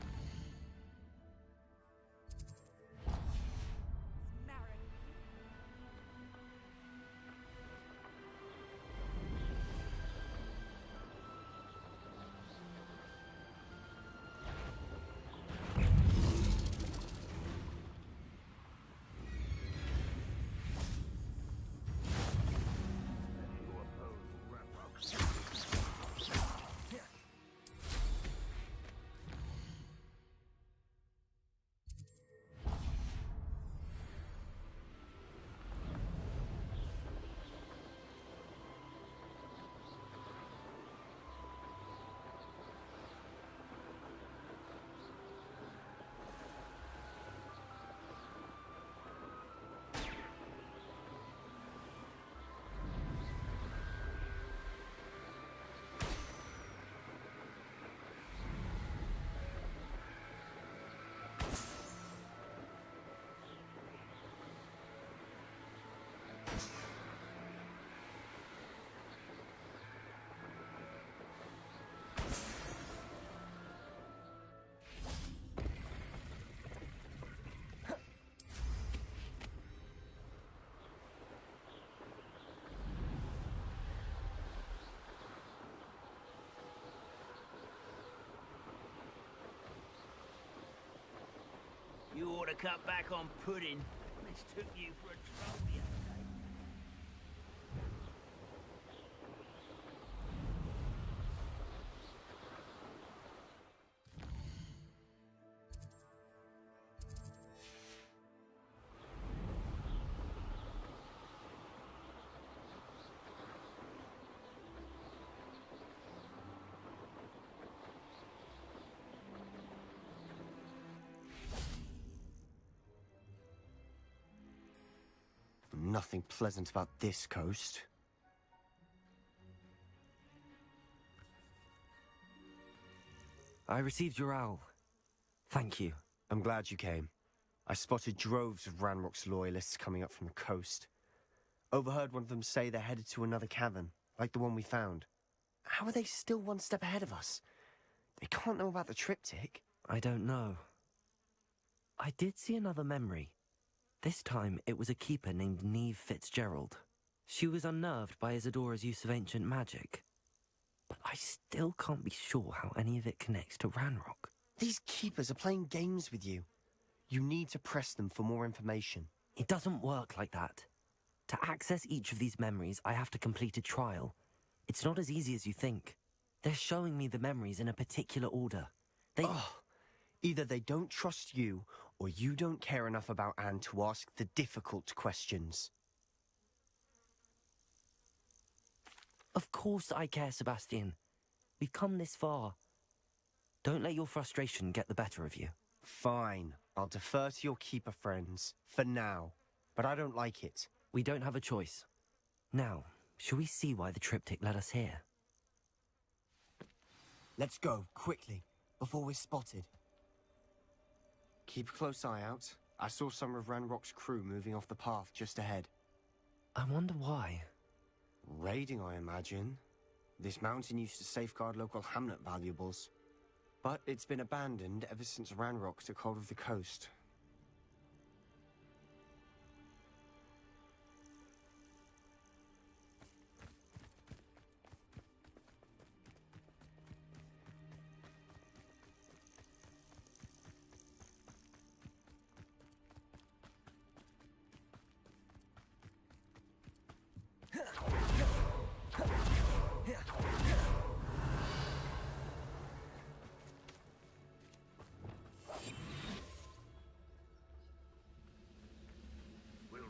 You ought to cut back on pudding. This took you for a troll the other day. Nothing pleasant about this coast. I received your owl. Thank you. I'm glad you came. I spotted droves of Ranrock's loyalists coming up from the coast. Overheard one of them say they're headed to another cavern, like the one we found. How are they still one step ahead of us? They can't know about the triptych. I don't know. I did see another memory. This time, it was a keeper named Neve Fitzgerald. She was unnerved by Isadora's use of ancient magic. But I still can't be sure how any of it connects to Ranrock. These keepers are playing games with you. You need to press them for more information. It doesn't work like that. To access each of these memories, I have to complete a trial. It's not as easy as you think. They're showing me the memories in a particular order. Either they don't trust you, or you don't care enough about Anne to ask the difficult questions. Of course I care, Sebastian. We've come this far. Don't let your frustration get the better of you. Fine. I'll defer to your keeper friends, for now. But I don't like it. We don't have a choice. Now, shall we see why the triptych led us here? Let's go, quickly, before we're spotted. Keep a close eye out. I saw some of Ranrock's crew moving off the path just ahead. I wonder why. Raiding, I imagine. This mountain used to safeguard local hamlet valuables. But it's been abandoned ever since Ranrock took hold of the coast.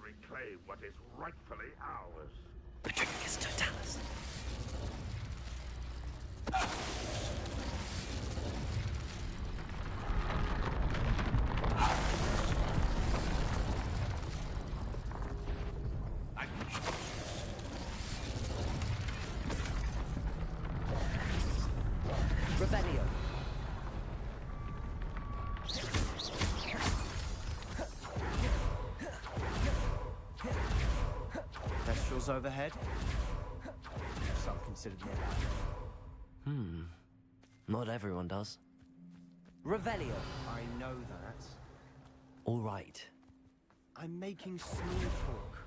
Reclaim what is rightfully ours. Patricius Totalis. Revelio. Kestrels overhead? Some considered nearby. Not everyone does. Revelio. I know that. All right. I'm making small talk.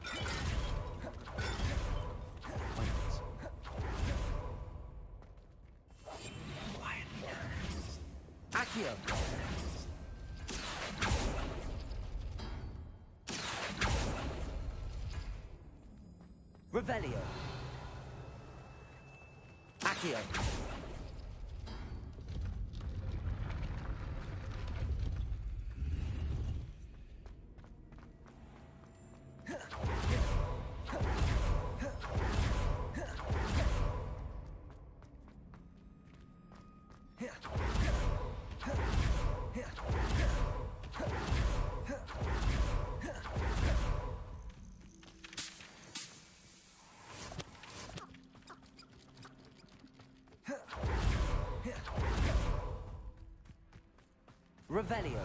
Accio. Revelio. Accio. Revelio.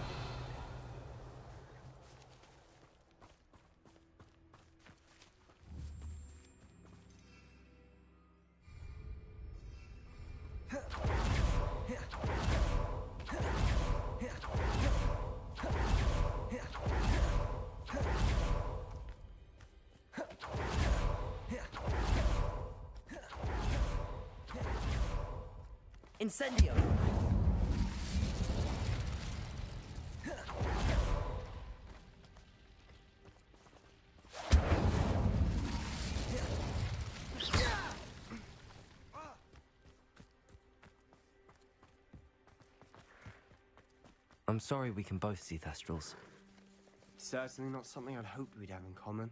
Incendio. I'm sorry we can both see Thestrals. Certainly not something I'd hoped we'd have in common.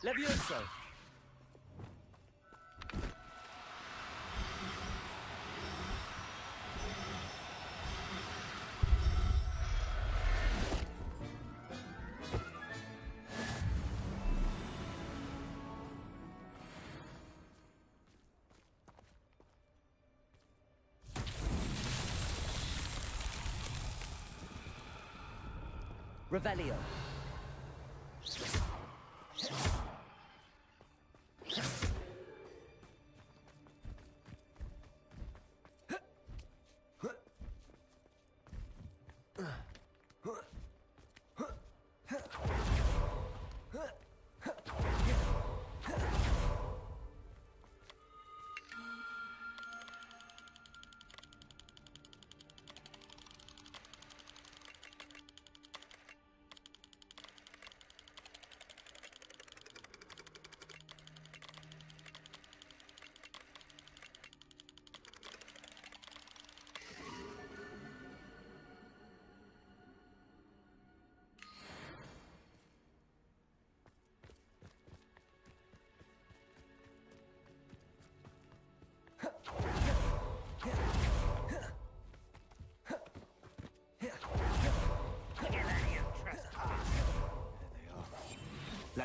Levioso! Revelio.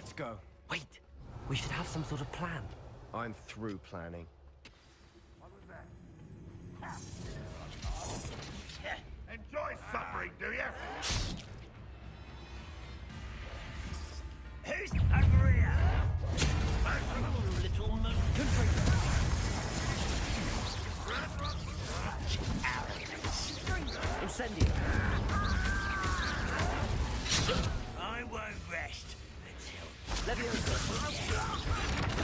Let's go. Wait, we should have some sort of plan. I'm through planning. Enjoy suffering, do you? Who's over here? Little moon. Incendio. I won't rest until... Leviosa.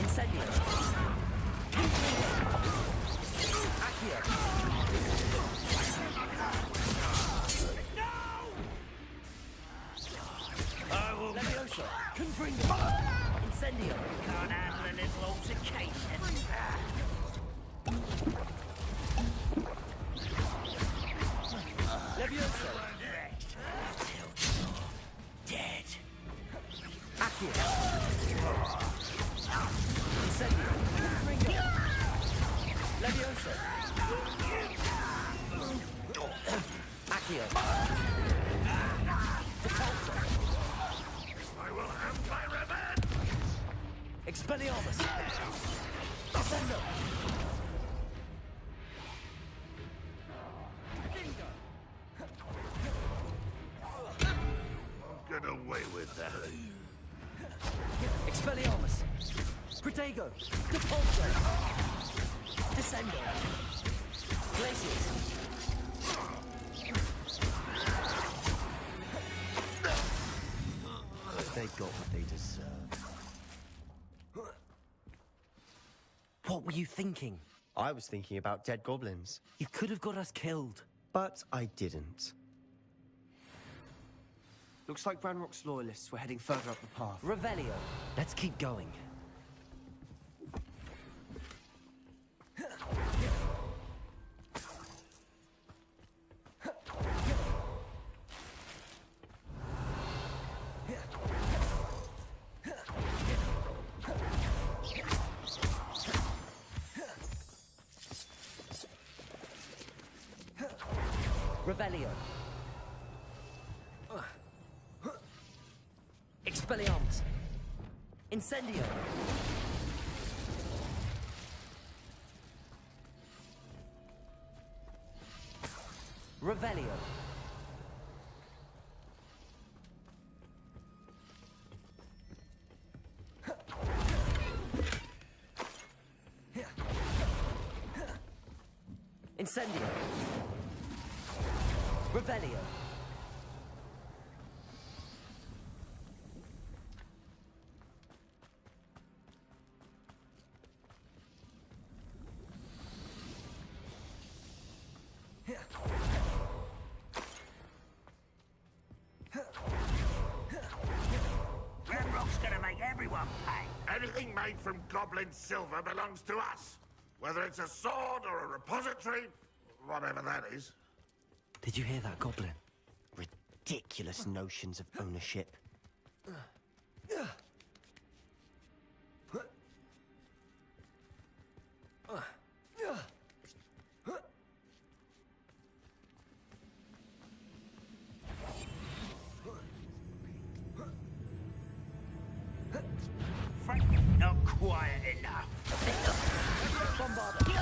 Incendio. Accio. I will... Leviosa. Confringo. Incendio. Can't handle a little altercation. Leviosa. Dead. Accio. Incendio. Confringo. Leviosa. Accio. Depulso. I will have my revenge! Expelliarmus. Descendo. Get away with that. Expelliarmus. Protego. Depulso. Descendo. Glacius. They got what they deserve. What were you thinking? I was thinking about dead goblins. You could have got us killed. But I didn't. Looks like Ranrock's loyalists were heading further up the path. Revelio. Let's keep going. Revelio. Expelliarmus. Incendio. Revelio. Incendio. Revelio. Ranrock's gonna make everyone pay. Anything made from goblin silver belongs to us. Whether it's a sword or a repository, whatever that is. Did you hear that, Goblin? Ridiculous notions of ownership. Frankly, not quiet enough. Bombarda.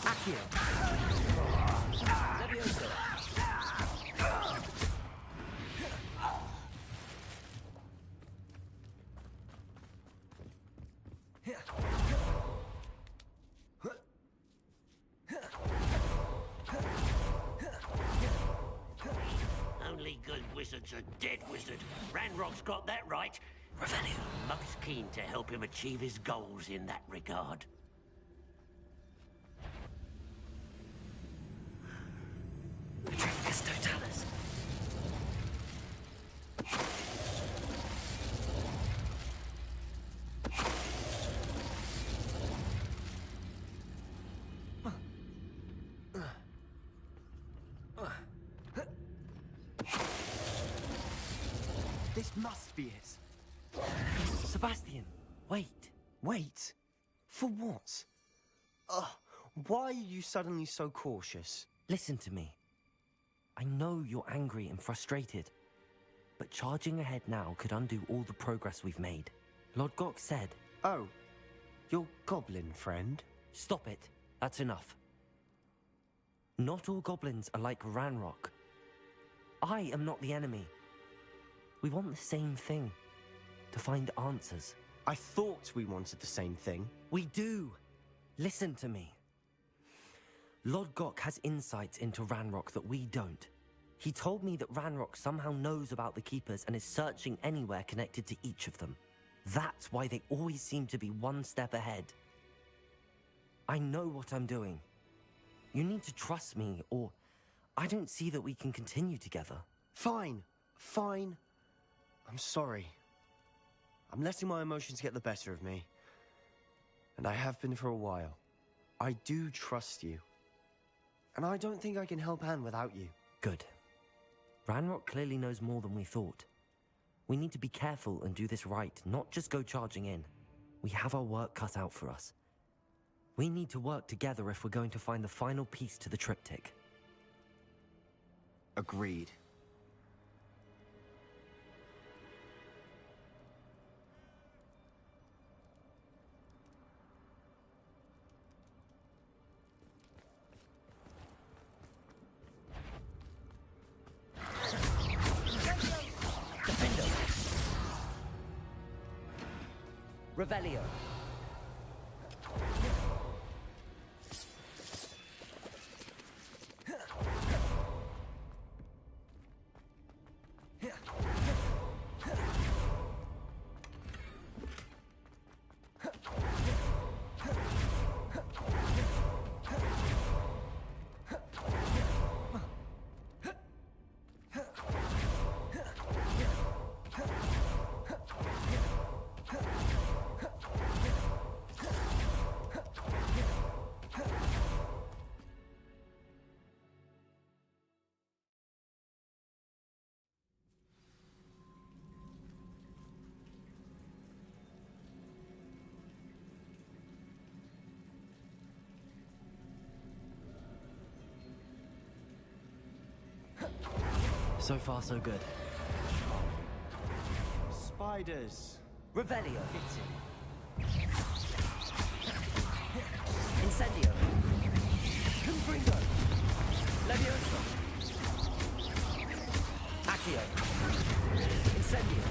Accio. Leviosa. Only good wizard's a dead wizard. Ranrock's got that right. Revelio most keen to help him achieve his goals in that regard. Tricus Totalis. This must be it. Sebastian, wait. Wait. For what? Ugh, why are you suddenly so cautious? Listen to me. I know you're angry and frustrated, but charging ahead now could undo all the progress we've made. Lord Gok said... Oh, your goblin friend? Stop it. That's enough. Not all goblins are like Ranrock. I am not the enemy. We want the same thing. To find answers. I thought we wanted the same thing. We do. Listen to me. Lord Gok has insights into Ranrock that we don't. He told me that Ranrock somehow knows about the Keepers and is searching anywhere connected to each of them. That's why they always seem to be one step ahead. I know what I'm doing. You need to trust me, or I don't see that we can continue together. Fine. Fine. I'm sorry. I'm letting my emotions get the better of me. And I have been for a while. I do trust you. And I don't think I can help Anne without you. Good. Ranrock clearly knows more than we thought. We need to be careful and do this right, not just go charging in. We have our work cut out for us. We need to work together if we're going to find the final piece to the triptych. Agreed. Revelio. So far, so good. Spiders. Revelio. Incendio. Confringo. Levioso. Accio. Incendio.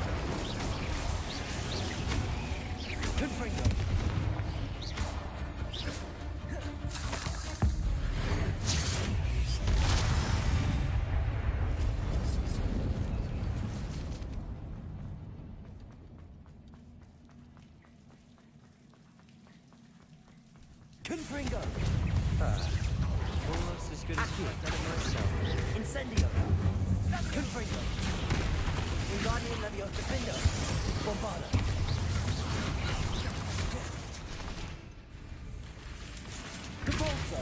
Confringo. Confringo! Almost as good as I've done it myself. Incendio! Confringo! Wingardium Leviosa Defendo! Bombarda! Convulso!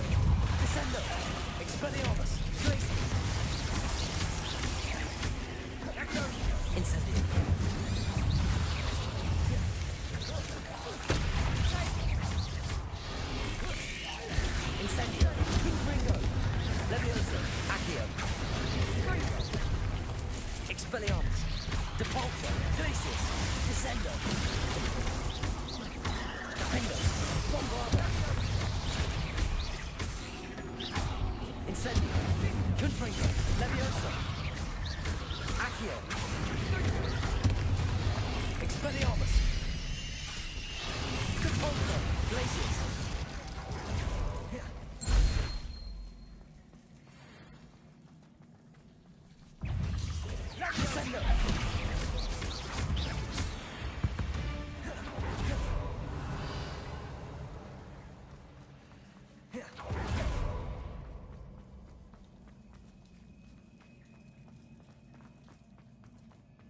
Descendo! Expelliarmus! Glacius! Incendio! Incendio! Confringo! Leviosa! Accio! Expelliarmus! Depulso! Glacius! Descendo! Defendo! Bombarda! Incendio! Confringo! Leviosa! Accio! Expelliarmus! Depulso! Glacius! Descendo!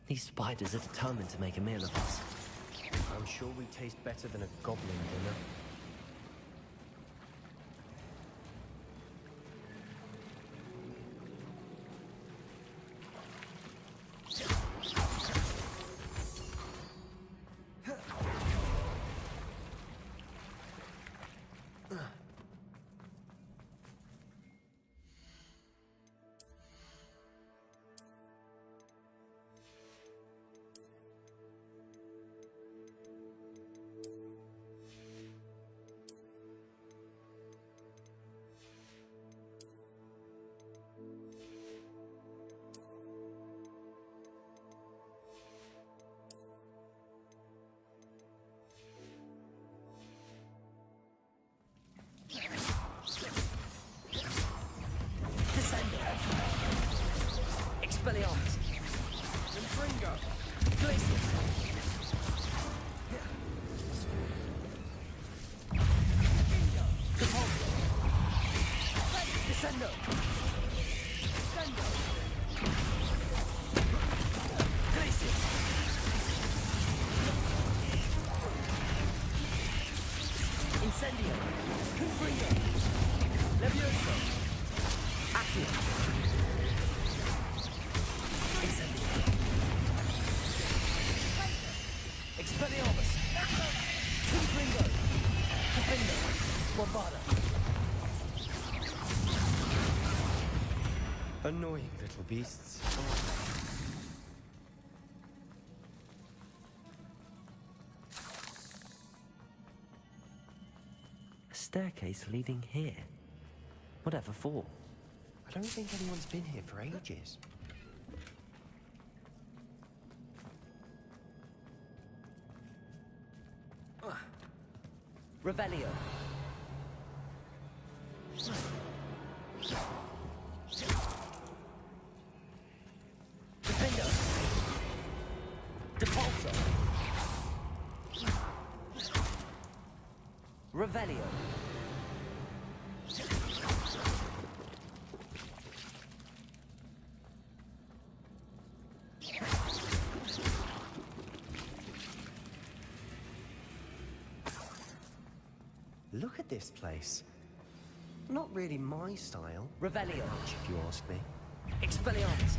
These spiders are determined to make a meal of us. I'm sure we taste better than a goblin dinner. Descendo! Descendo! Glacius! Incendio! Confringo! Levioso! Accio! Incendio! Expelliarmus! Confringo! Defendo! Bombarda! Annoying little beasts. A staircase leading here. Whatever for? I don't think anyone's been here for ages. Revelio. Defendo. Depulso. Revelio. Look at this place. Not really my style. Revelio. Much, if you ask me. Expelliarmus.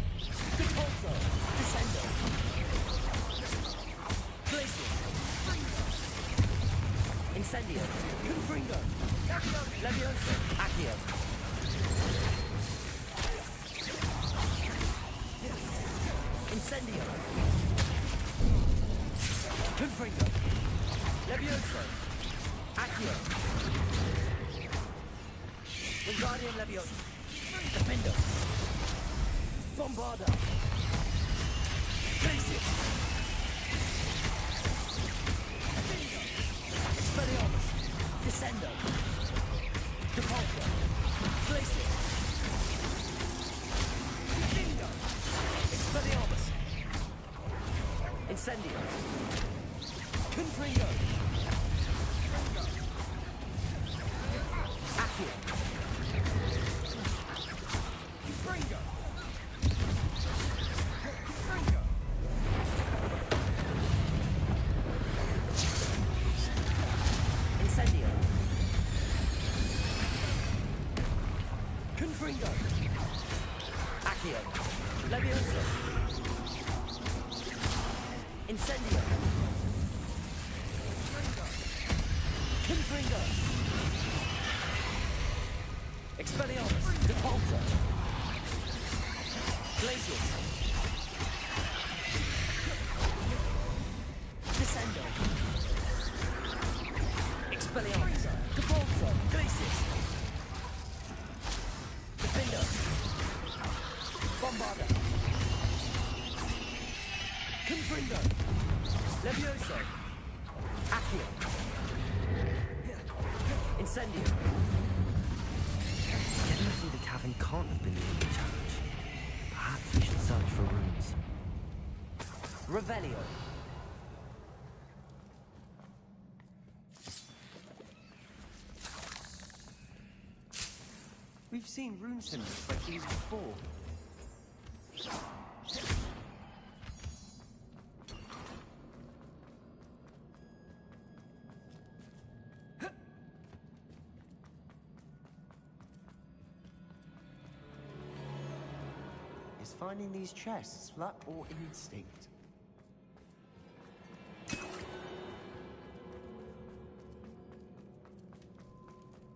Depulso. Descendo. Glacius. Incendio. Confringo. Levioso. Accio. Incendio. Confringo. Levioso. Accio. Wingardium Leviosa. Defendo. Bombarda. Glacius. Expelliarmus. Descendo. Depulso. Glacius. Bingo. Expelliarmus. Incendio. Confringo. Accio. Confringo. Confringo. Incendio. Confringo. Accio. Levioso. Incendio. Confringo. Expelliarmus. Depulso. Glacius. Descendo. Expelliarmus. Depulso. Glacius. Defendo. Bombarda. Confringo. Levioso. Accio. Incendio. Getting through the cavern can't have been the only challenge. Perhaps we should search for runes. Revelio. We've seen rune symbols like these before. Is finding these chests luck or instinct?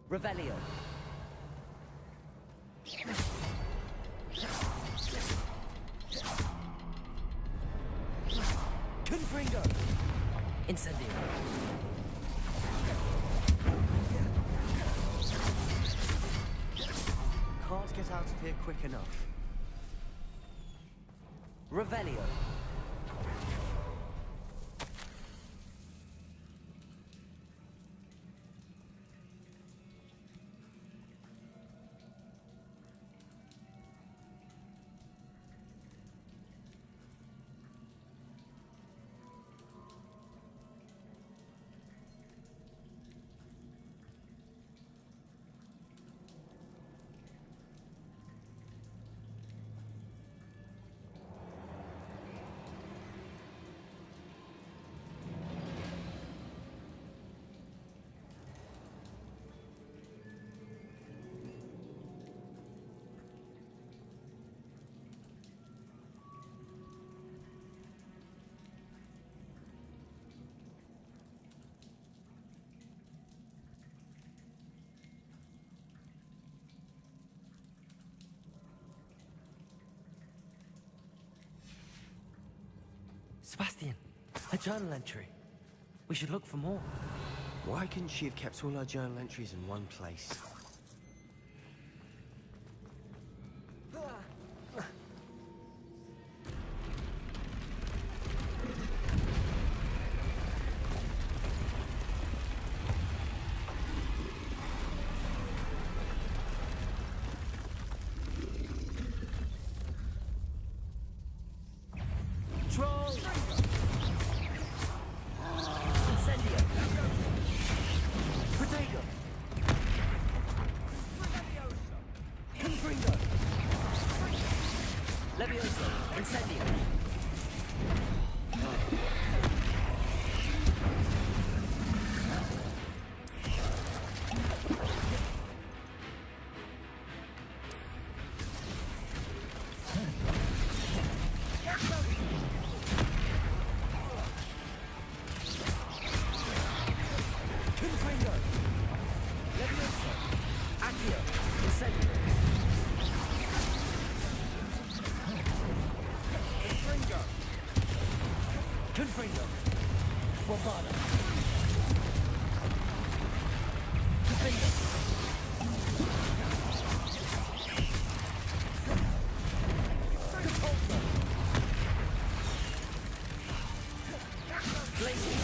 Revelio. Confringo. Incendio. Can't get out of here quick enough. Revelio. Sebastian, a journal entry. We should look for more. Why couldn't she have kept all her journal entries in one place? Troll! Incendio! Protego! Confringo! Levioso! Incendio! Confringo! Levioso! Accio! Incendio! Confringo! Bombarda! Confringo! Repulsor! Glacius!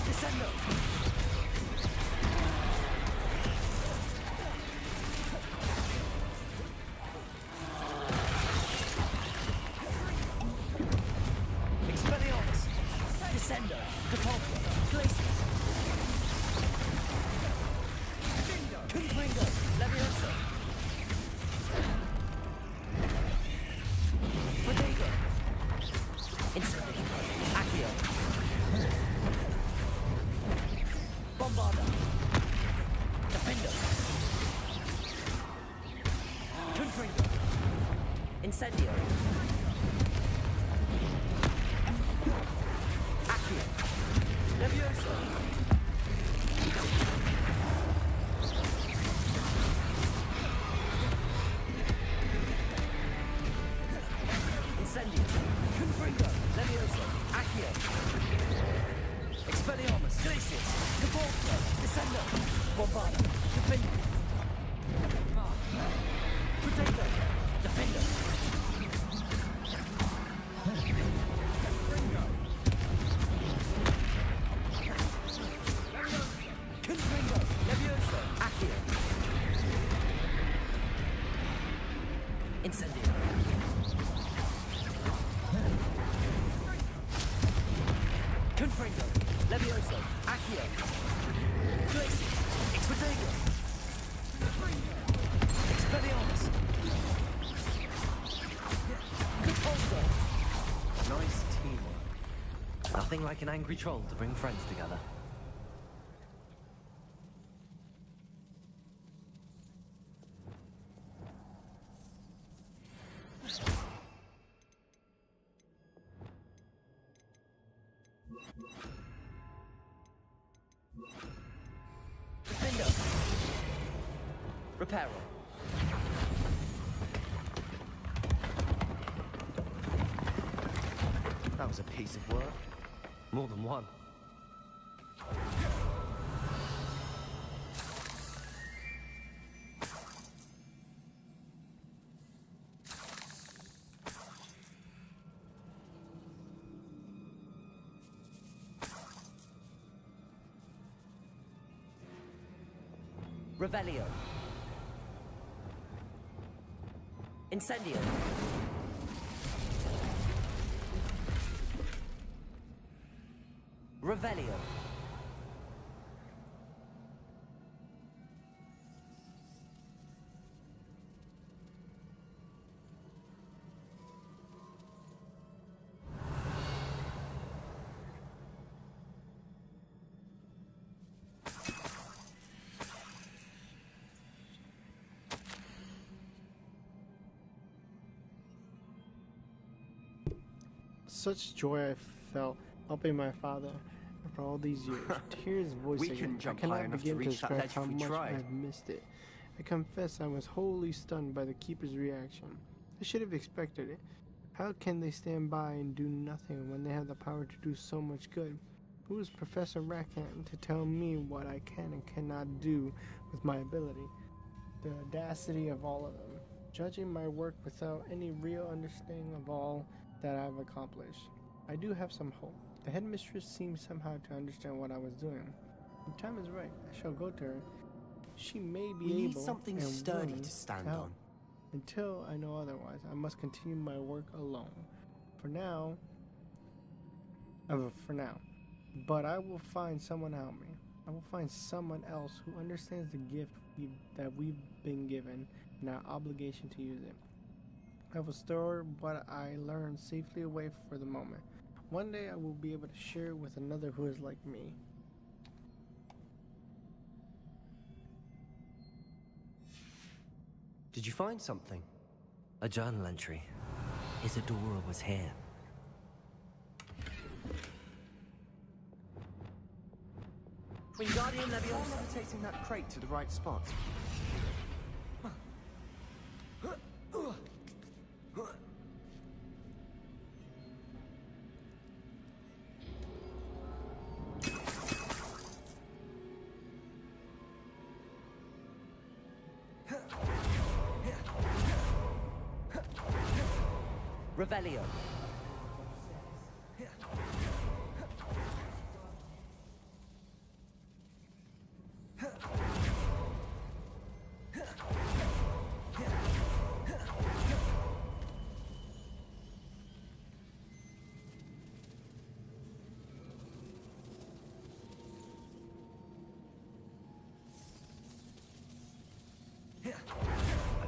Descendo! Expelliarmus! Descendo! Repulsor! Glacius! Confringo! Levioso! Protego! Incendio! Accio! Bombarda! Defendo! Confringo! Incendio! Accio! Levioso! Incendio! Confringo! Levioso! Accio! Expelliarmus! Glacius! Repulsor! Descendo! Bombarda! Defendo! Protego! Defendo! Confringo! Levioso! Accio! Incendio! Confringo! Levioso! Accio! Glacius! Protego! Expelliarmus! Repulsor! Nice teamwork. Nothing like an angry troll to bring friends together. Defendo! Reparo! That was a piece of work. More than one. Revelio! Incendio! Revelio! Such joy I felt helping my father. After all these years, to hear his voice We again, couldn't I jump cannot high enough to begin to reach that describe ledge how if we much tried. I've missed it. I confess I was wholly stunned by the Keeper's reaction. I should have expected it. How can they stand by and do nothing when they have the power to do so much good? Who is Professor Rackham to tell me what I can and cannot do with my ability? The audacity of all of them, judging my work without any real understanding of all that I've accomplished. I do have some hope. The headmistress seems somehow to understand what I was doing. When time is right, I shall go to her. She may be We able need something and sturdy willing to stand help. on. Until I know otherwise, I must continue my work alone. For now. But I will find someone to help me. I will find someone else who understands the gift that we've been given and our obligation to use it. I will store what I learned safely away for the moment. One day I will be able to share it with another who is like me. Did you find something? A journal entry. Isadora was here. Wingardium Leviosa rotating that crate to the right spot. Revelio.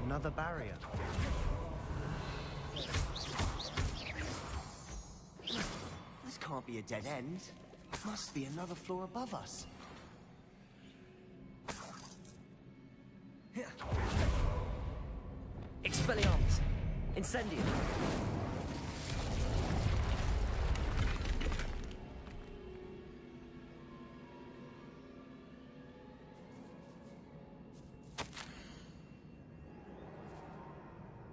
Another barrier. This can't be a dead end. Must be another floor above us. Expelliarmus. Incendium.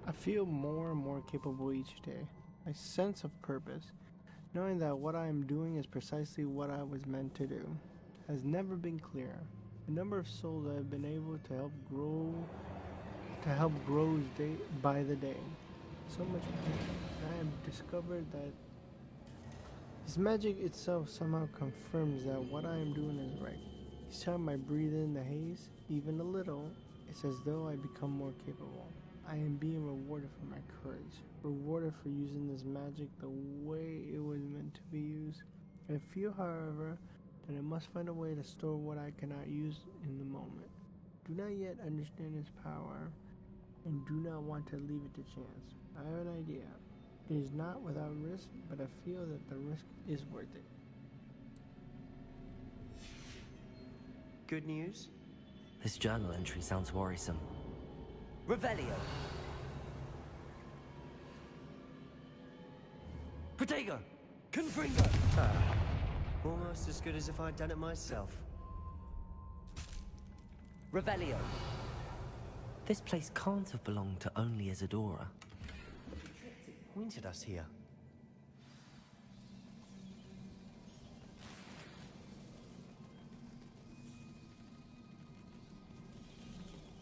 I feel more and more capable each day. A sense of purpose, knowing that what I am doing is precisely what I was meant to do, has never been clearer. The number of souls I have been able to help grows day by the day. So much more. I have discovered that this magic itself somehow confirms that what I am doing is right. Each time I breathe in the haze, even a little, it's as though I become more capable. I am being rewarded for my courage, rewarded for using this magic the way it was meant to be used. I feel, however, that I must find a way to store what I cannot use in the moment. Do not yet understand its power, and do not want to leave it to chance. I have an idea. It is not without risk, but I feel that the risk is worth it. Good news? This journal entry sounds worrisome. Revelio. Protego! Confringo! Almost as good as if I'd done it myself. Revelio. This place can't have belonged to only Isadora. Pointed us here.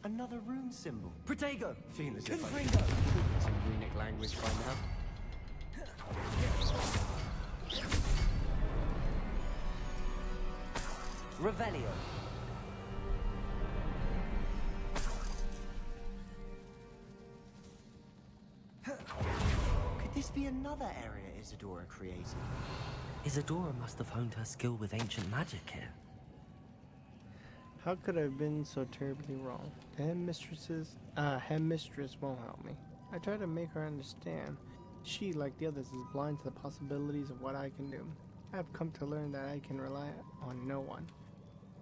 Another rune symbol. Protego! Feel as if I could some runic language by now. Revelio. Could this be another area Isadora created? Isadora must have honed her skill with ancient magic here. How could I have been so terribly wrong? The headmistress won't help me. I try to make her understand. She, like the others, is blind to the possibilities of what I can do. I have come to learn that I can rely on no one.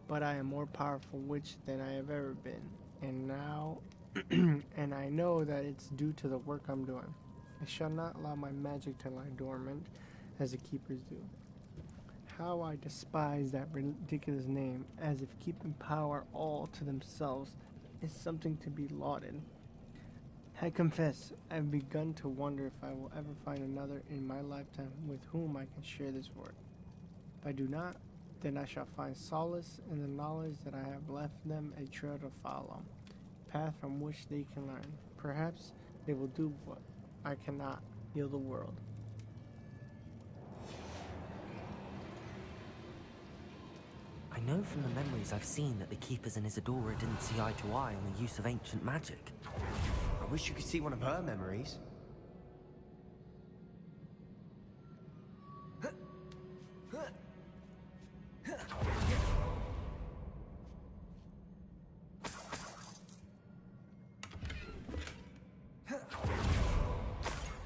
But I am more powerful witch than I have ever been. And now, and I know that it's due to the work I'm doing. I shall not allow my magic to lie dormant, as the keepers do. How I despise that ridiculous name, as if keeping power all to themselves is something to be lauded. I confess, I've begun to wonder if I will ever find another in my lifetime with whom I can share this work. If I do not, then I shall find solace in the knowledge that I have left them a trail to follow, a path from which they can learn. Perhaps they will do what I cannot, heal the world. I know from the memories I've seen that the Keepers and Isadora didn't see eye to eye on the use of ancient magic. I wish you could see one of her memories.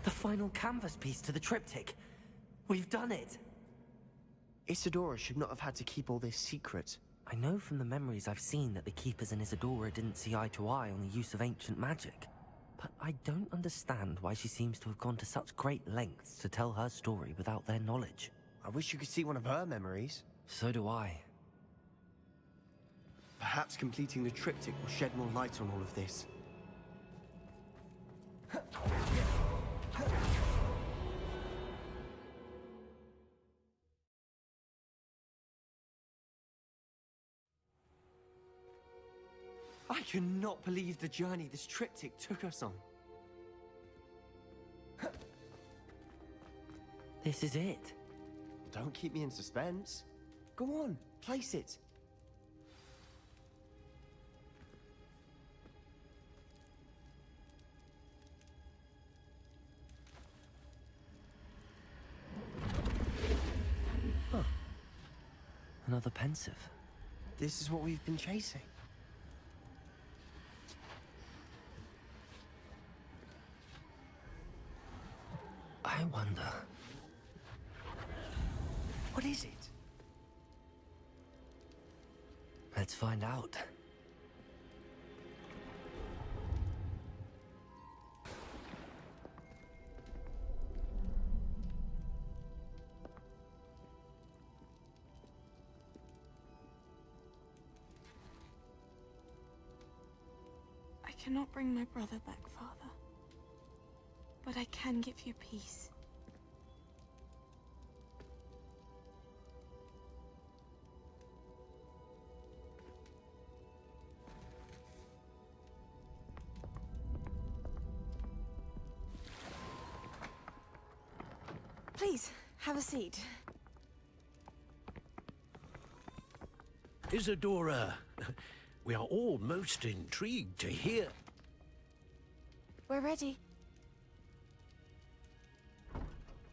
The final canvas piece to the triptych. We've done it! Isadora should not have had to keep all this secret. I know from the memories I've seen that the Keepers and Isadora didn't see eye to eye on the use of ancient magic. But I don't understand why she seems to have gone to such great lengths to tell her story without their knowledge. I wish you could see one of her memories. So do I. Perhaps completing the triptych will shed more light on all of this. I cannot believe the journey this triptych took us on. This is it. Don't keep me in suspense. Go on, place it. Huh. Another pensive. This is what we've been chasing. I wonder... What is it? Let's find out. I cannot bring my brother back, Father. But I can give you peace. Please, have a seat. Isadora, we are all most intrigued to hear. We're ready.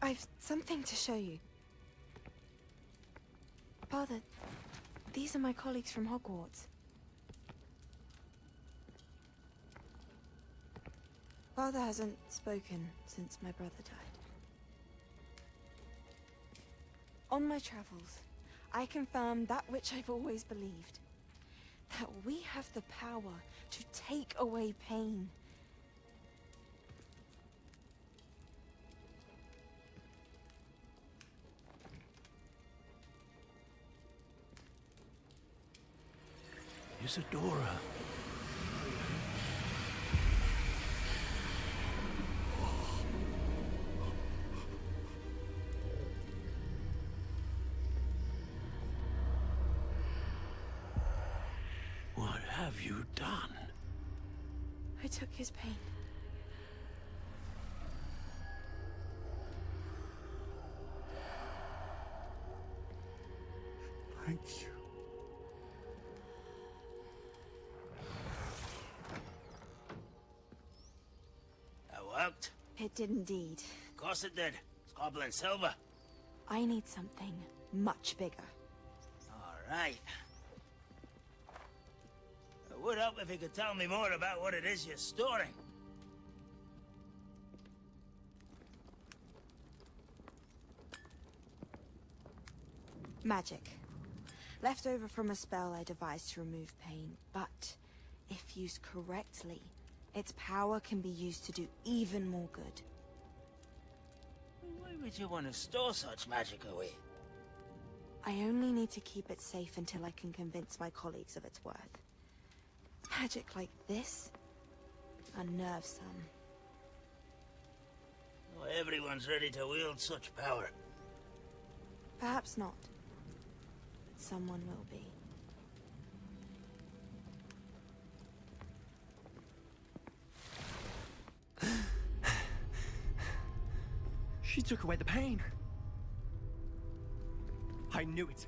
I've something to show you. Father, these are my colleagues from Hogwarts. Father hasn't spoken since my brother died. On my travels, I confirmed that which I've always believed. That we have the power to take away pain. Isadora. What have you done? I took his pain. Thank you. That worked? It did indeed. Of course it did. It's goblin silver. I need something much bigger. All right. It would help if you could tell me more about what it is you're storing. Magic. Left over from a spell I devised to remove pain, but if used correctly, its power can be used to do even more good. Why would you want to store such magic away? I only need to keep it safe until I can convince my colleagues of its worth. Magic like this unnerves some. Not everyone's ready to wield such power. Perhaps not. But someone will be. She took away the pain. I knew it.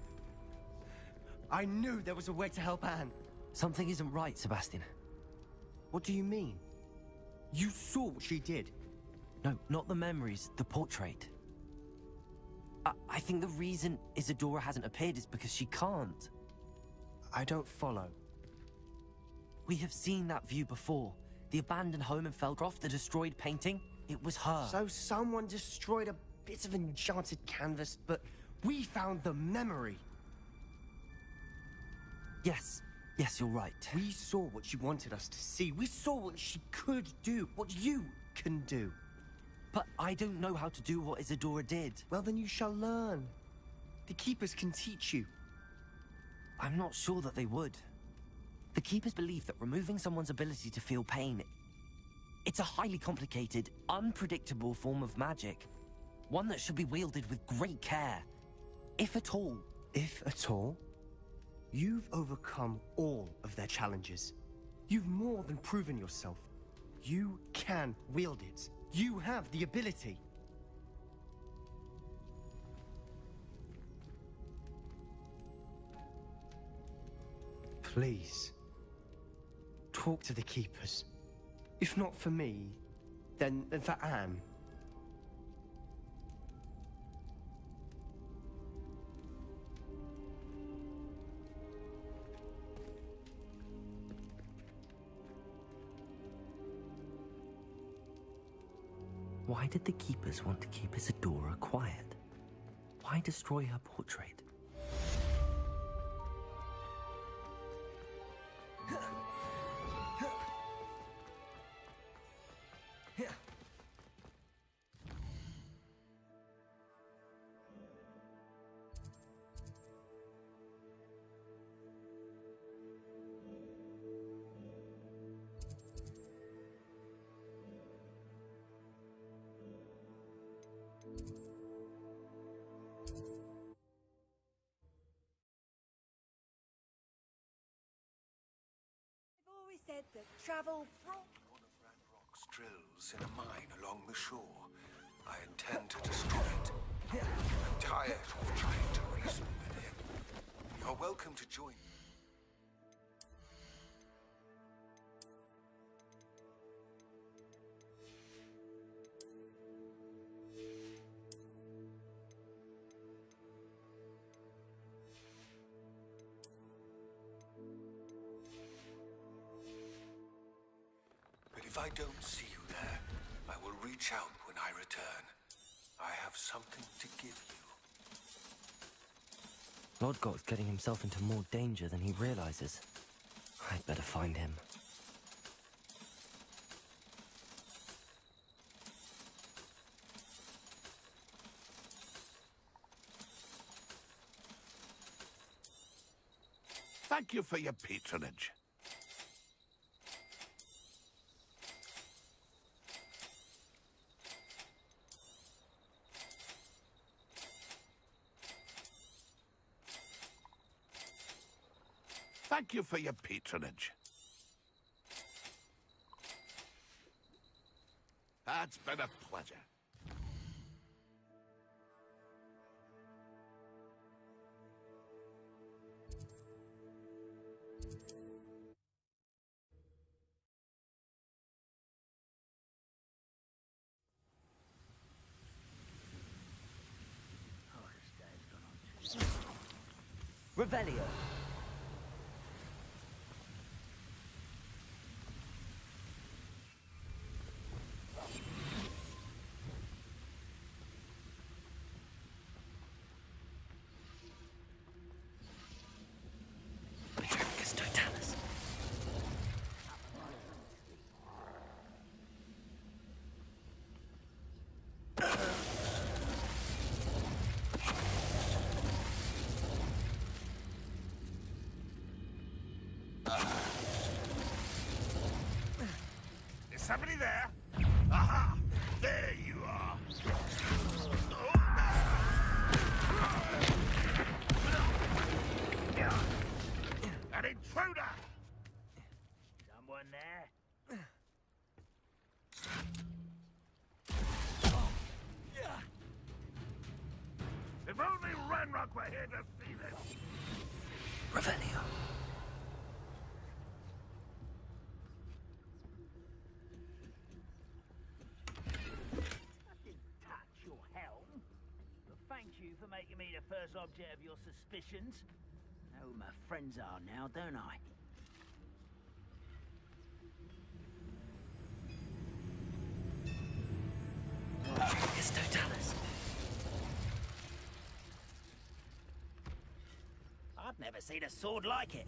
I knew there was a way to help Anne. Something isn't right, Sebastian. What do you mean? You saw what she did. No, not the memories, the portrait. I think the reason Isadora hasn't appeared is because she can't. I don't follow. We have seen that view before. The abandoned home in Feldcroft, the destroyed painting, it was her. So someone destroyed a bit of enchanted canvas, but we found the memory. Yes, you're right. We saw what she wanted us to see. We saw what she could do, what you can do. But I don't know how to do what Isadora did. Well, then you shall learn. The Keepers can teach you. I'm not sure that they would. The Keepers believe that removing someone's ability to feel pain, it's a highly complicated, unpredictable form of magic. One that should be wielded with great care. If at all. If at all? You've overcome all of their challenges. You've more than proven yourself. You can wield it. You have the ability. Please, talk to the Keepers. If not for me, then for Anne. Why did the Keepers want to keep Isadora quiet? Why destroy her portrait? Said that travel brought one of Ranrock's drills in a mine along the shore. I intend to destroy it. I'm tired of trying to reason with him. You're welcome to join me. If I don't see you there, I will reach out when I return. I have something to give you. Lodgok's getting himself into more danger than he realizes. I'd better find him. Thank you for your patronage. Thank you for your patronage. It's been a pleasure. Revelio. Somebody there? Aha! There you are. An intruder! Someone there? If only Ranrock were here to see this. Revelio. I didn't touch your helm. But thank you for making me the first object of your suspicions. I know who my friends are now, don't I? It's Totalis. I've never seen a sword like it.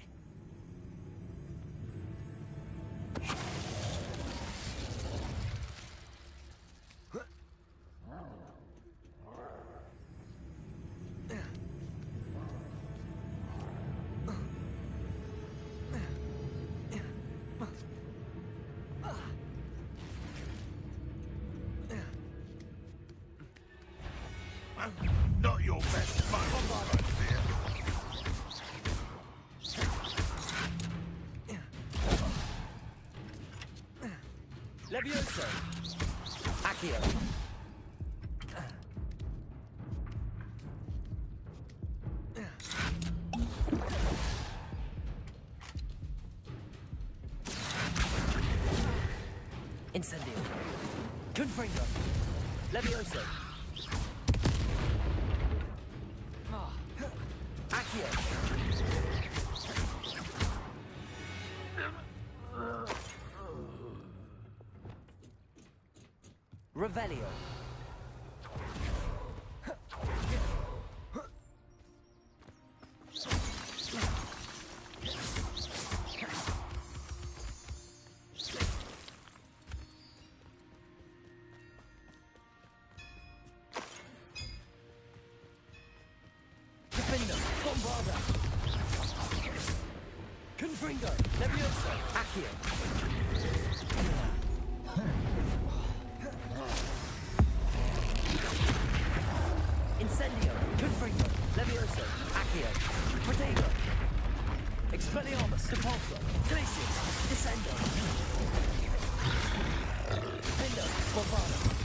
Not your best moment, Levioso. Accio. Incendio. Confringo. Levioso. Accio. Revelio. Defender. Bombarda. Confringo. Levioso. Accio. Incendio, Confringo, Levioso, Accio, Protego, Expelliarmus, Depulso, Glacius, Descendo, Pindo, Bombado.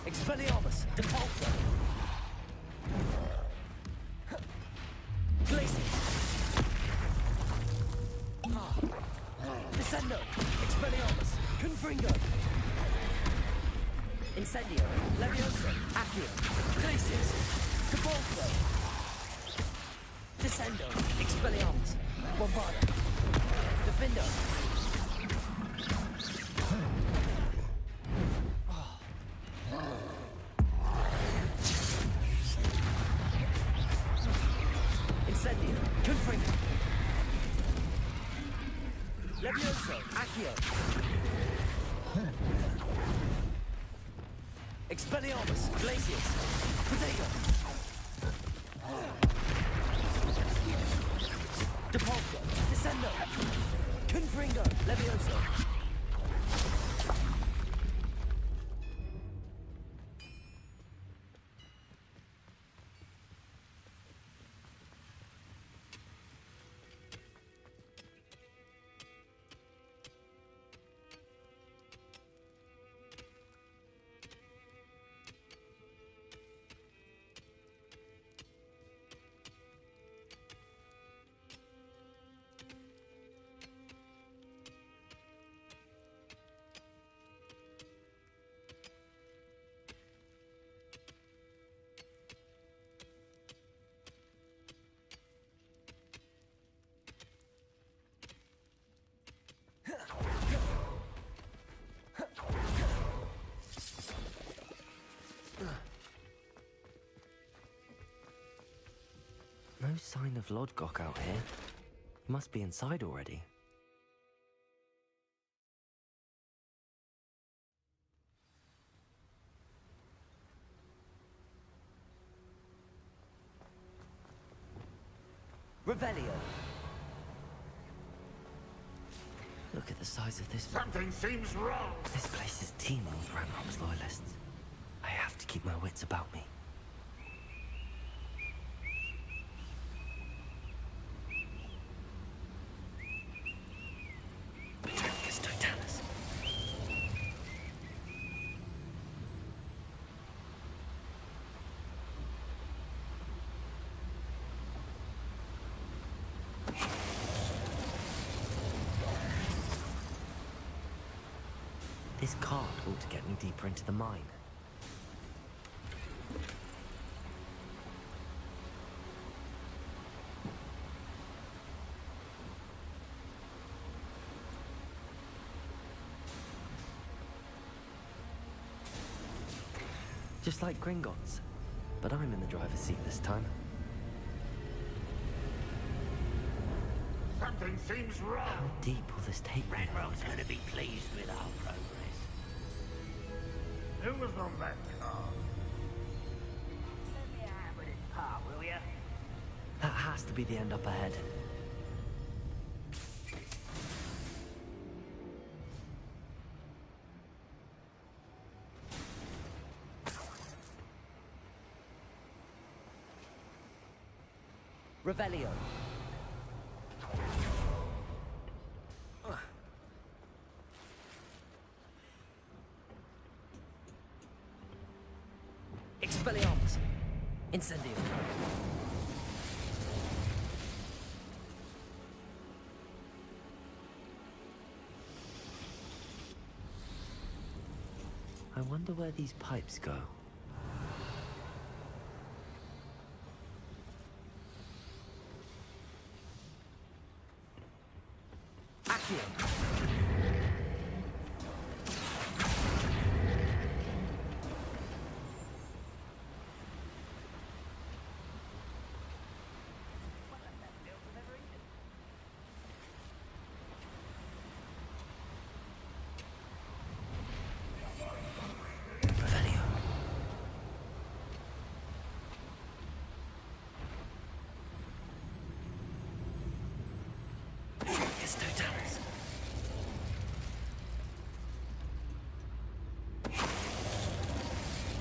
Expelliarmus, Depulso. Glacius. Descendo, Expelliarmus, Confringo. Incendio, Levioso, Accio, Glacius, Depulso. Descendo, Expelliarmus, Bombarda. Defendo. Incendio, Confringo. Levioso, Accio. Expelliarmus, Glacius, Protego. Depulso, Descendo. Confringo, Levioso. sign of Lodgok out here. He must be inside already. Revelio! Look at the size of this. Something seems wrong. This place is teeming with Ragnarok's loyalists. I have to keep my wits about me. Petricus Totalis. This card ought to get me deeper into the mine. Just like Gringotts, but I'm in the driver's seat this time. Something seems wrong. How deep will this take me? Ranrock's gonna be pleased with our progress. Who was on that card? Let me have with this part, will ya? That has to be the end up ahead. Revelio. Expelliarmus. Incendio. I wonder where these pipes go. Accio. Totalis.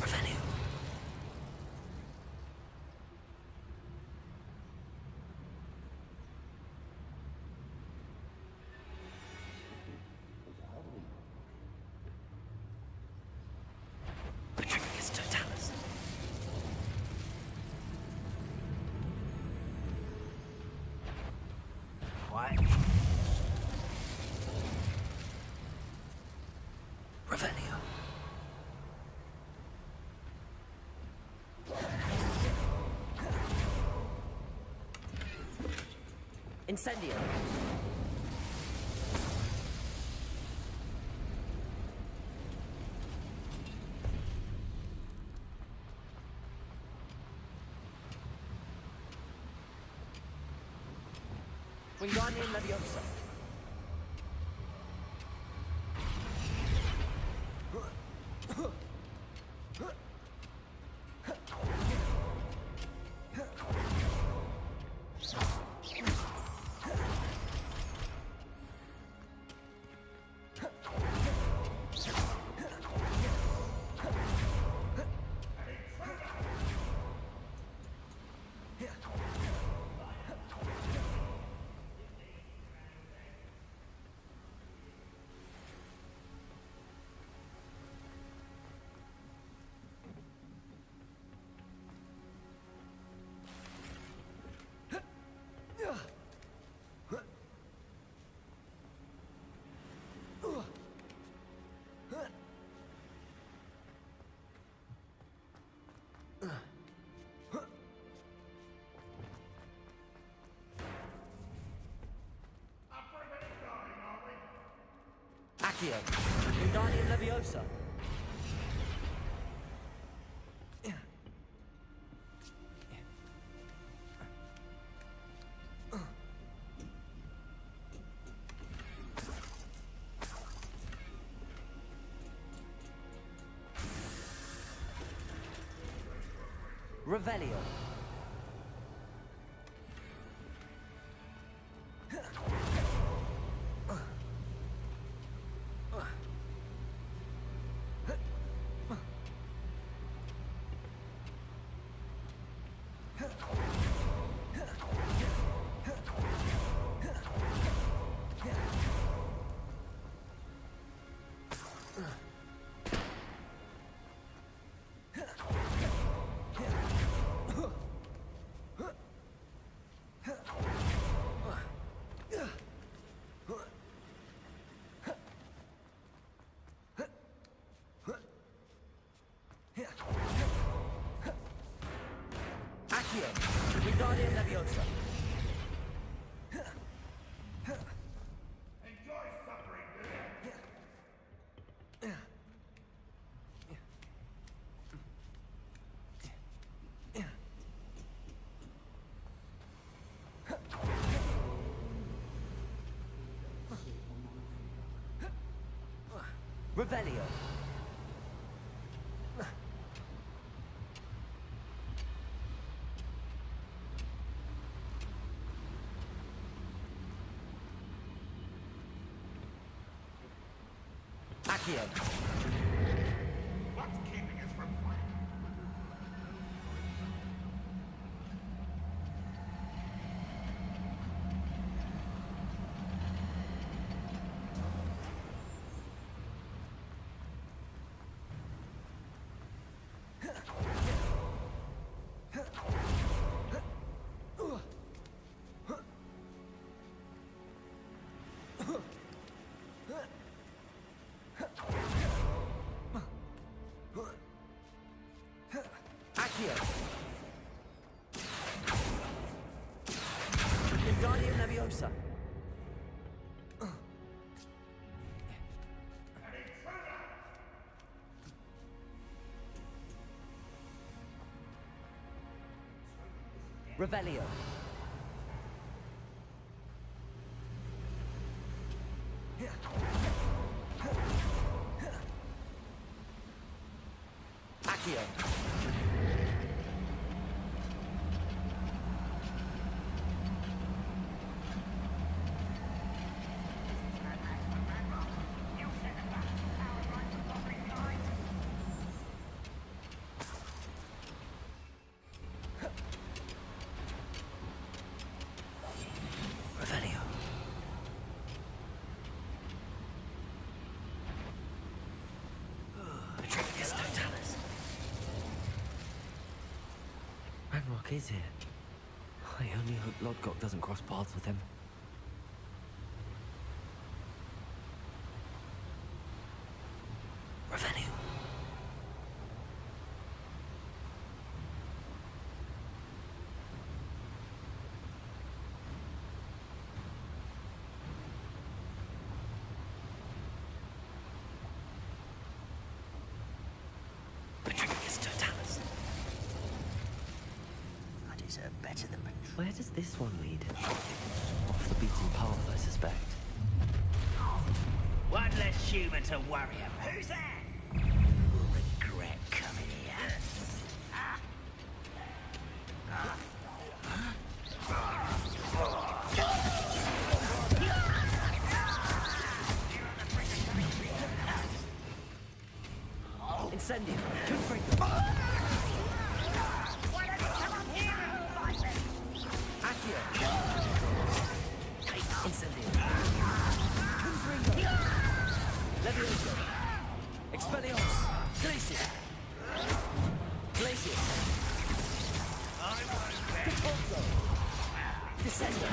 Revenue. Petricus Totalis. Quiet. Revelio. Incendio. Wingardium Leviosa. Accio. Wingardium Leviosa. Revelio. Wingardium Leviosa. Enjoy suffering, do you? Revelio. Accio. What's keeping us from fighting? Accio. Wingardium Leviosa. Revelio. Accio. Revelio. Petricus Totalis. Ranrock is here. I only hope Lodgok doesn't cross paths with him. Revelio. Petricus Totalis. I deserve better than Where does this one lead? Off the beaten path, I suspect. one less human to worry about. Who's that? Will regret coming here. Incendio. Confringo. Accio. Incendio. Confringo. Levioso. Expelliarmus. Glacius. Glacius. Repulso. Descendo.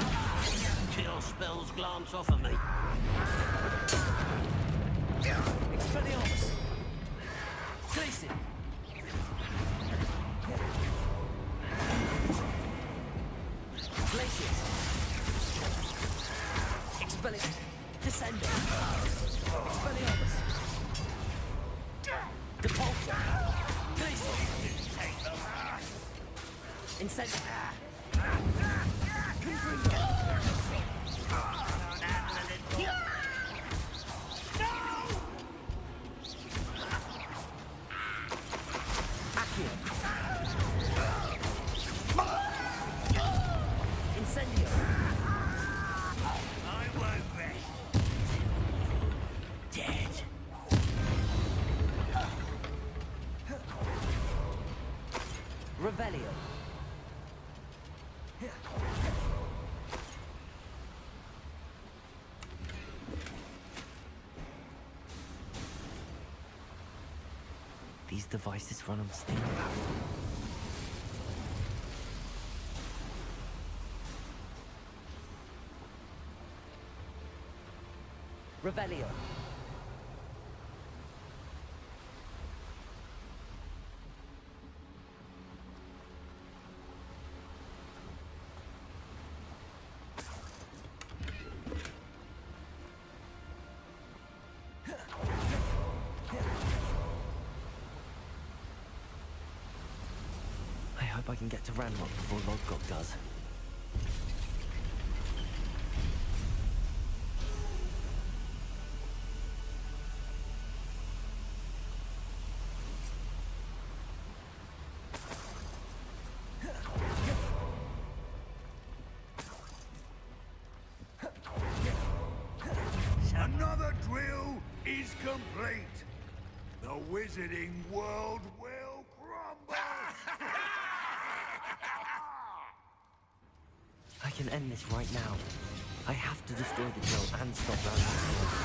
Kill spells glance off of me. Expelliarmus. Glacius. Glacius. Expelliarmus. Descendo. Expelliarmus. Repulso. Glacius. Incendio. Confringo. Accio. Revelio. These devices run on steam power. Revelio. I hope I can get to Ranrock before Lodgok does. Another drill is complete. The wizarding world will crumble. I can end this right now. I have to destroy the drill and stop Ranrock.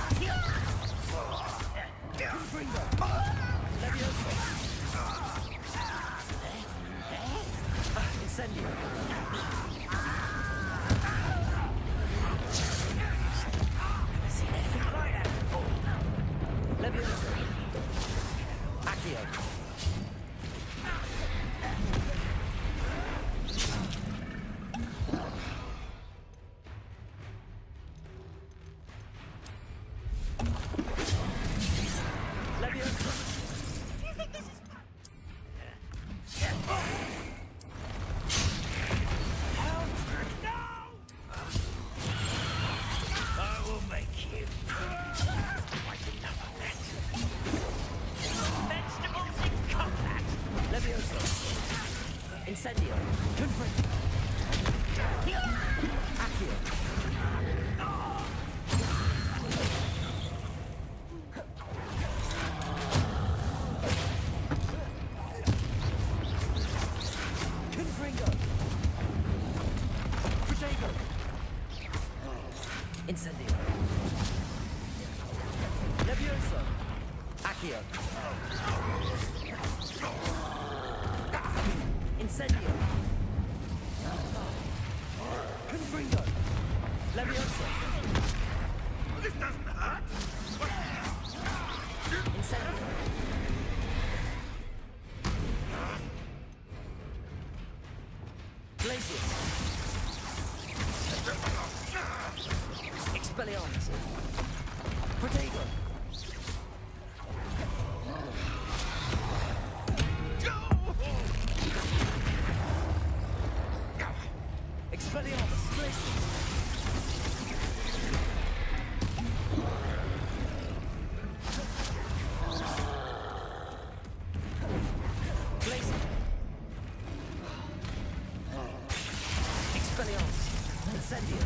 Incendio. Levioso. Accio. Levioso. You think this is I will make you. Vegetables in combat. Levioso. Incendio. Confront. Accio. Confringo. Protego. Incendio. Levioso. Accio. Incendio. Confringo. Levioso. This doesn't hurt. Incendio. Glacius. Expelliarmus. Protego. Expelliarmus. Glacius. Glacius. Expelliarmus. Incendio.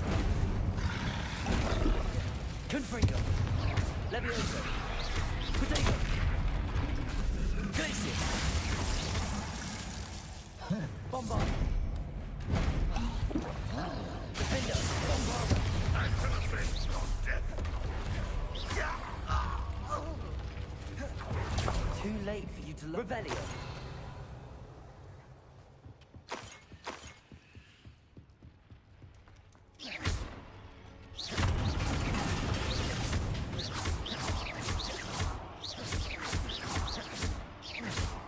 Confringo. Levioso. Protego. Glacius. Bombard. Defender. Bombard. I could have been so dead. Too late for you to look. Revelio.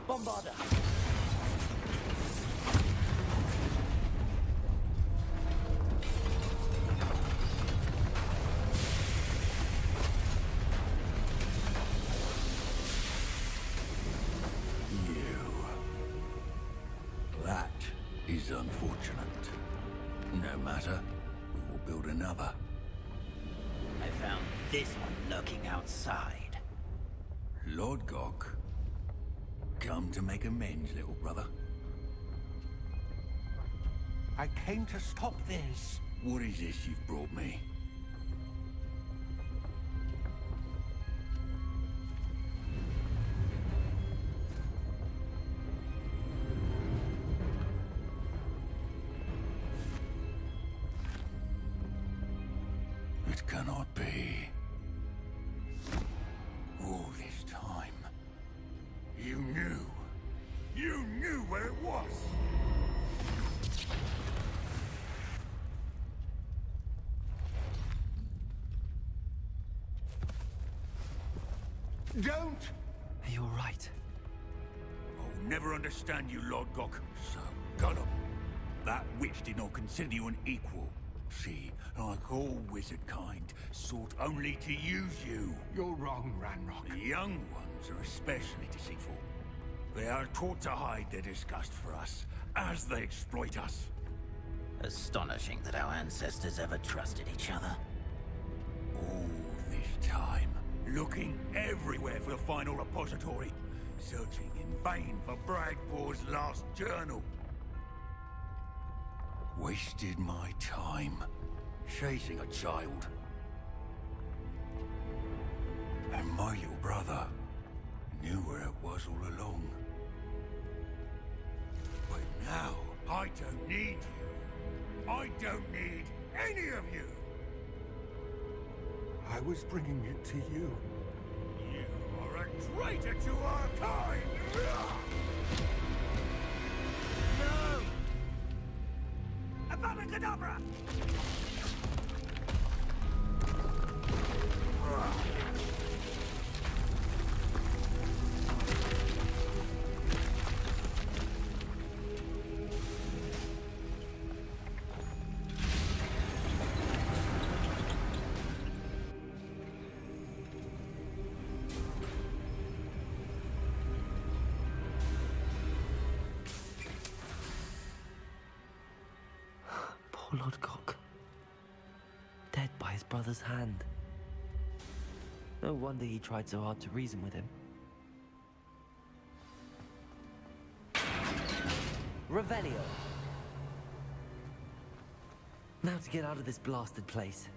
Bombarda. That is unfortunate. No matter, we will build another. I found this one lurking outside. Lord Gok, come to make amends, little brother. I came to stop this. What is this you've brought me? That cannot be. All this time, You knew. You knew where it was. Don't! Are you alright? I'll never understand you, Lord Gok. So gullible. That witch did not consider you an equal. She, like all wizard kind, sought only to use you. You're wrong, Ranrock. The young ones are especially deceitful. They are taught to hide their disgust for us, as they exploit us. Astonishing that our ancestors ever trusted each other. All this time, looking everywhere for the final repository, searching in vain for Bragpor's last journal. Wasted my time, chasing a child. And my little brother knew where it was all along. But now, I don't need you. I don't need any of you. I was bringing it to you. You are a traitor to our kind! No! Avada Kedavra! Poor Lord Gok. Dead by his brother's hand. No wonder he tried so hard to reason with him. Revelio! Now to get out of this blasted place.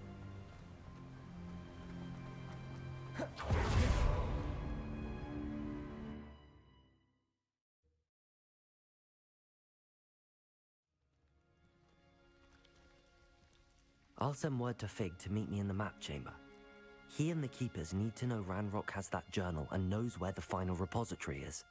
I'll send word to Fig to meet me in the map chamber. He and the Keepers need to know Ranrock has that journal and knows where the final repository is.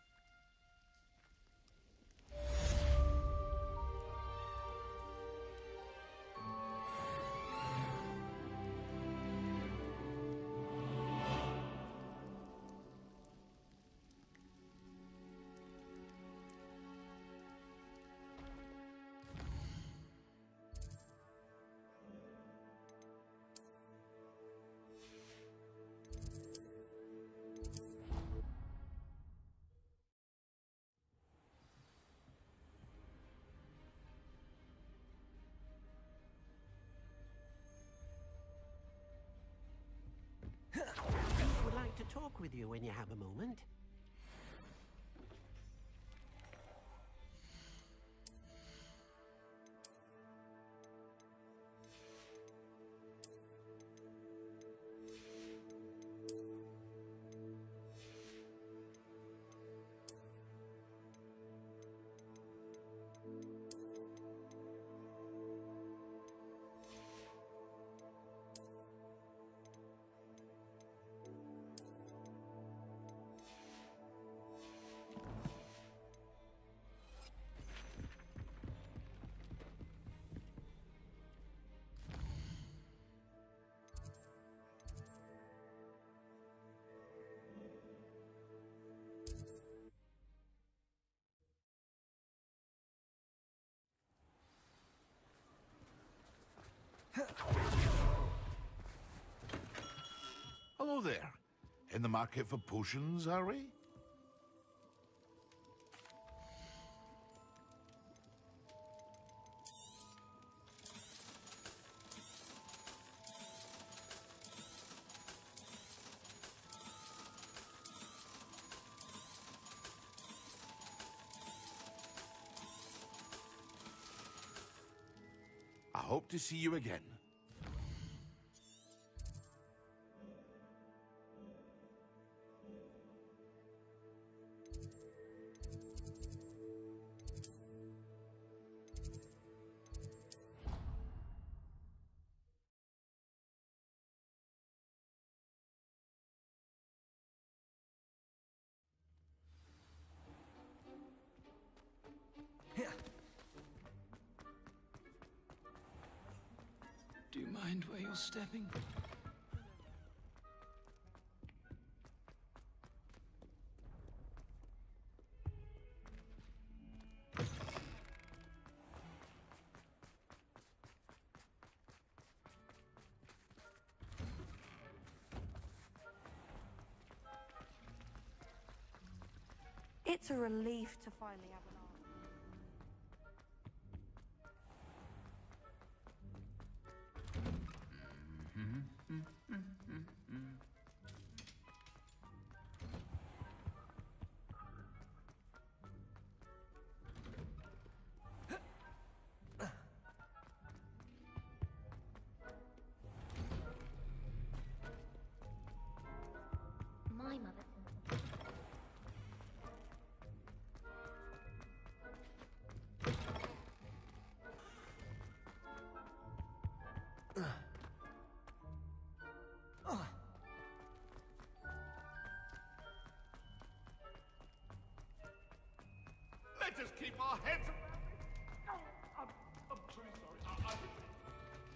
Would like to talk with you when you have a moment. Hello there. In the market for potions, are we? I hope to see you again. mind where you're stepping? It's a relief to finally have an My mother. Let us keep our heads around it. Oh, I'm truly sorry. I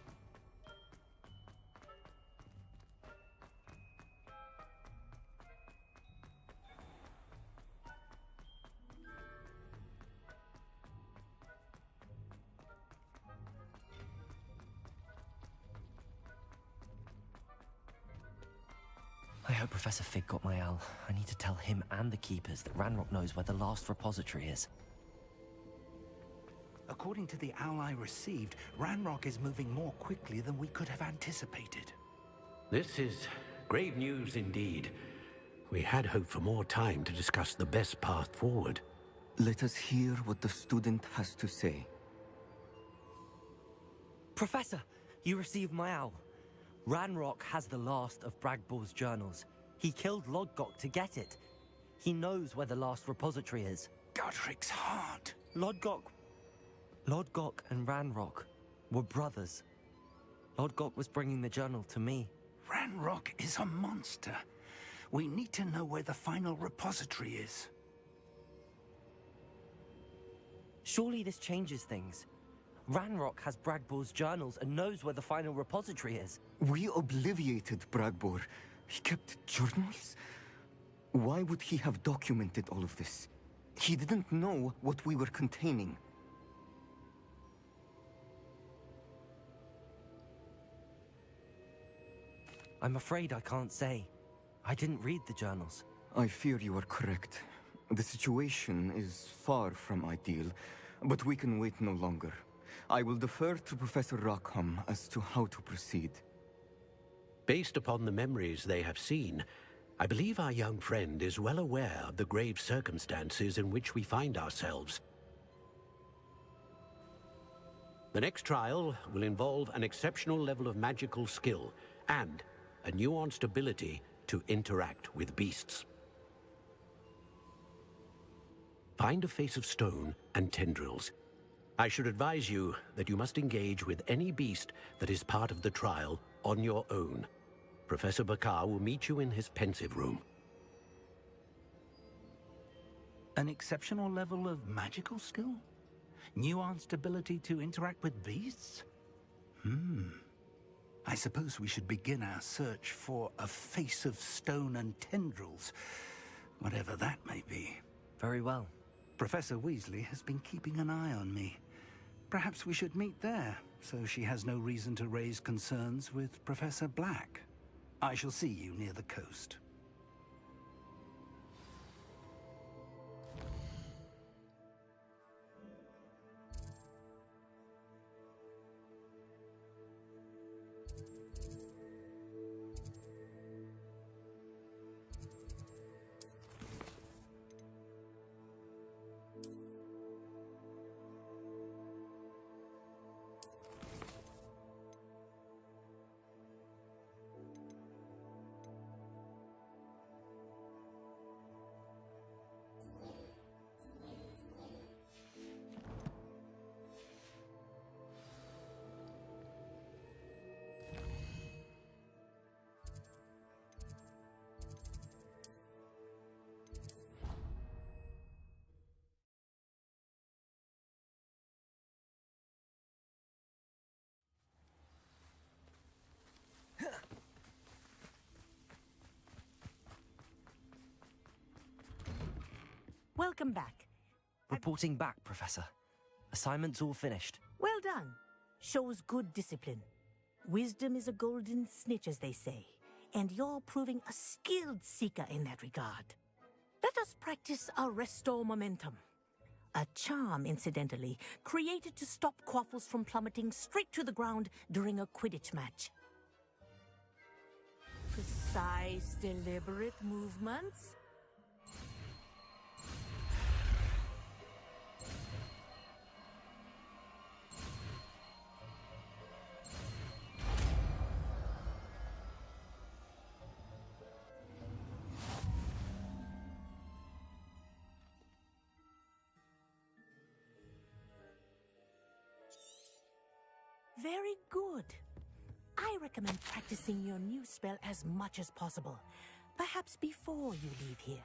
I hope Professor Fig got my owl. I need to tell him and the Keepers that Ranrock knows where the last repository is. According to the owl I received, Ranrock is moving more quickly than we could have anticipated. This is grave news indeed. We had hoped for more time to discuss the best path forward. Let us hear what the student has to say. Professor, you received my owl. Ranrock has the last of Bragbor's journals. He killed Lodgok to get it. He knows where the last repository is. Godric's heart. Lodgok and Ranrock were brothers. Lodgok was bringing the journal to me. Ranrock is a monster. We need to know where the final repository is. Surely this changes things. Ranrock has Bragbor's journals and knows where the final repository is. We obliviated Bragbor. He kept journals? Why would he have documented all of this? He didn't know what we were containing. I'm afraid I can't say. I didn't read the journals. I fear you are correct. The situation is far from ideal, but we can wait no longer. I will defer to Professor Rackham as to how to proceed. Based upon the memories they have seen, I believe our young friend is well aware of the grave circumstances in which we find ourselves. The next trial will involve an exceptional level of magical skill and a nuanced ability to interact with beasts. Find a face of stone and tendrils. I should advise you that you must engage with any beast that is part of the trial on your own. Professor Bakar will meet you in his pensive room. An exceptional level of magical skill? Nuanced ability to interact with beasts? I suppose we should begin our search for a face of stone and tendrils, whatever that may be. Very well. Professor Weasley has been keeping an eye on me. Perhaps we should meet there, so she has no reason to raise concerns with Professor Black. I shall see you near the coast. Welcome back. Reporting back, Professor. Assignment's all finished. Well done. Shows good discipline. Wisdom is a golden snitch, as they say, and you're proving a skilled seeker in that regard. Let us practice our restore momentum. A charm, incidentally, created to stop quaffles from plummeting straight to the ground during a Quidditch match. Precise, deliberate movements. Very good. I recommend practicing your new spell as much as possible, perhaps before you leave here.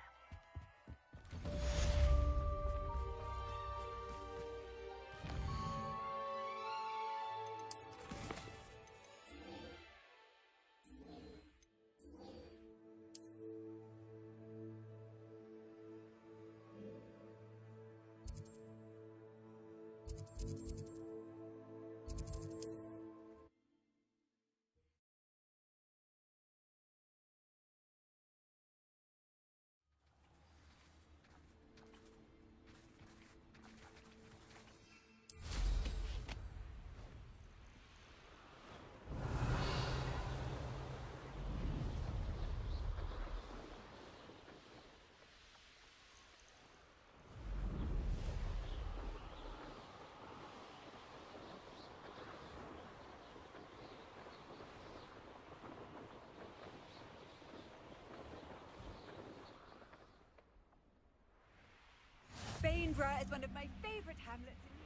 Bainborough is one of my favorite hamlets in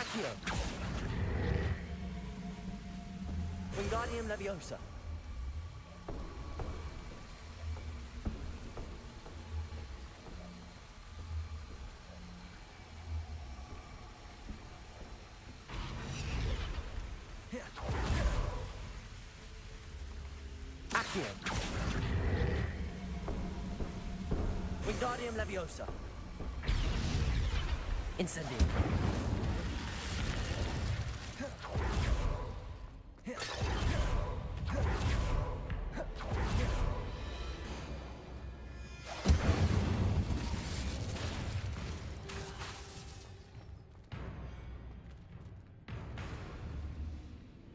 Accio! Wingardium Leviosa. Accio! Wingardium Leviosa. Incendio.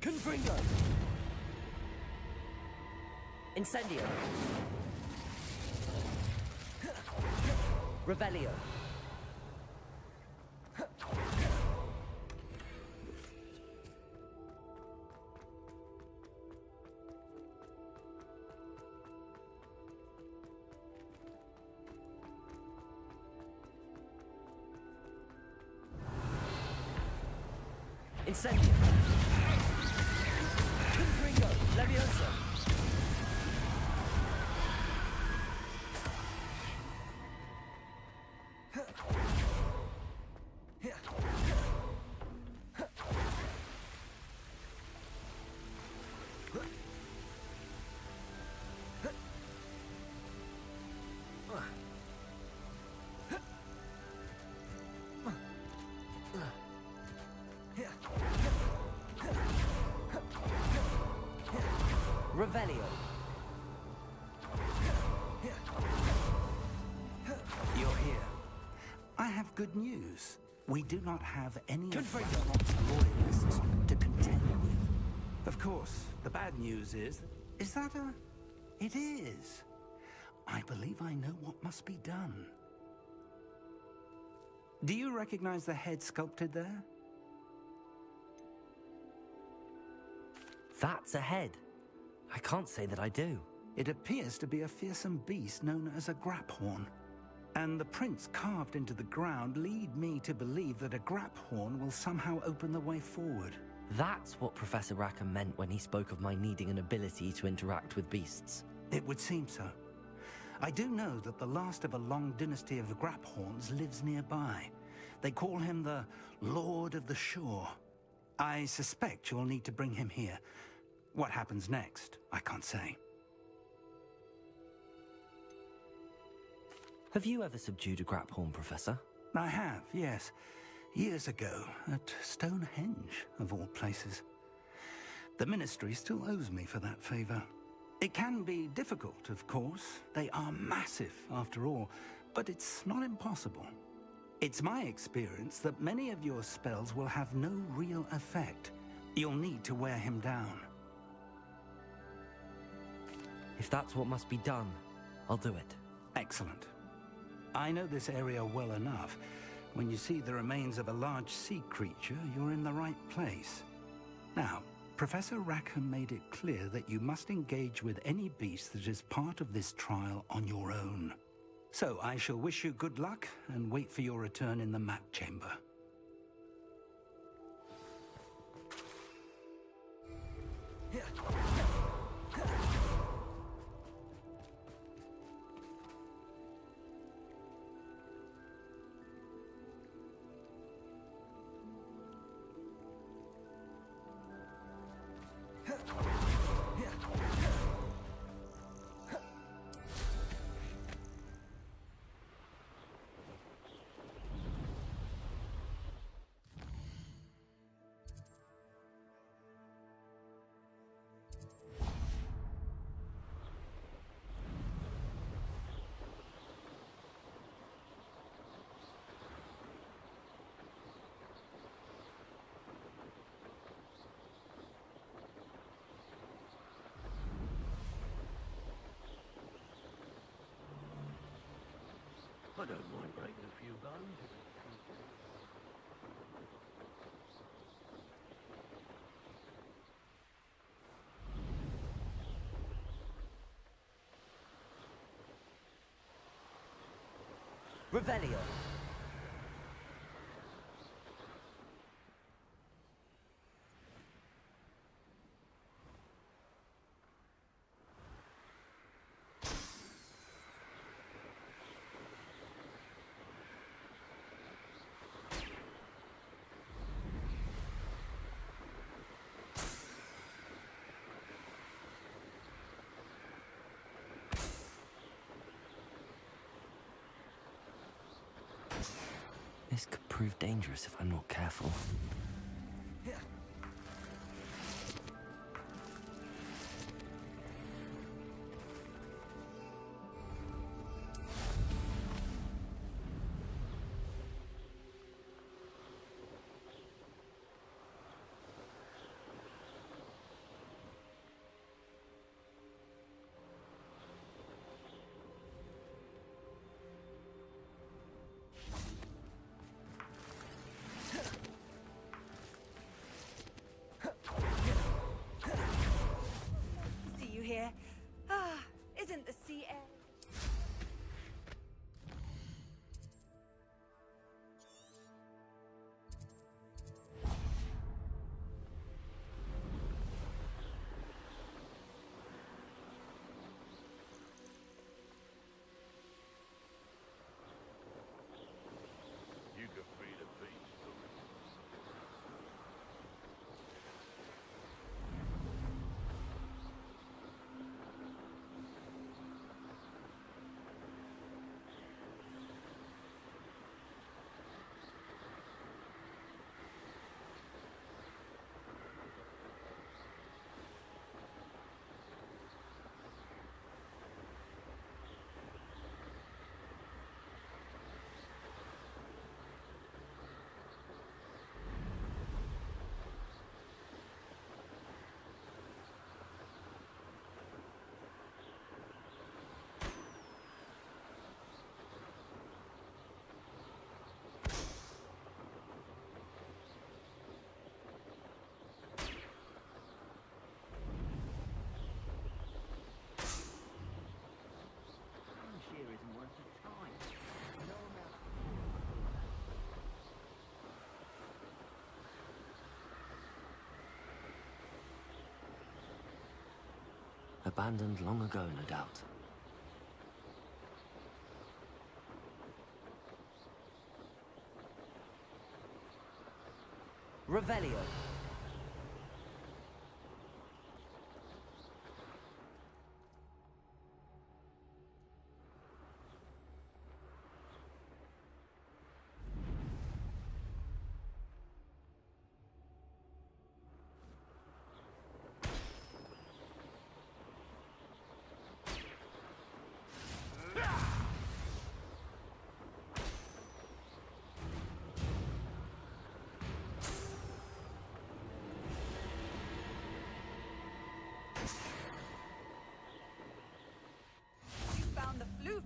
Confringo! Incendio! Revelio! Incendio! Confringo! Leviosa! Revelio. You're here. I have good news. We do not have any of Rattlott's loyalists to contend with. Of course, the bad news is that It is. I believe I know what must be done. Do you recognize the head sculpted there? That's a head. I can't say that I do. It appears to be a fearsome beast known as a graphorn. And the prints carved into the ground lead me to believe that a graphorn will somehow open the way forward. That's what Professor Rackham meant when he spoke of my needing an ability to interact with beasts. It would seem so. I do know that the last of a long dynasty of graphorns lives nearby. They call him the Lord of the Shore. I suspect you'll need to bring him here. What happens next, I can't say. Have you ever subdued a graphorn, Professor? I have, yes. Years ago, at Stonehenge, of all places. The Ministry still owes me for that favor. It can be difficult, of course. They are massive, after all, but it's not impossible. It's my experience that many of your spells will have no real effect. You'll need to wear him down. If that's what must be done, I'll do it. Excellent. I know this area well enough. When you see the remains of a large sea creature, you're in the right place. Now, Professor Rackham made it clear that you must engage with any beast that is part of this trial on your own. So I shall wish you good luck and wait for your return in the map chamber. I don't mind breaking a few bones. Revelio. This could prove dangerous if I'm not careful. Abandoned long ago, no doubt. Revelio.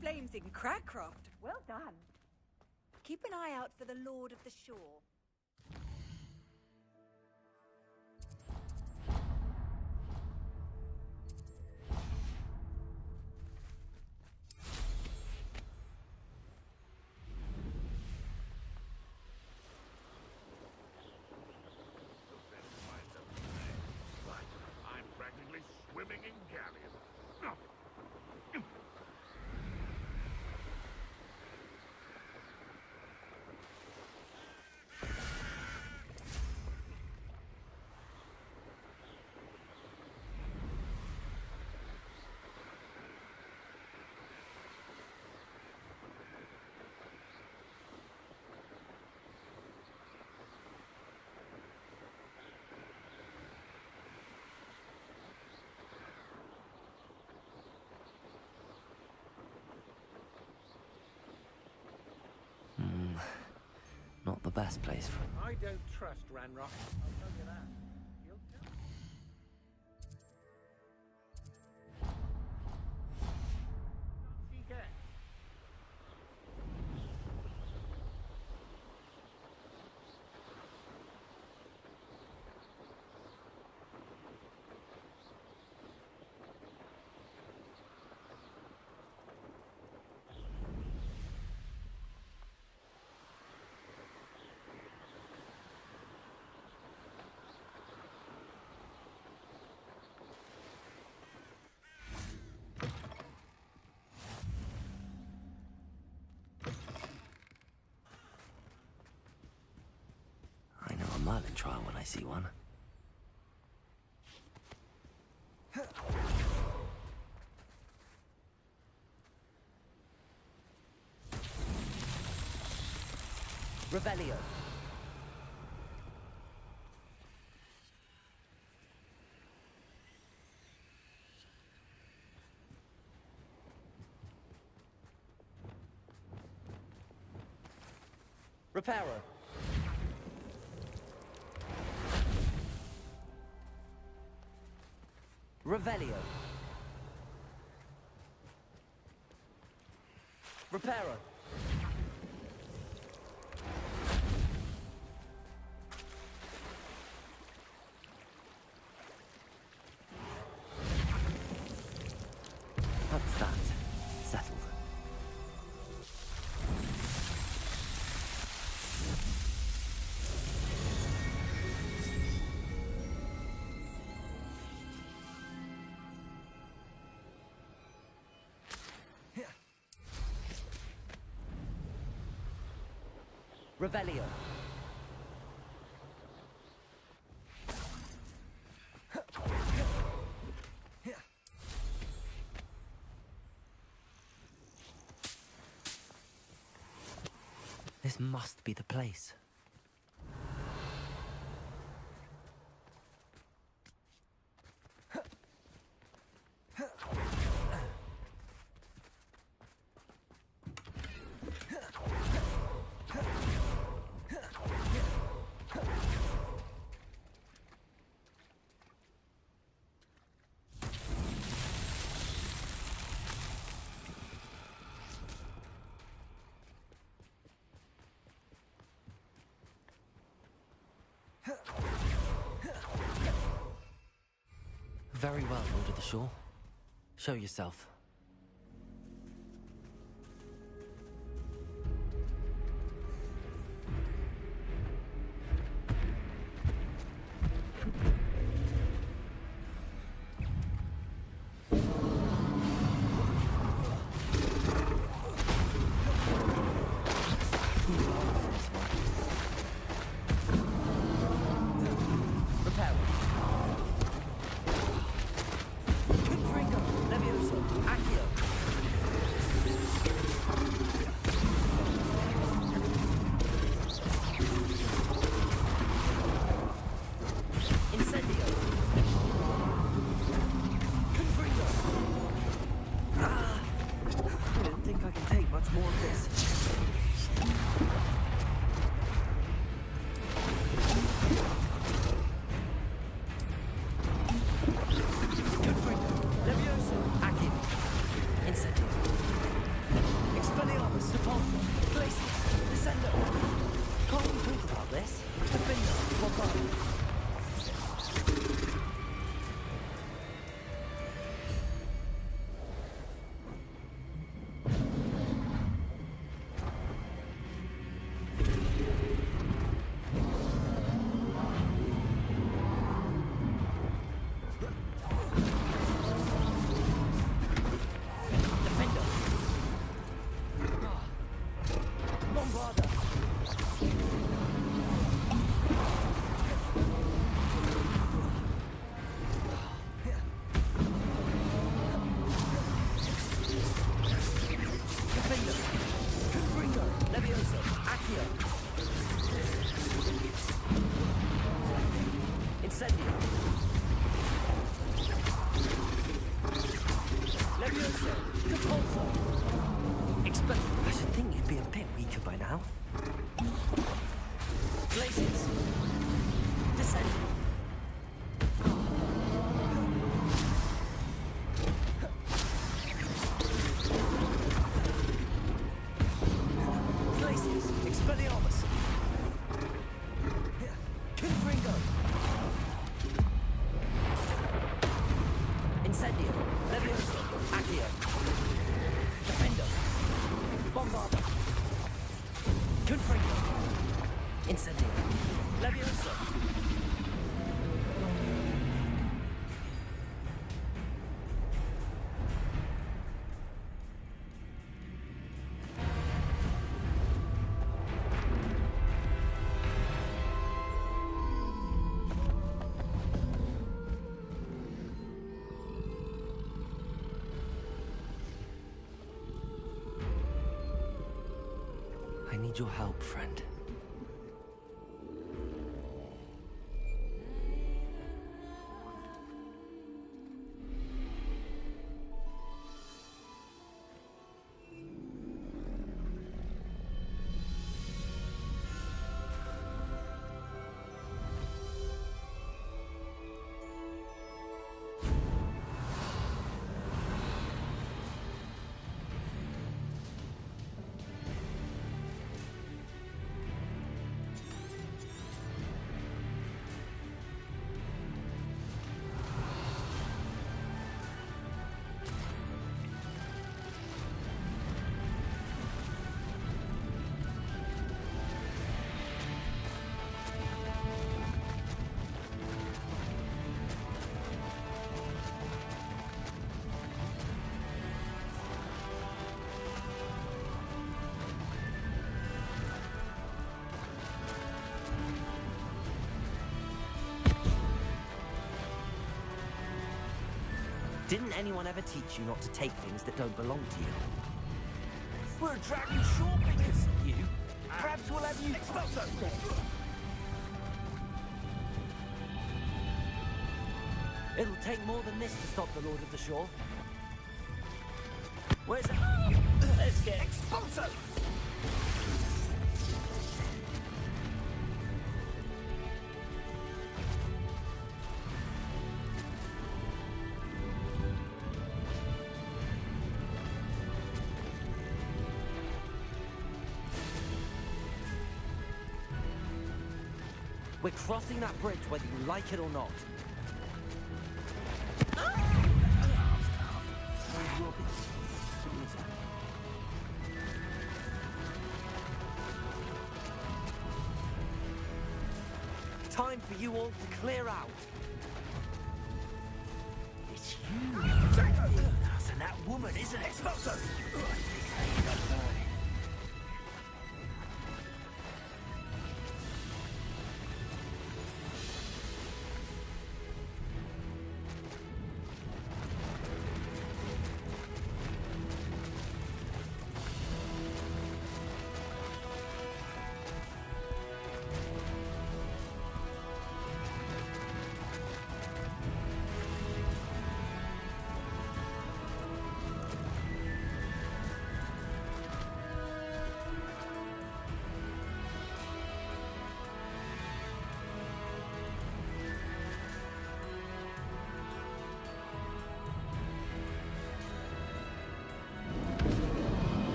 Flames in Crackcroft. Well done. Keep an eye out for the Lord of the Shore. I'm practically swimming in galleons. Not the best place for... I don't trust Ranrock. I'll tell you that. He'll tell. Seeker. I know a Merlin trial when I see one. Revelio. Reparo. Revelio. Reparo. What's that? Settled. Revelio. This must be the place. Very well, Lord of the Shore. Show yourself. Incendio. Levioso. Accio. Defendo. Bombardo. Confringo. Incendio. Levioso. I need your help, friend. Didn't anyone ever teach you not to take things that don't belong to you? We're a dragon short because of you. Perhaps we'll have you... Expulso! It'll take more than this to stop the Lord of the Shore. Where's it? Let's get... Expulso! We're crossing that bridge whether you like it or not. Time for you all to clear out. It's you. That's and that woman, isn't it? Expulso!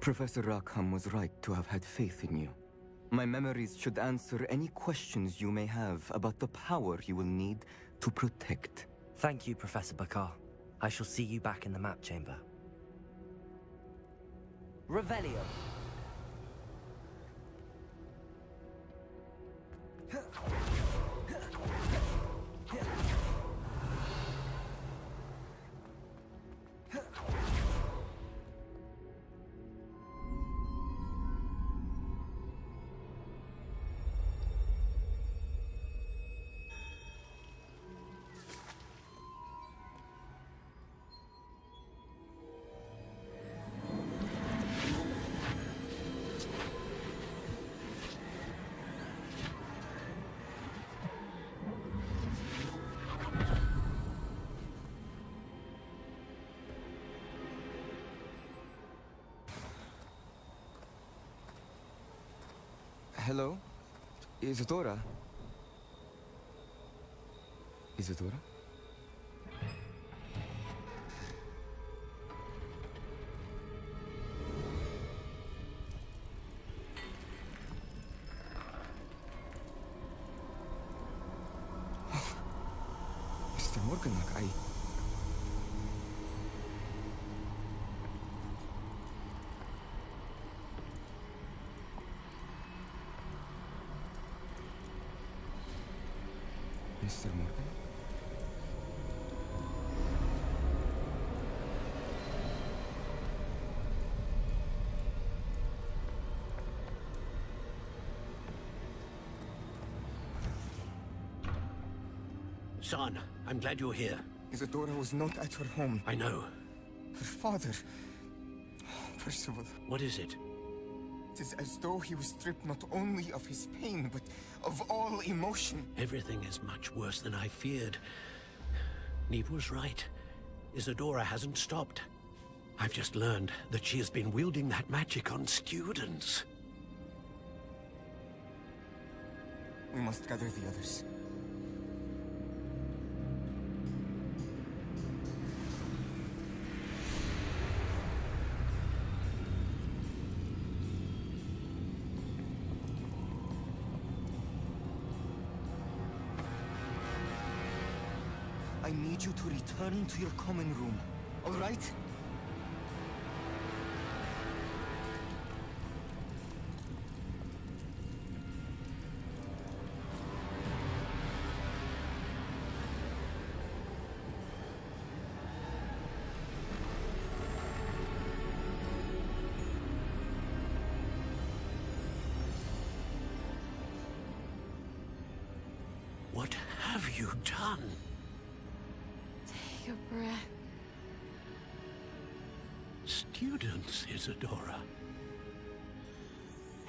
Professor Rackham was right to have had faith in you. My memories should answer any questions you may have about the power you will need to protect. Thank you, Professor Bakar. I shall see you back in the map chamber. Revelio. Hello? Isadora? Isadora? Mr. Morganlock, Mr. Morgan? Son, I'm glad you're here. Isadora was not at her home. I know. Her father... Percival. What is it? It is as though he was stripped not only of his pain, but of all emotion. Everything is much worse than I feared. Neve was right. Isadora hasn't stopped. I've just learned that she has been wielding that magic on students. We must gather the others. I need you to return to your common room, all right? What have you done? Take a breath. Students, Isadora.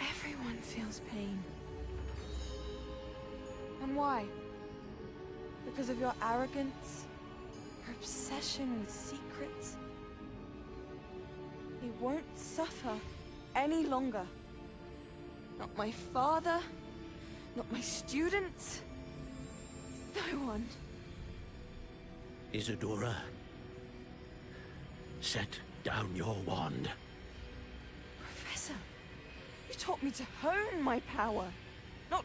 Everyone feels pain. And why? Because of your arrogance? Your obsession with secrets? He won't suffer any longer. Not my father, not my students, no one. Isadora, set down your wand. Professor, you taught me to hone my power, not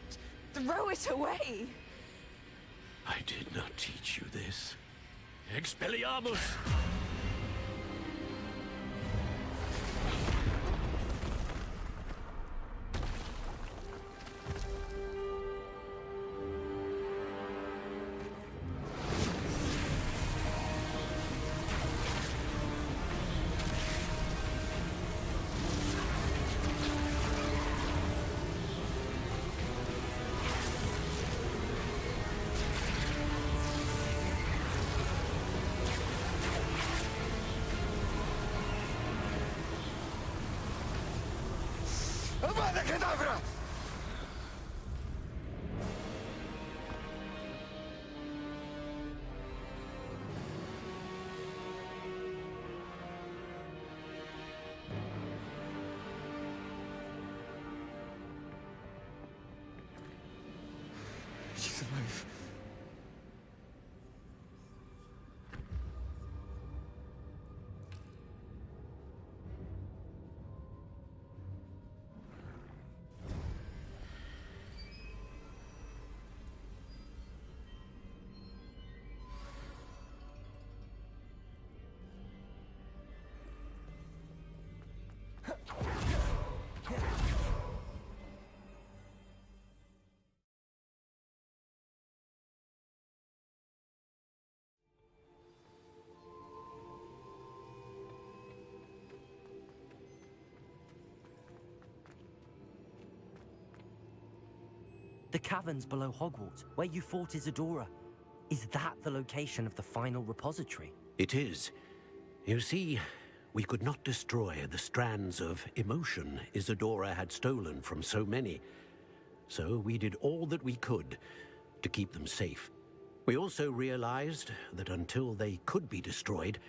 throw it away. I did not teach you this. Expelliarmus! Avada Kedavra! She's alive. The caverns below Hogwarts, where you fought Isadora. Is that the location of the final repository? It is. You see, we could not destroy the strands of emotion Isadora had stolen from so many. So we did all that we could to keep them safe. We also realized that until they could be destroyed,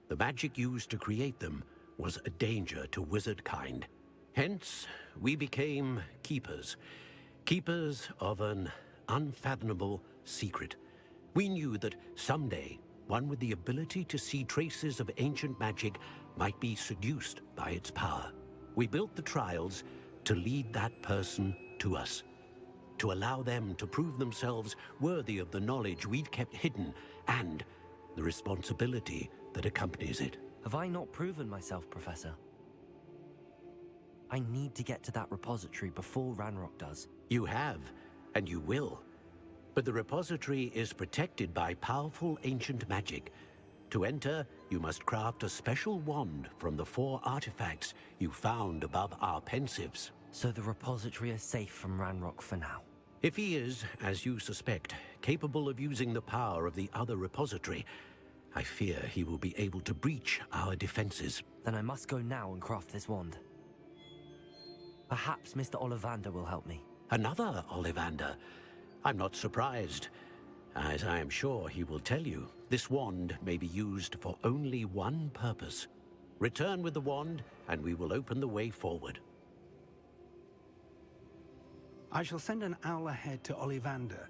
the magic used to create them was a danger to wizard kind. Hence, we became keepers. Keepers of an unfathomable secret. We knew that someday, one with the ability to see traces of ancient magic might be seduced by its power. We built the trials to lead that person to us, to allow them to prove themselves worthy of the knowledge we'd kept hidden and the responsibility that accompanies it. Have I not proven myself, Professor? I need to get to that repository before Ranrock does. You have, and you will. But the repository is protected by powerful ancient magic. To enter, you must craft a special wand from the 4 artifacts you found above our pensives. So the repository is safe from Ranrock for now? If he is, as you suspect, capable of using the power of the other repository, I fear he will be able to breach our defenses. Then I must go now and craft this wand. Perhaps Mr. Ollivander will help me. Another Ollivander? I'm not surprised. As I am sure he will tell you, this wand may be used for only one purpose. Return with the wand, and we will open the way forward. I shall send an owl ahead to Ollivander.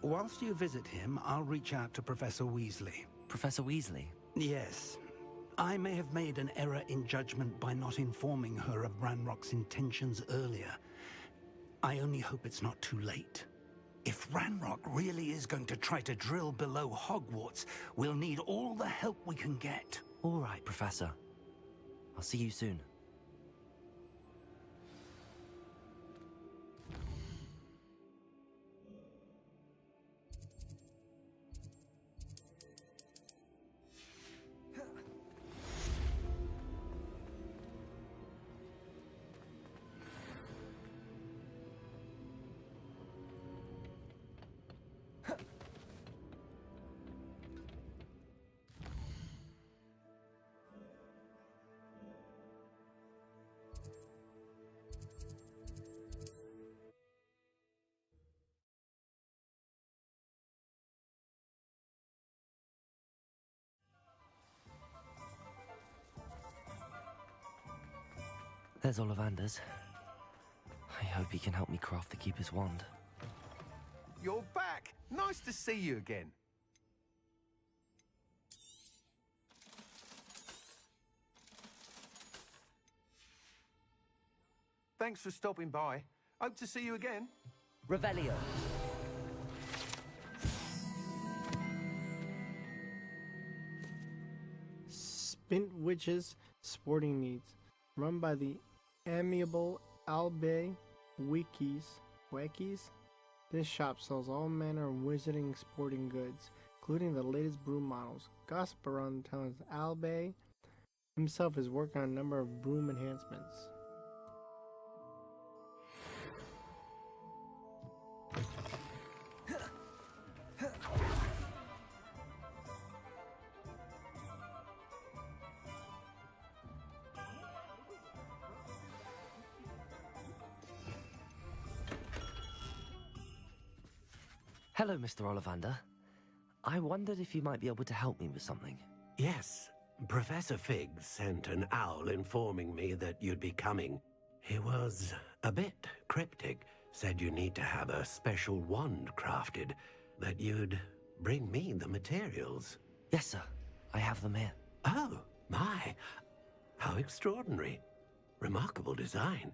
Whilst you visit him, I'll reach out to Professor Weasley. Professor Weasley? Yes. I may have made an error in judgment by not informing her of Ranrock's intentions earlier. I only hope it's not too late. If Ranrock really is going to try to drill below Hogwarts, we'll need all the help we can get. All right, Professor. I'll see you soon. There's Ollivander's. I hope he can help me craft the Keeper's wand. You're back! Nice to see you again. Thanks for stopping by. Hope to see you again. Revelio. Spint Witches Sporting Needs. Run by the amiable Albe Wikis. This shop sells all manner of wizarding sporting goods, including the latest broom models. Gossip around the town is Albe himself is working on a number of broom enhancements. Hello, Mr. Ollivander. I wondered if you might be able to help me with something. Yes, Professor Fig sent an owl informing me that you'd be coming. He was a bit cryptic, said you need to have a special wand crafted, that you'd bring me the materials. Yes, sir. I have them here. Oh, my. How extraordinary. Remarkable design.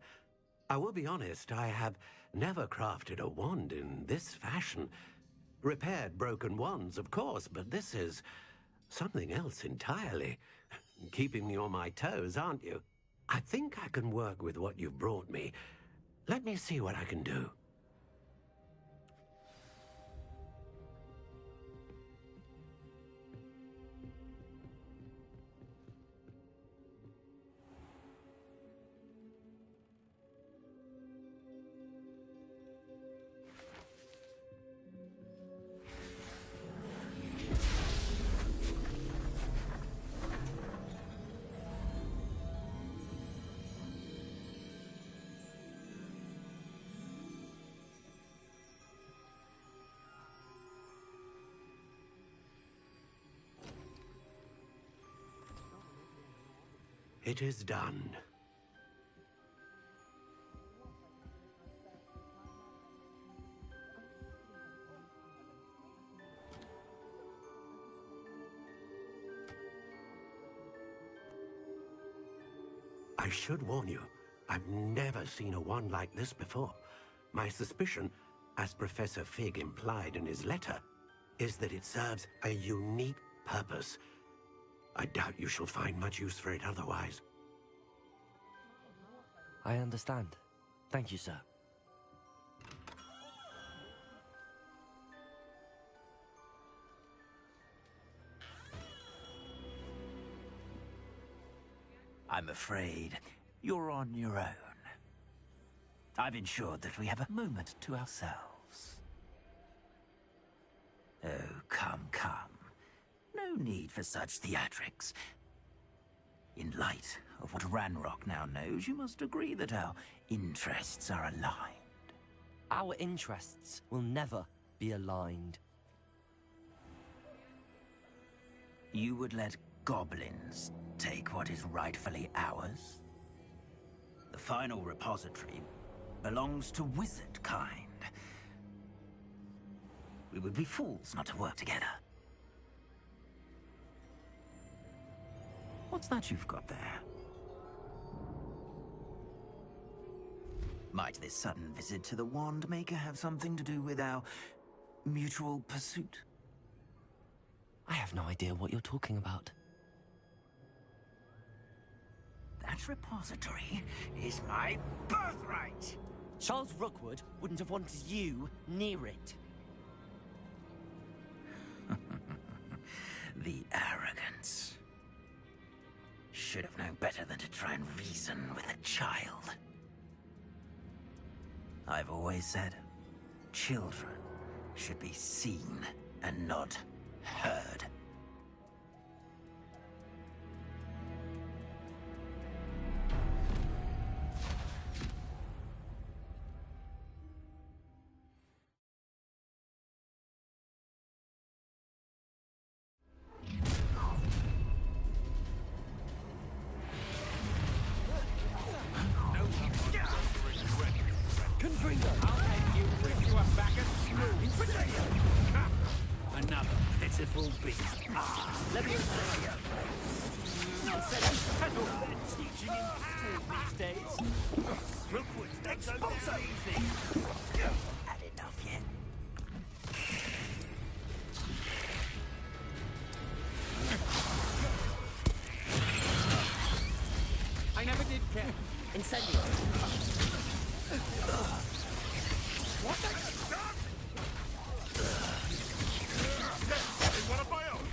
I will be honest, I have never crafted a wand in this fashion. Repaired broken wands, of course, but this is something else entirely. Keeping me on my toes, aren't you? I think I can work with what you've brought me. Let me see what I can do. It is done. I should warn you, I've never seen a wand like this before. My suspicion, as Professor Fig implied in his letter, is that it serves a unique purpose. I doubt you shall find much use for it otherwise. I understand. Thank you, sir. I'm afraid you're on your own. I've ensured that we have a moment to ourselves. Oh, come, come. No need for such theatrics. In light of what Ranrock now knows, you must agree that our interests are aligned. Our interests will never be aligned. You would let goblins take what is rightfully ours? The final repository belongs to wizard kind. We would be fools not to work together. What's that you've got there? Might this sudden visit to the Wand Maker have something to do with our mutual pursuit? I have no idea what you're talking about. That repository is my birthright! Charles Rookwood wouldn't have wanted you near it. The arrogance. Should have known better than to try and reason with a child. I've always said, children should be seen and not heard. Another pitiful beast. Let me say you. I said he's settled their teaching in school these days. Rookwood's next so easy. Had enough yet? I never did care. Incendio. What the? One of my own.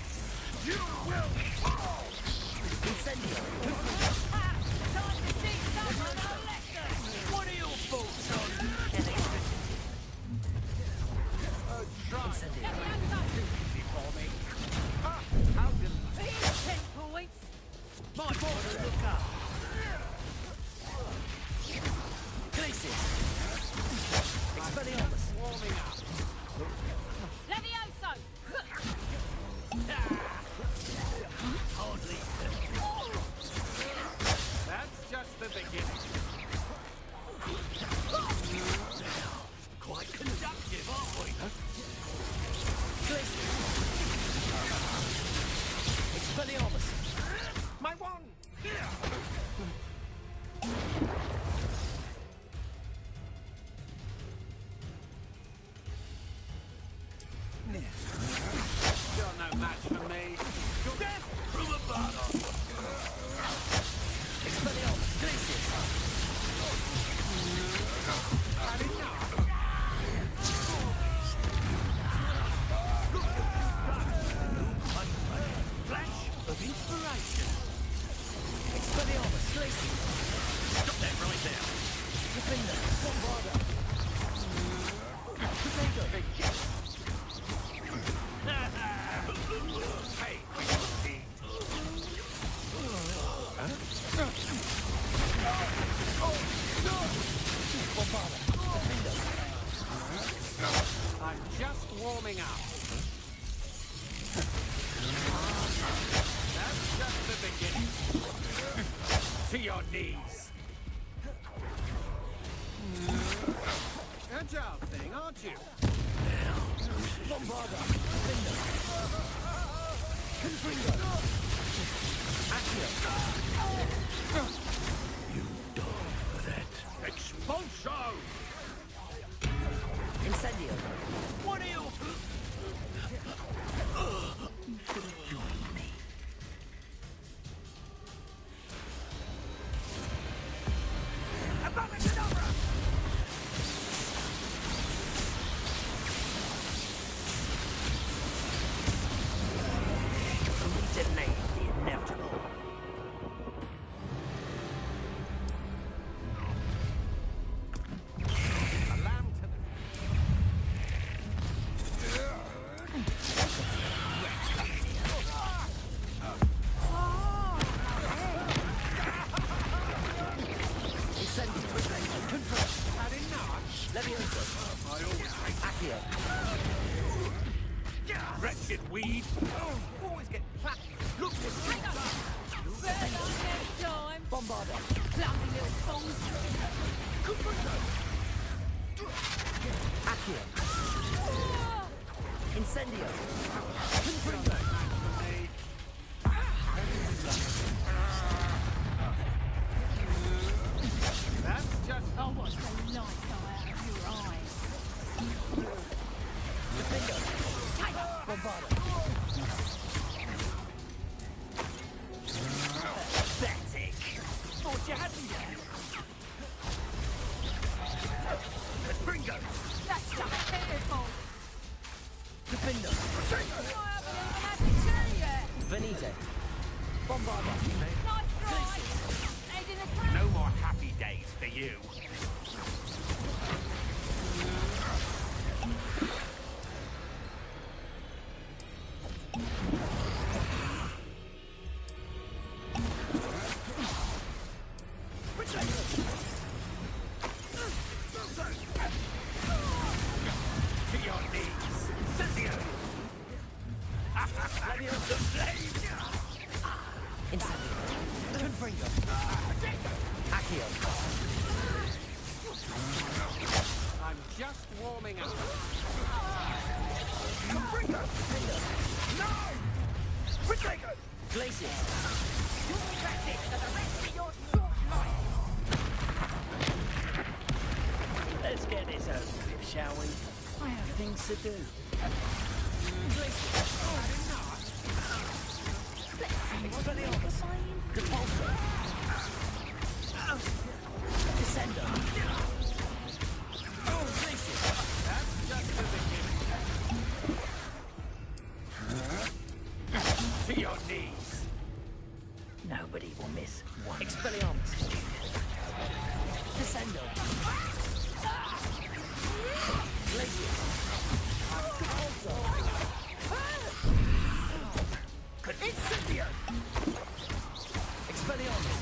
You will fall! Incendio. Time to see someone a lecture! What are your thoughts on killing? Incendio. Easy for me. How do 10 points? My boss look up. Glacius. Expelliarmus. Warming up. Levioso! Hardly. That's just the beginning. Quite conductive, aren't we? Glacius. Expelliarmus. My one! You're no match for me. You're dead from above. Expelliarmus. Glacius. Had enough. Flash of inspiration. Expelliarmus. Glacius. Stop that right there. Defender. Bombarda. Potato. Hey, Bombarda. Defender. I'm just warming up. That's just the beginning. To your knees. Agile thing, aren't you? Bombarda. Defender. Confringo. Accio. Expulso! Incendio! What else? You should have joined me. We delayed the inevitable. Wretched weed! Always get clapped. Look this way! Bombarder! Clumsy little fools. Accio! Incendio! Confringo! That's just how much the light go out of your eyes. Bombarder! Pathetic! Thought you had me there. Gringo! That's just pitiful. Defender! I haven't even had to tell yet. Venite! Bombarder! Nice try. Head in the crowd. No more happy days for you. To your knees! Incendio! Leviosa flame! Incendio! Confringo! Accio! I'm just warming up. No! Protego! Glacius! You'll regret this for the rest of your short life! Let's get this over with, shall we? I have things to do. Expelliarmus! Depulso! Descender! Oh, Glacius! That's just the beginning. To your knees! Nobody will miss one. Expelliarmus! Descender! Glacius! Depulso! Incendio! Expelliarmus!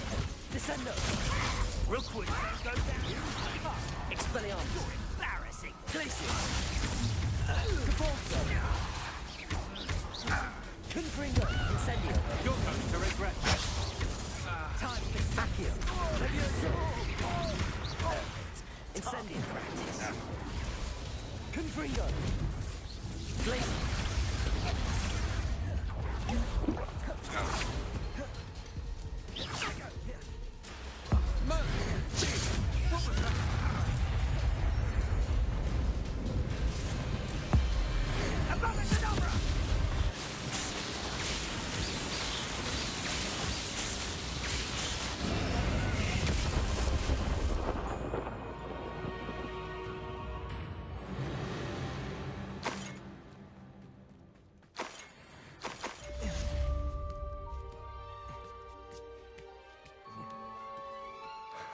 Descendo! Rookwood don't go down. Expelliarmus! You're embarrassing. Glacius! Depulso! Confringo! Incendio! You're going to regret this. Time for Accio! Leviosa! Incendio! Practice! Confringo! Glacius!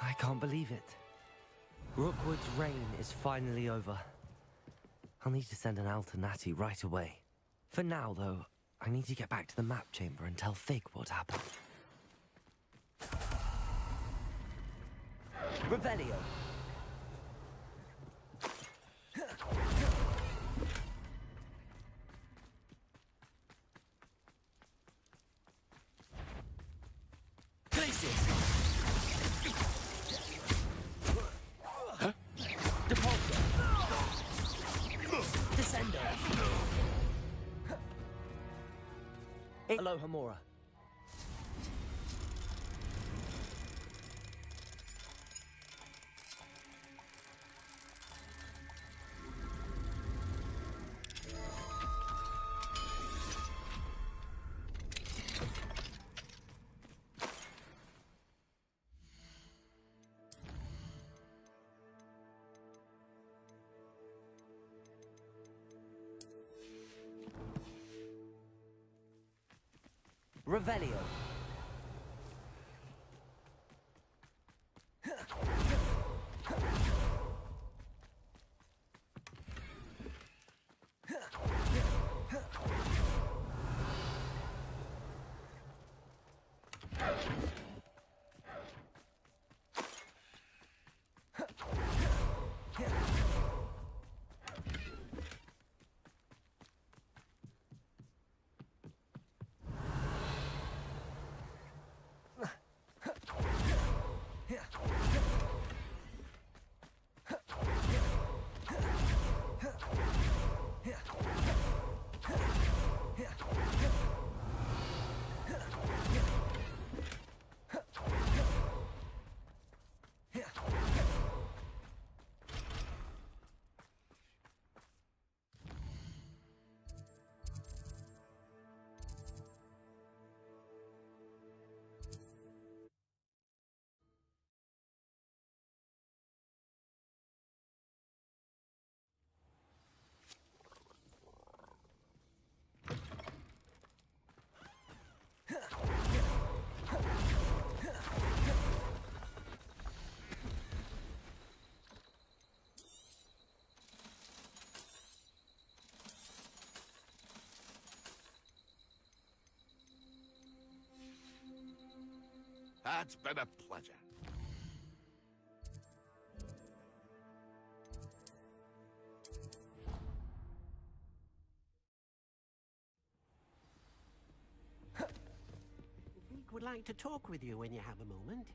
I can't believe it. Rookwood's reign is finally over. I'll need to send an Alternati right away. For now, though, I need to get back to the map chamber and tell Fig what happened. Revelio! Glacius! Depulso! Descendo! Aloha Mora. Revelio. It's been a pleasure. Deek would like to talk with you when you have a moment.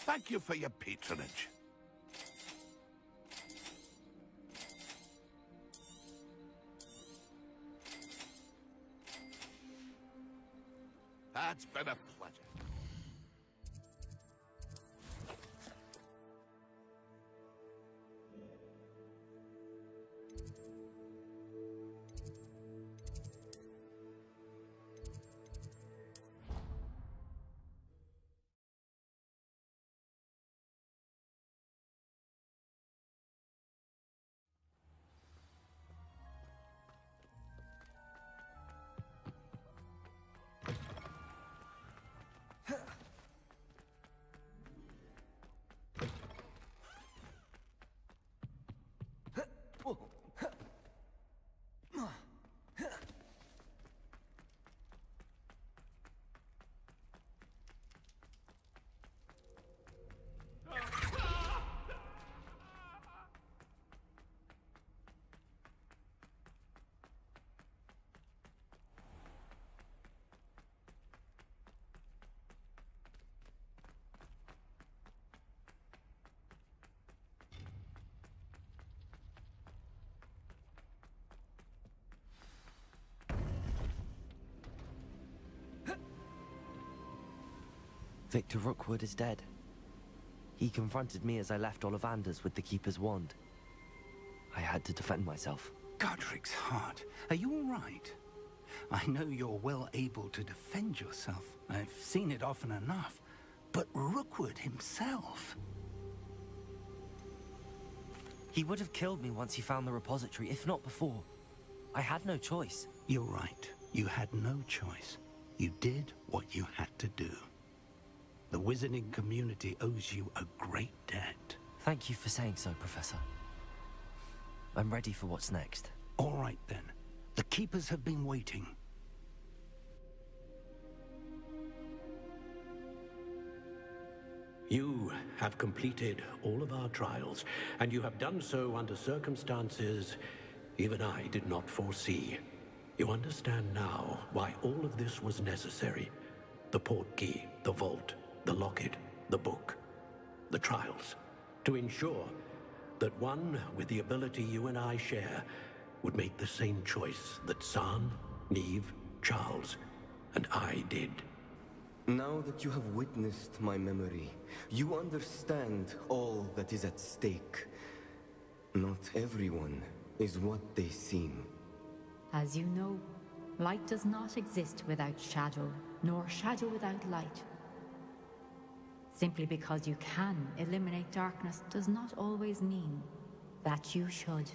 Thank you for your patronage. It's been a pleasure. Victor Rookwood is dead. He confronted me as I left Ollivander's with the Keeper's wand. I had to defend myself. Godric's heart, are you all right? I know you're well able to defend yourself. I've seen it often enough. But Rookwood himself... He would have killed me once he found the repository, if not before. I had no choice. You're right. You had no choice. You did what you had to do. The wizarding community owes you a great debt. Thank you for saying so, Professor. I'm ready for what's next. All right, then. The Keepers have been waiting. You have completed all of our trials, and you have done so under circumstances even I did not foresee. You understand now why all of this was necessary. The portkey, the vault, the locket, the book, the trials. To ensure that one with the ability you and I share would make the same choice that San, Neve, Charles, and I did. Now that you have witnessed my memory, you understand all that is at stake. Not everyone is what they seem. As you know, light does not exist without shadow, nor shadow without light. Simply because you can eliminate darkness does not always mean that you should.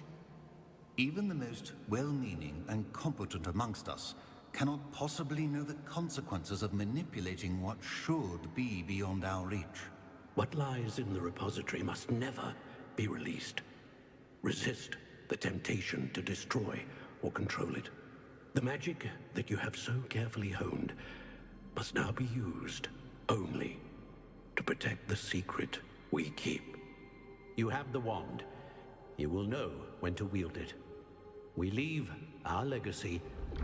Even the most well-meaning and competent amongst us cannot possibly know the consequences of manipulating what should be beyond our reach. What lies in the repository must never be released. Resist the temptation to destroy or control it. The magic that you have so carefully honed must now be used only to protect the secret we keep. You have the wand. You will know when to wield it. We leave our legacy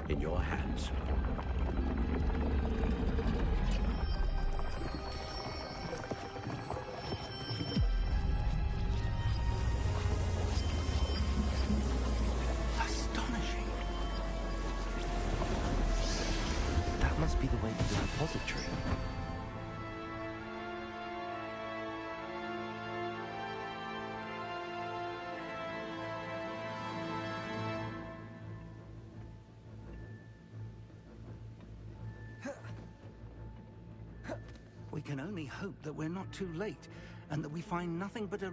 in your hands. Astonishing. That must be the way to the repository. We can only hope that we're not too late, and that we find nothing but a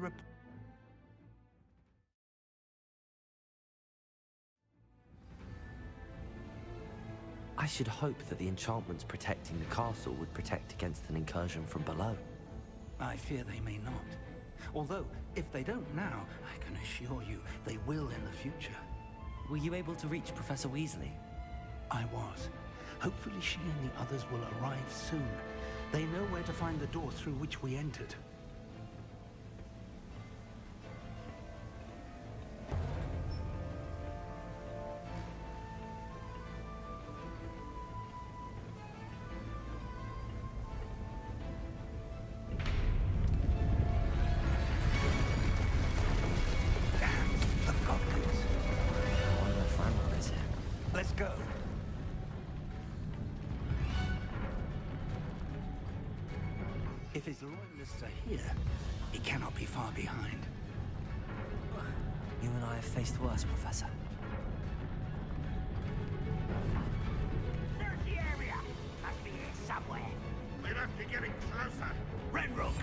I should hope that the enchantments protecting the castle would protect against an incursion from below. I fear they may not. Although, if they don't now, I can assure you they will in the future. Were you able to reach Professor Weasley? I was. Hopefully she and the others will arrive soon. They know where to find the door through which we entered. Let's go. If his loyalists are here, he cannot be far behind. You and I have faced worse, Professor. Search the area! Must be here somewhere. They must be getting closer. Renrock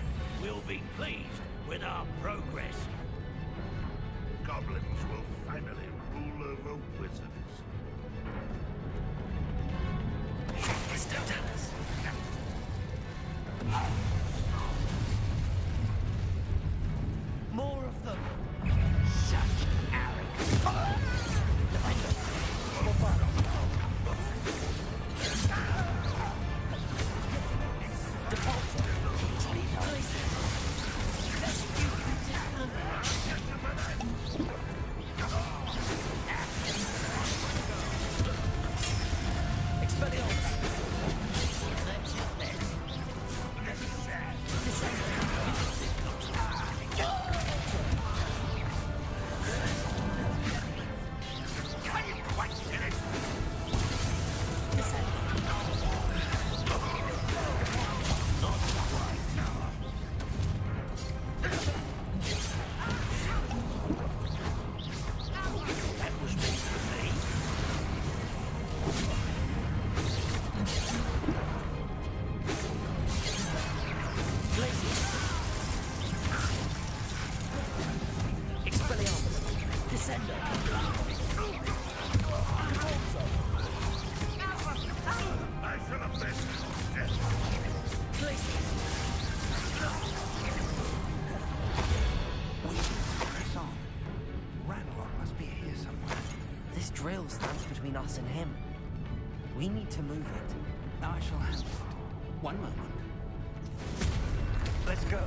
will be pleased with our progress. Goblins will finally rule over wizards. Still tell us. More of them! Such arrogance! This drill stands between us and him. We need to move it. I shall handle it. One moment. Let's go.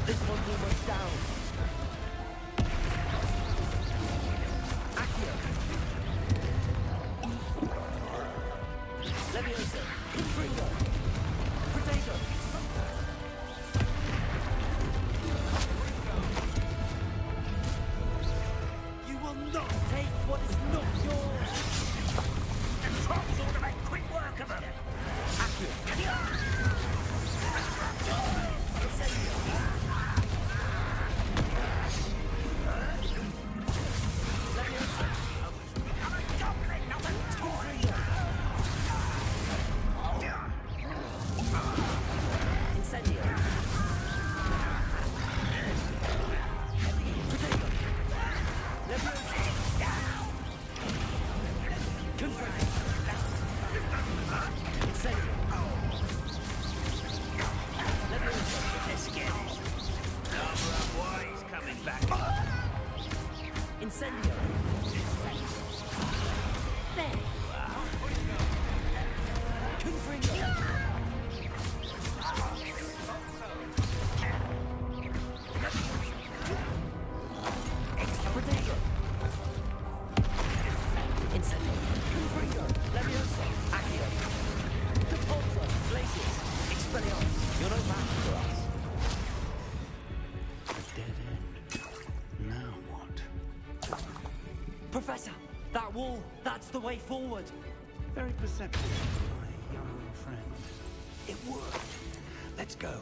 This one's almost down. Accio. Leviosa. Confringo. Potato. You will not take what is not yours. The trolls ought to make quick work of them. Accio. Incendio. There you are. Confringo. Extrapotato. Incendio. Confringo. Leviosa. Accio. Depulso. Glacius. Expelliarmus. You're no match for us. A dead end. Now what? Professor, that wall, that's the way forward. Very perceptive, my young friend. It worked. Let's go.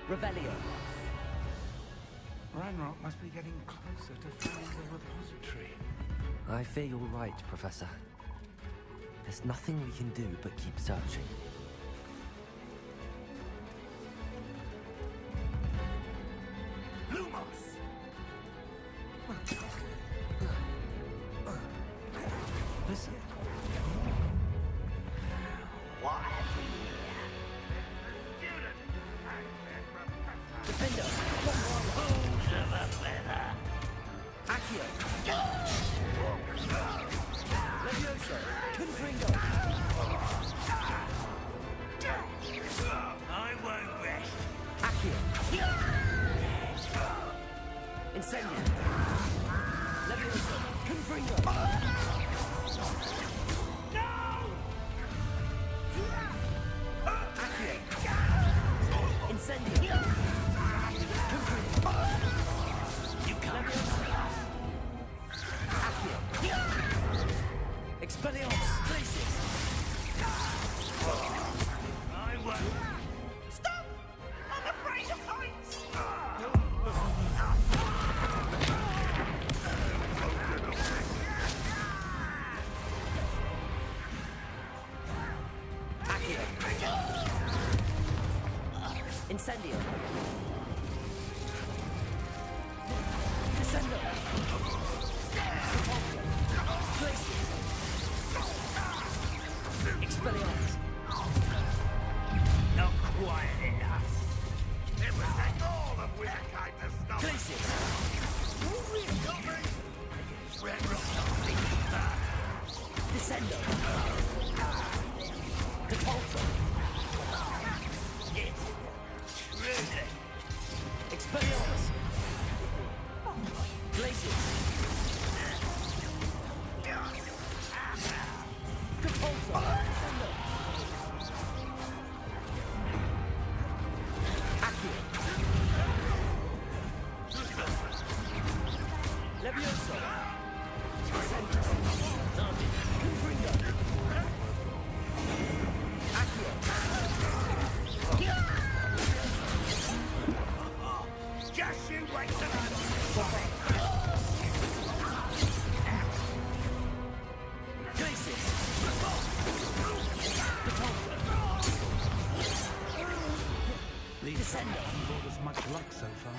Revelio. Ranrock must be getting closer to finding the repository. I fear you're right, Professor. There's nothing we can do but keep searching. Listen. Defender. Accio. Leviosa. Confringo. I won't rest. Accio. Incendio. Leviosa. Confringo. Incendio. Confringo. You can't. Accio. Expelliarmus. Glacius. I won't. Stop! I'm afraid Incendio. Descendo. Repulsor. Glacius. Expelliarmus. Not quiet enough. Everything, all of weird kind of stuff. Glacius. Red rock. Descendo. Repulsor. It's really. Expelliarmus. Glacius. Repulsor. Descendo. Accio. Levioso. Descendo. Confringo. Accio. Just you wait till I'm Glacius. Repulsor. These Descendo. haven't brought us much luck so far.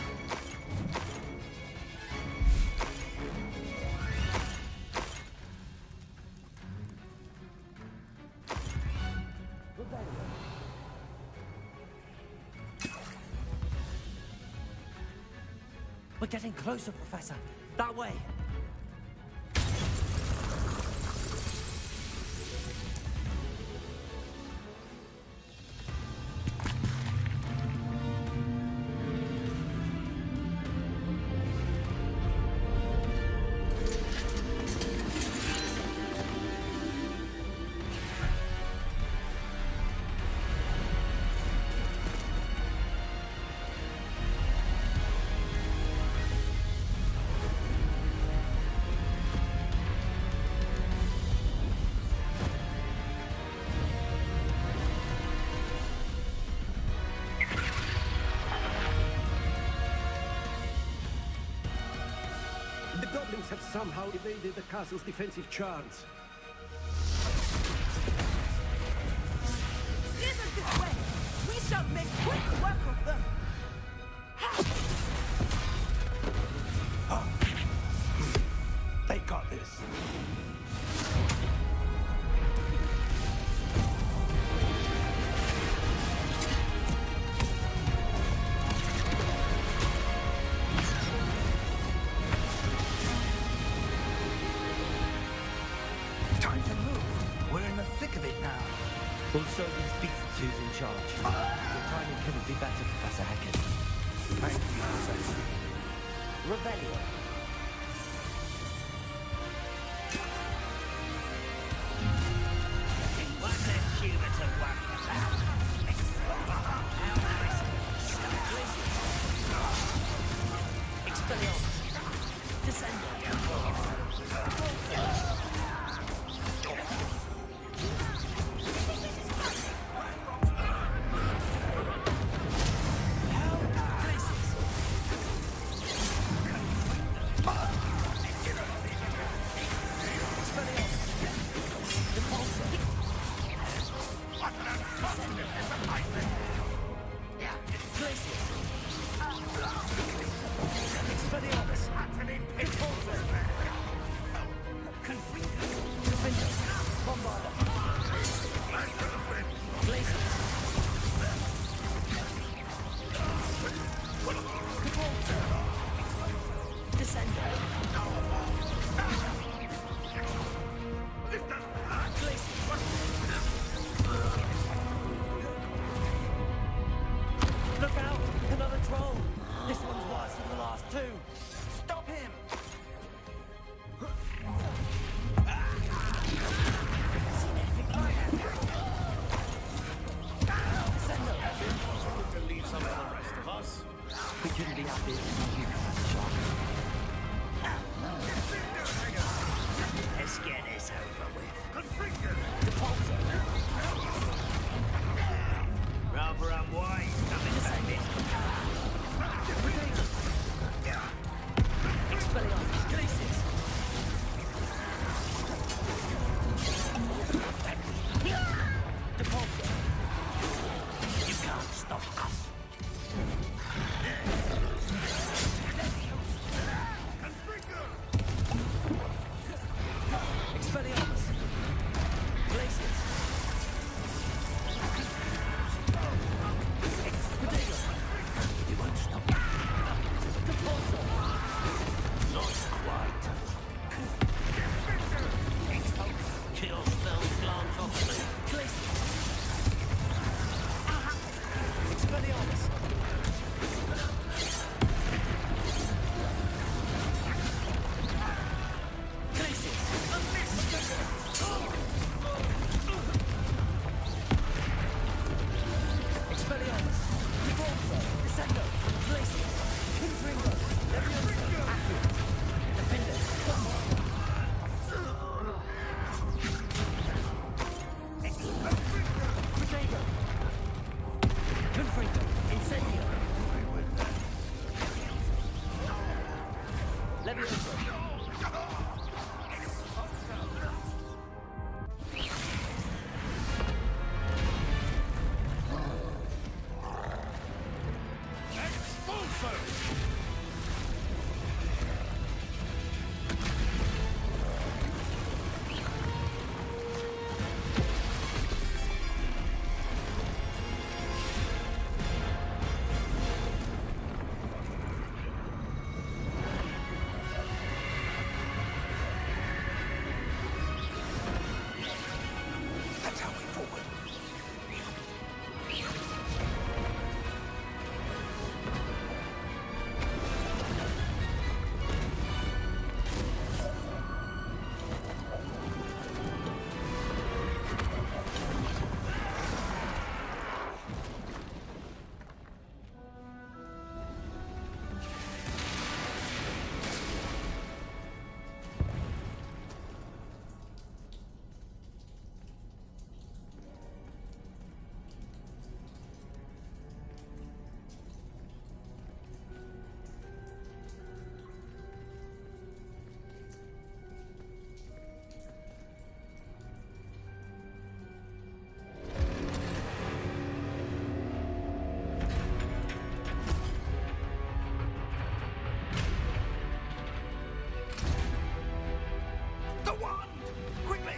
We're getting closer, Professor. That way. The goblins have somehow evaded the castle's defensive charms. Steer them this way! We shall make quick work of them! They got this. Time to move. We're in the thick of it now. We'll show these beasts who's in charge. Your timing couldn't be better, Professor Hackett. Thank you, Professor. Revelio. What's that human to worry about? Expelliarmus. Descendo. Look out! Another troll! This one's worse than the last two! Stop him! Descendo! To leave some of the rest of us. We couldn't be happier than you, Professor Sharp. Let's get this over with. Repulsor! Rather unwise coming to this. Expelliarmus! Glacius! Repulsor! You can't stop us. first. That's how we forward. The wand! Quickly!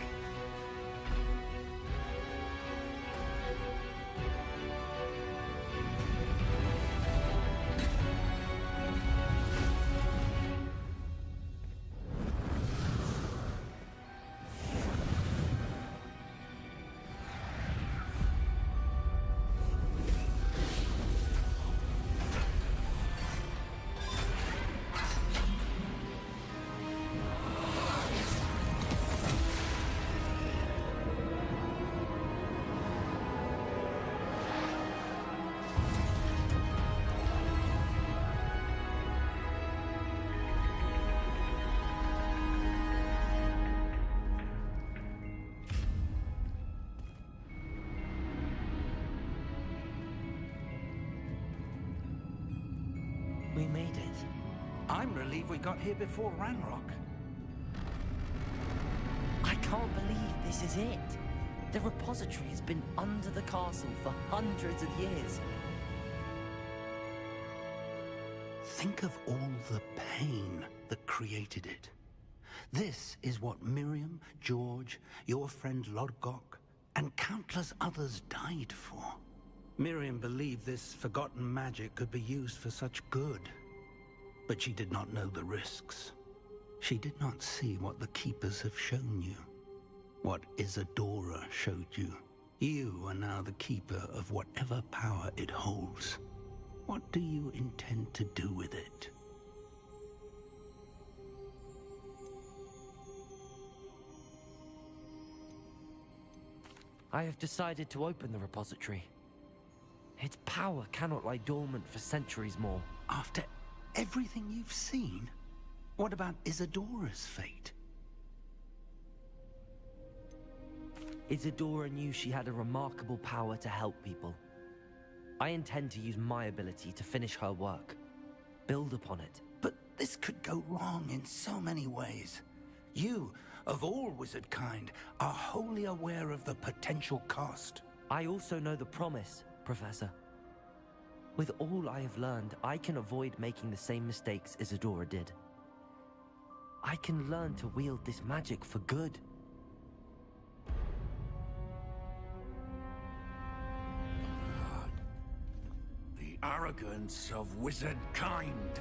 We made it. I'm relieved we got here before Ranrock. I can't believe this is it. The repository has been under the castle for hundreds of years. Think of all the pain that created it. This is what Miriam, George, your friend Lodgok, and countless others died for. Miriam believed this forgotten magic could be used for such good. But she did not know the risks. She did not see what the Keepers have shown you. What Isadora showed you. You are now the Keeper of whatever power it holds. What do you intend to do with it? I have decided to open the repository. Its power cannot lie dormant for centuries more. After everything you've seen? What about Isadora's fate? Isadora knew she had a remarkable power to help people. I intend to use my ability to finish her work. Build upon it. But this could go wrong in so many ways. You, of all wizard kind, are wholly aware of the potential cost. I also know the promise, Professor. With all I have learned, I can avoid making the same mistakes Isadora did. I can learn to wield this magic for good. The arrogance of wizard kind.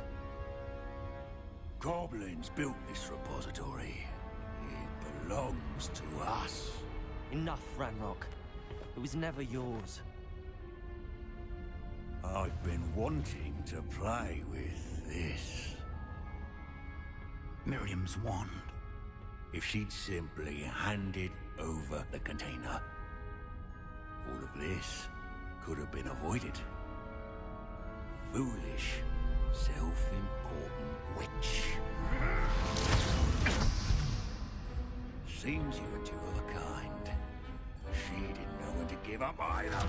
Goblins built this repository. It belongs to us. Enough, Ranrock. It was never yours. I've been wanting to play with this. Miriam's wand. If she'd simply handed over the container, all of this could have been avoided. Foolish, self-important witch. Seems you were two of a kind. She didn't know when to give up either.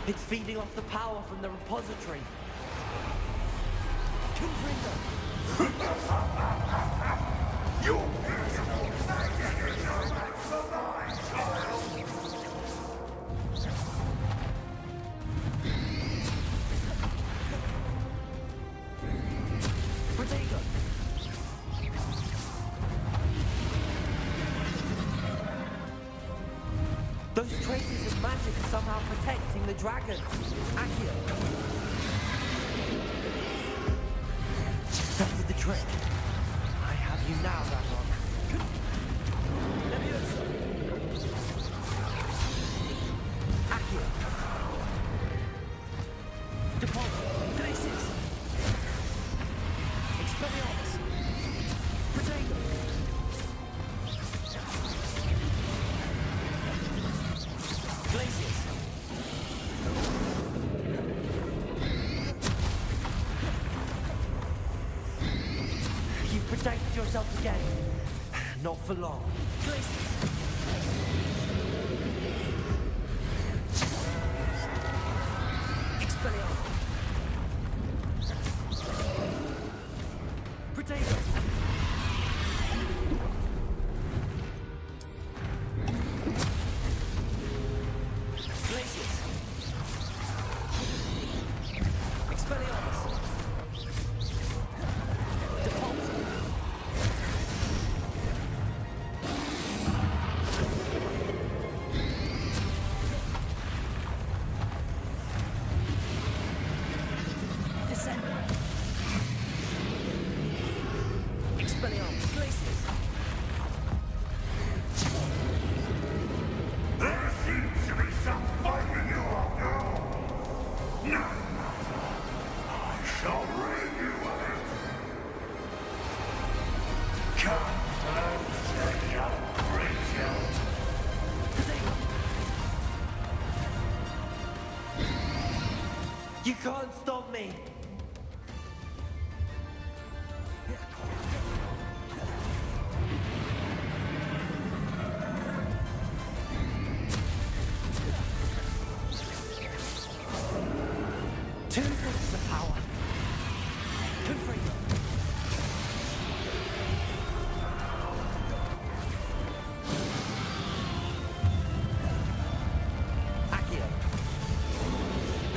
It's feeding off the power from the repository. Confringo! You child! Protego! Those traces of magic are somehow protecting the dragon. Accio! That did the trick. I have you now, Ranrock. Levioso! Accio! Depulso! Glacis! Expelliarmus! Protego! Glacius! You've protected yourself again. Not for long. Glacius! Expelliarmus! Protego! Glacius! Expelliarmus! Depulso! Descend! Expelliarmus! Glacius! There seems to be some fight in you after all. No! I shall rid you of it. Come closer, young creature. You can't stop me! Two sources of power. Confringo. Accio.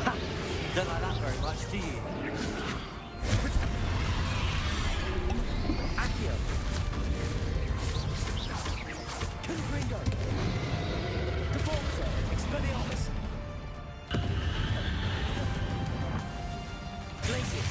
Ha! Don't like that very much, do you? Accio. Confringo. Depulso. Expelliarmus. Glacius.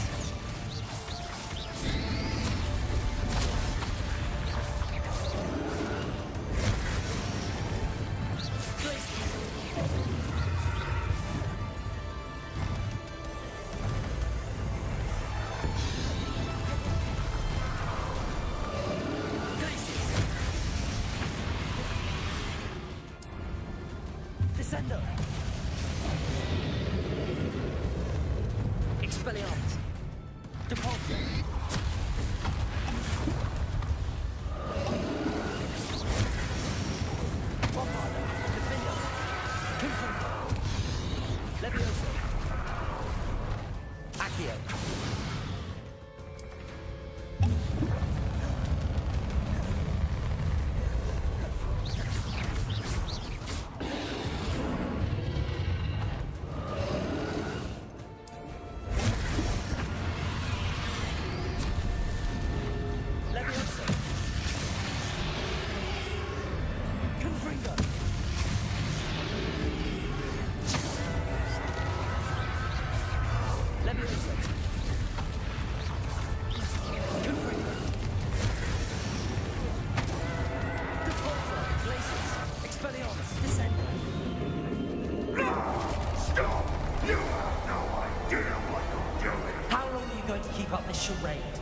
Descendo. Expelliarmus. Depulso. Bombardo. Defendo. Confringo. Levioso. Accio. Levioso. Confringo. Levioso. Confringo. Depulso. Glacius. Expelliarmus. Descendo. Stop! You have no idea what you're doing. How long are you going to keep up this charade?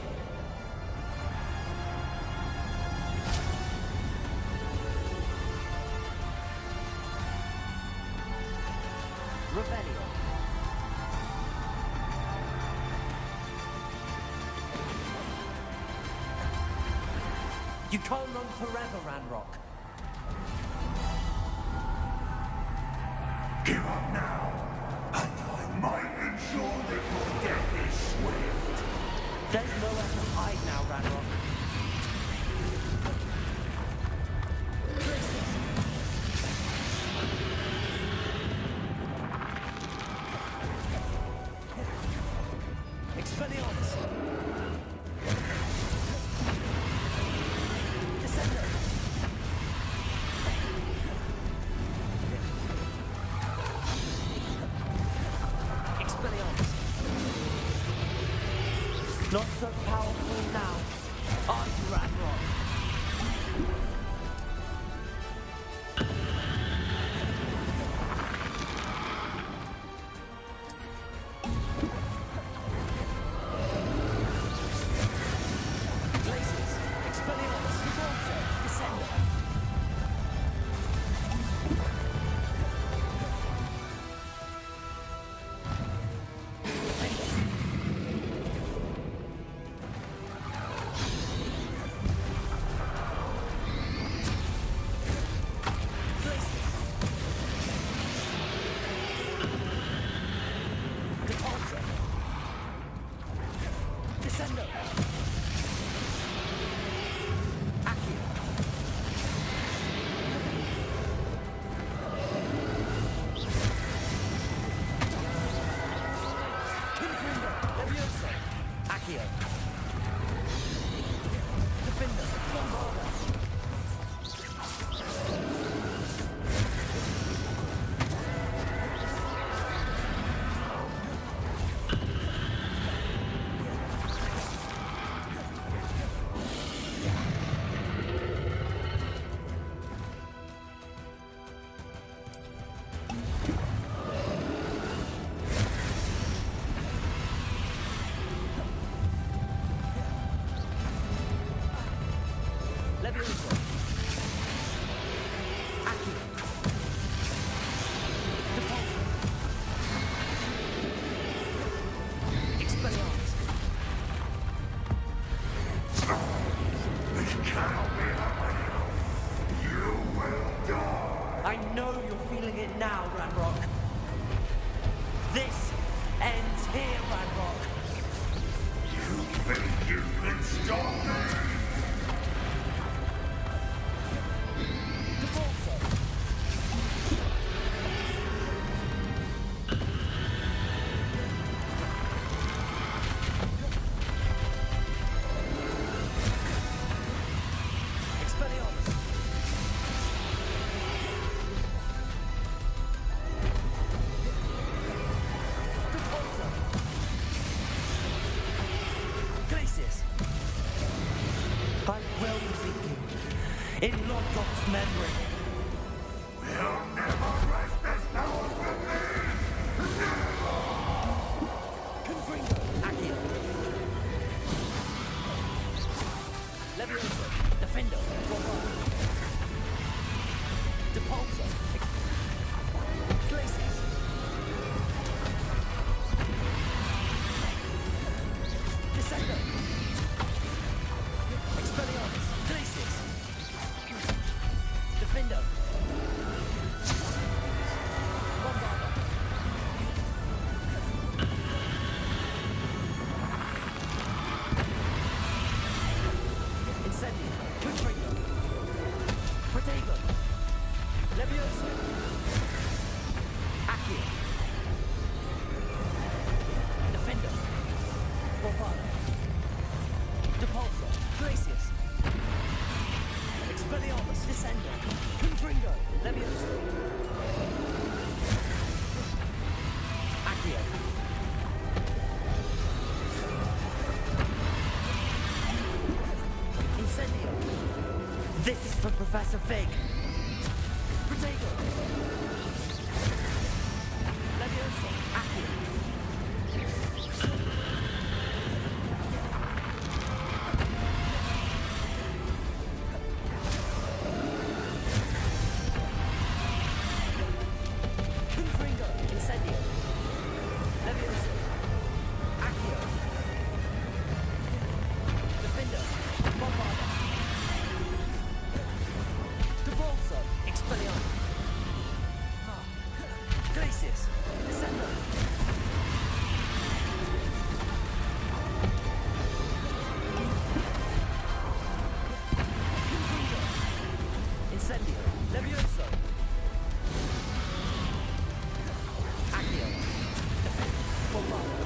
Revelio. You can't run forever, Ranrock. Give up now. I Not so powerful now. Are you, Ranrock? Glacius, Expelliarmus, Convulsor, Descender. I know you're feeling it now, Ranrock. This ends here, Ranrock. You think you can stop me? I will defeat you in Lodgok's memory. We'll never rest as power will be. Confringo, Accio. Levioso, Defendo, Bombardo. Depulso, Glacius. Descendo. Expelliarmus, Glacius. Defendo. Bombardo. Incendio. Confringo. Protego. Levioso. Accio. Defendo. Bombardo. Depulso. Glacius. Expelliarmus. Descendo. Confringo. Levioso. Accio. Incendio. This is for Professor Fig. Protego. Levioso. Accio. Confringo. Incendio. Levioso. Accio. Defendo. Bombardo. Depulso. Expelliarmus. Glacius. Descendo. Confringo. Incendio. Levioso. Accio. Bombardo.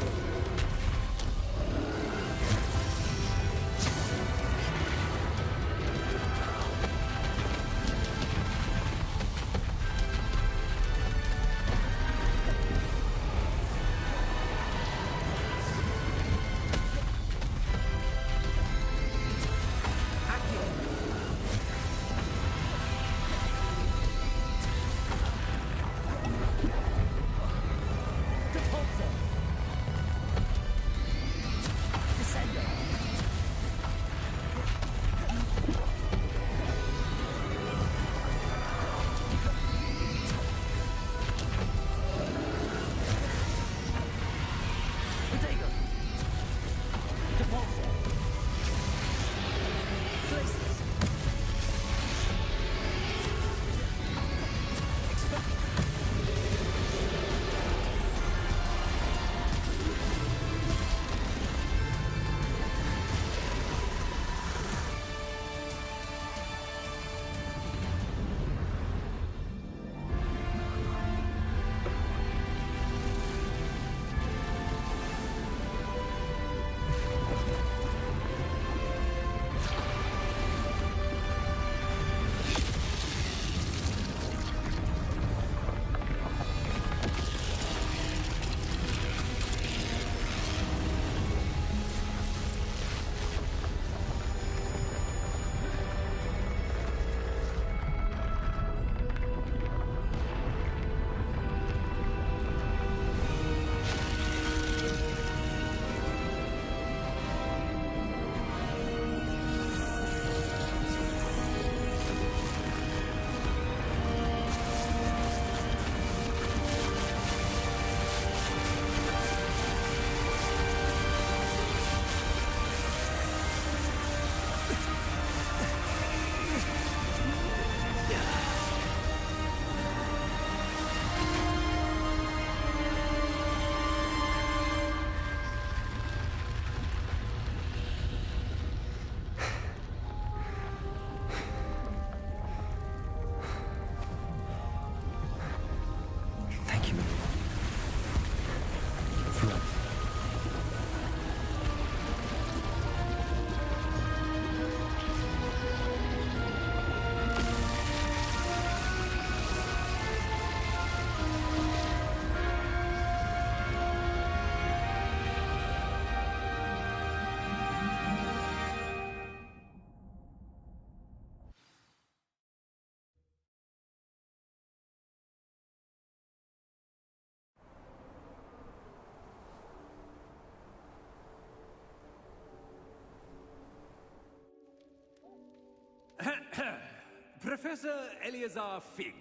Professor Eleazar Fig.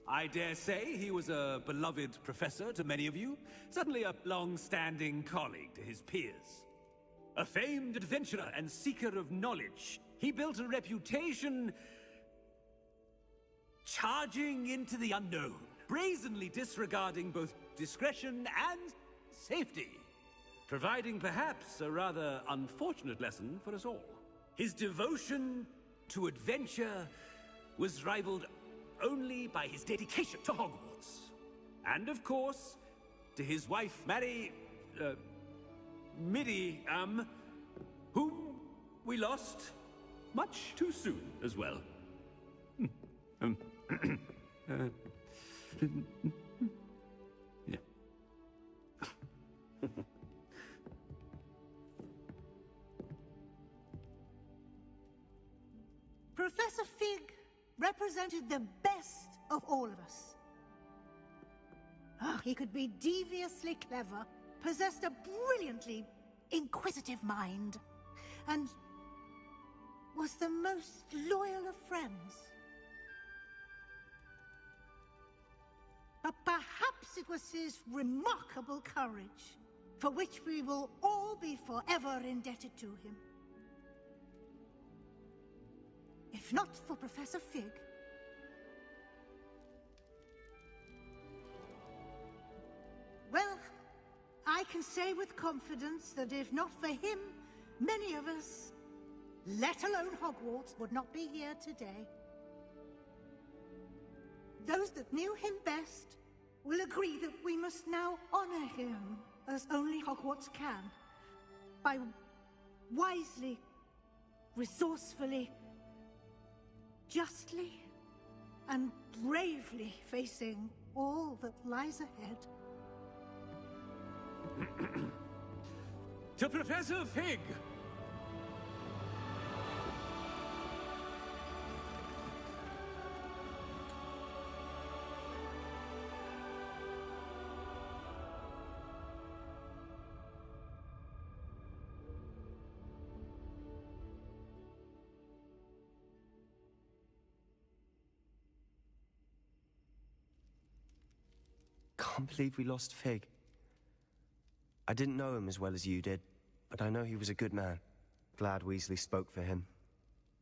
I dare say he was a beloved professor to many of you, certainly a long-standing colleague to his peers. A famed adventurer and seeker of knowledge, he built a reputation charging into the unknown, brazenly disregarding both discretion and safety, providing perhaps a rather unfortunate lesson for us all. His devotion to adventure was rivaled only by his dedication to Hogwarts. And of course, to his wife, Miriam, whom we lost much too soon as well. Yeah. Professor Fig represented the best of all of us. He could be deviously clever, possessed a brilliantly inquisitive mind, and was the most loyal of friends. But perhaps it was his remarkable courage, for which we will all be forever indebted to him. If not for Professor Fig, well, I can say with confidence that if not for him, many of us, let alone Hogwarts, would not be here today. Those that knew him best will agree that we must now honor him as only Hogwarts can, by wisely, resourcefully, justly, and bravely facing all that lies ahead. To Professor Fig! Can't believe we lost Fig. I didn't know him as well as you did, but I know he was a good man. Glad Weasley spoke for him.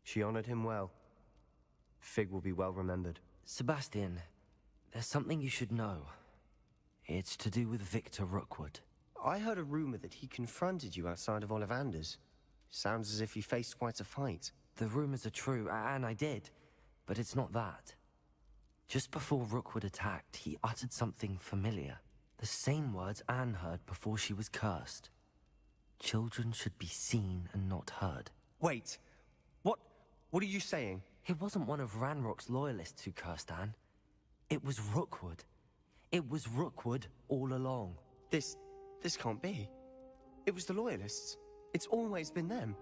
She honored him well. Fig will be well remembered. Sebastian, there's something you should know. It's to do with Victor Rookwood. I heard a rumor that he confronted you outside of Ollivander's. Sounds as if he faced quite a fight. The rumors are true, and I did, but it's not that. Just before Rookwood attacked, he uttered something familiar. The same words Anne heard before she was cursed. Children should be seen and not heard. Wait, what are you saying? It wasn't one of Ranrock's loyalists who cursed Anne. It was Rookwood. It was Rookwood all along. This can't be. It was the loyalists. It's always been them.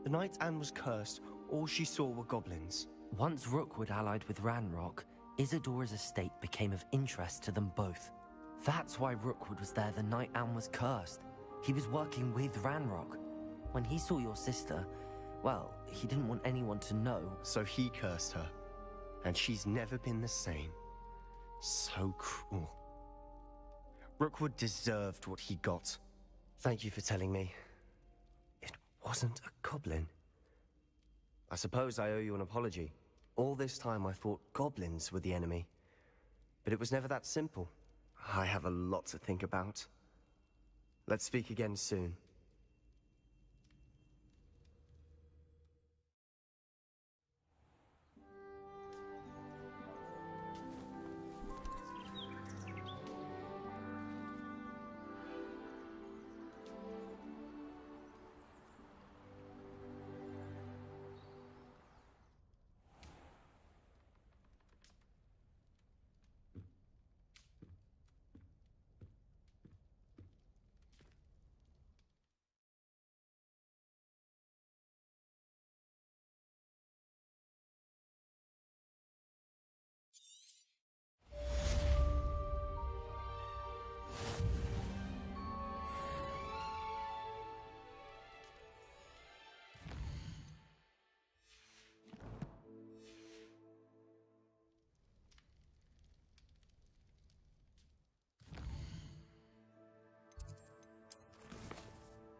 The night Anne was cursed, all she saw were goblins. Once Rookwood allied with Ranrock, Isadora's estate became of interest to them both. That's why Rookwood was there the night Anne was cursed. He was working with Ranrock. When he saw your sister, well, he didn't want anyone to know. So he cursed her. And she's never been the same. So cruel. Rookwood deserved what he got. Thank you for telling me. It wasn't a goblin. I suppose I owe you an apology. All this time I thought goblins were the enemy. But it was never that simple. I have a lot to think about. Let's speak again soon.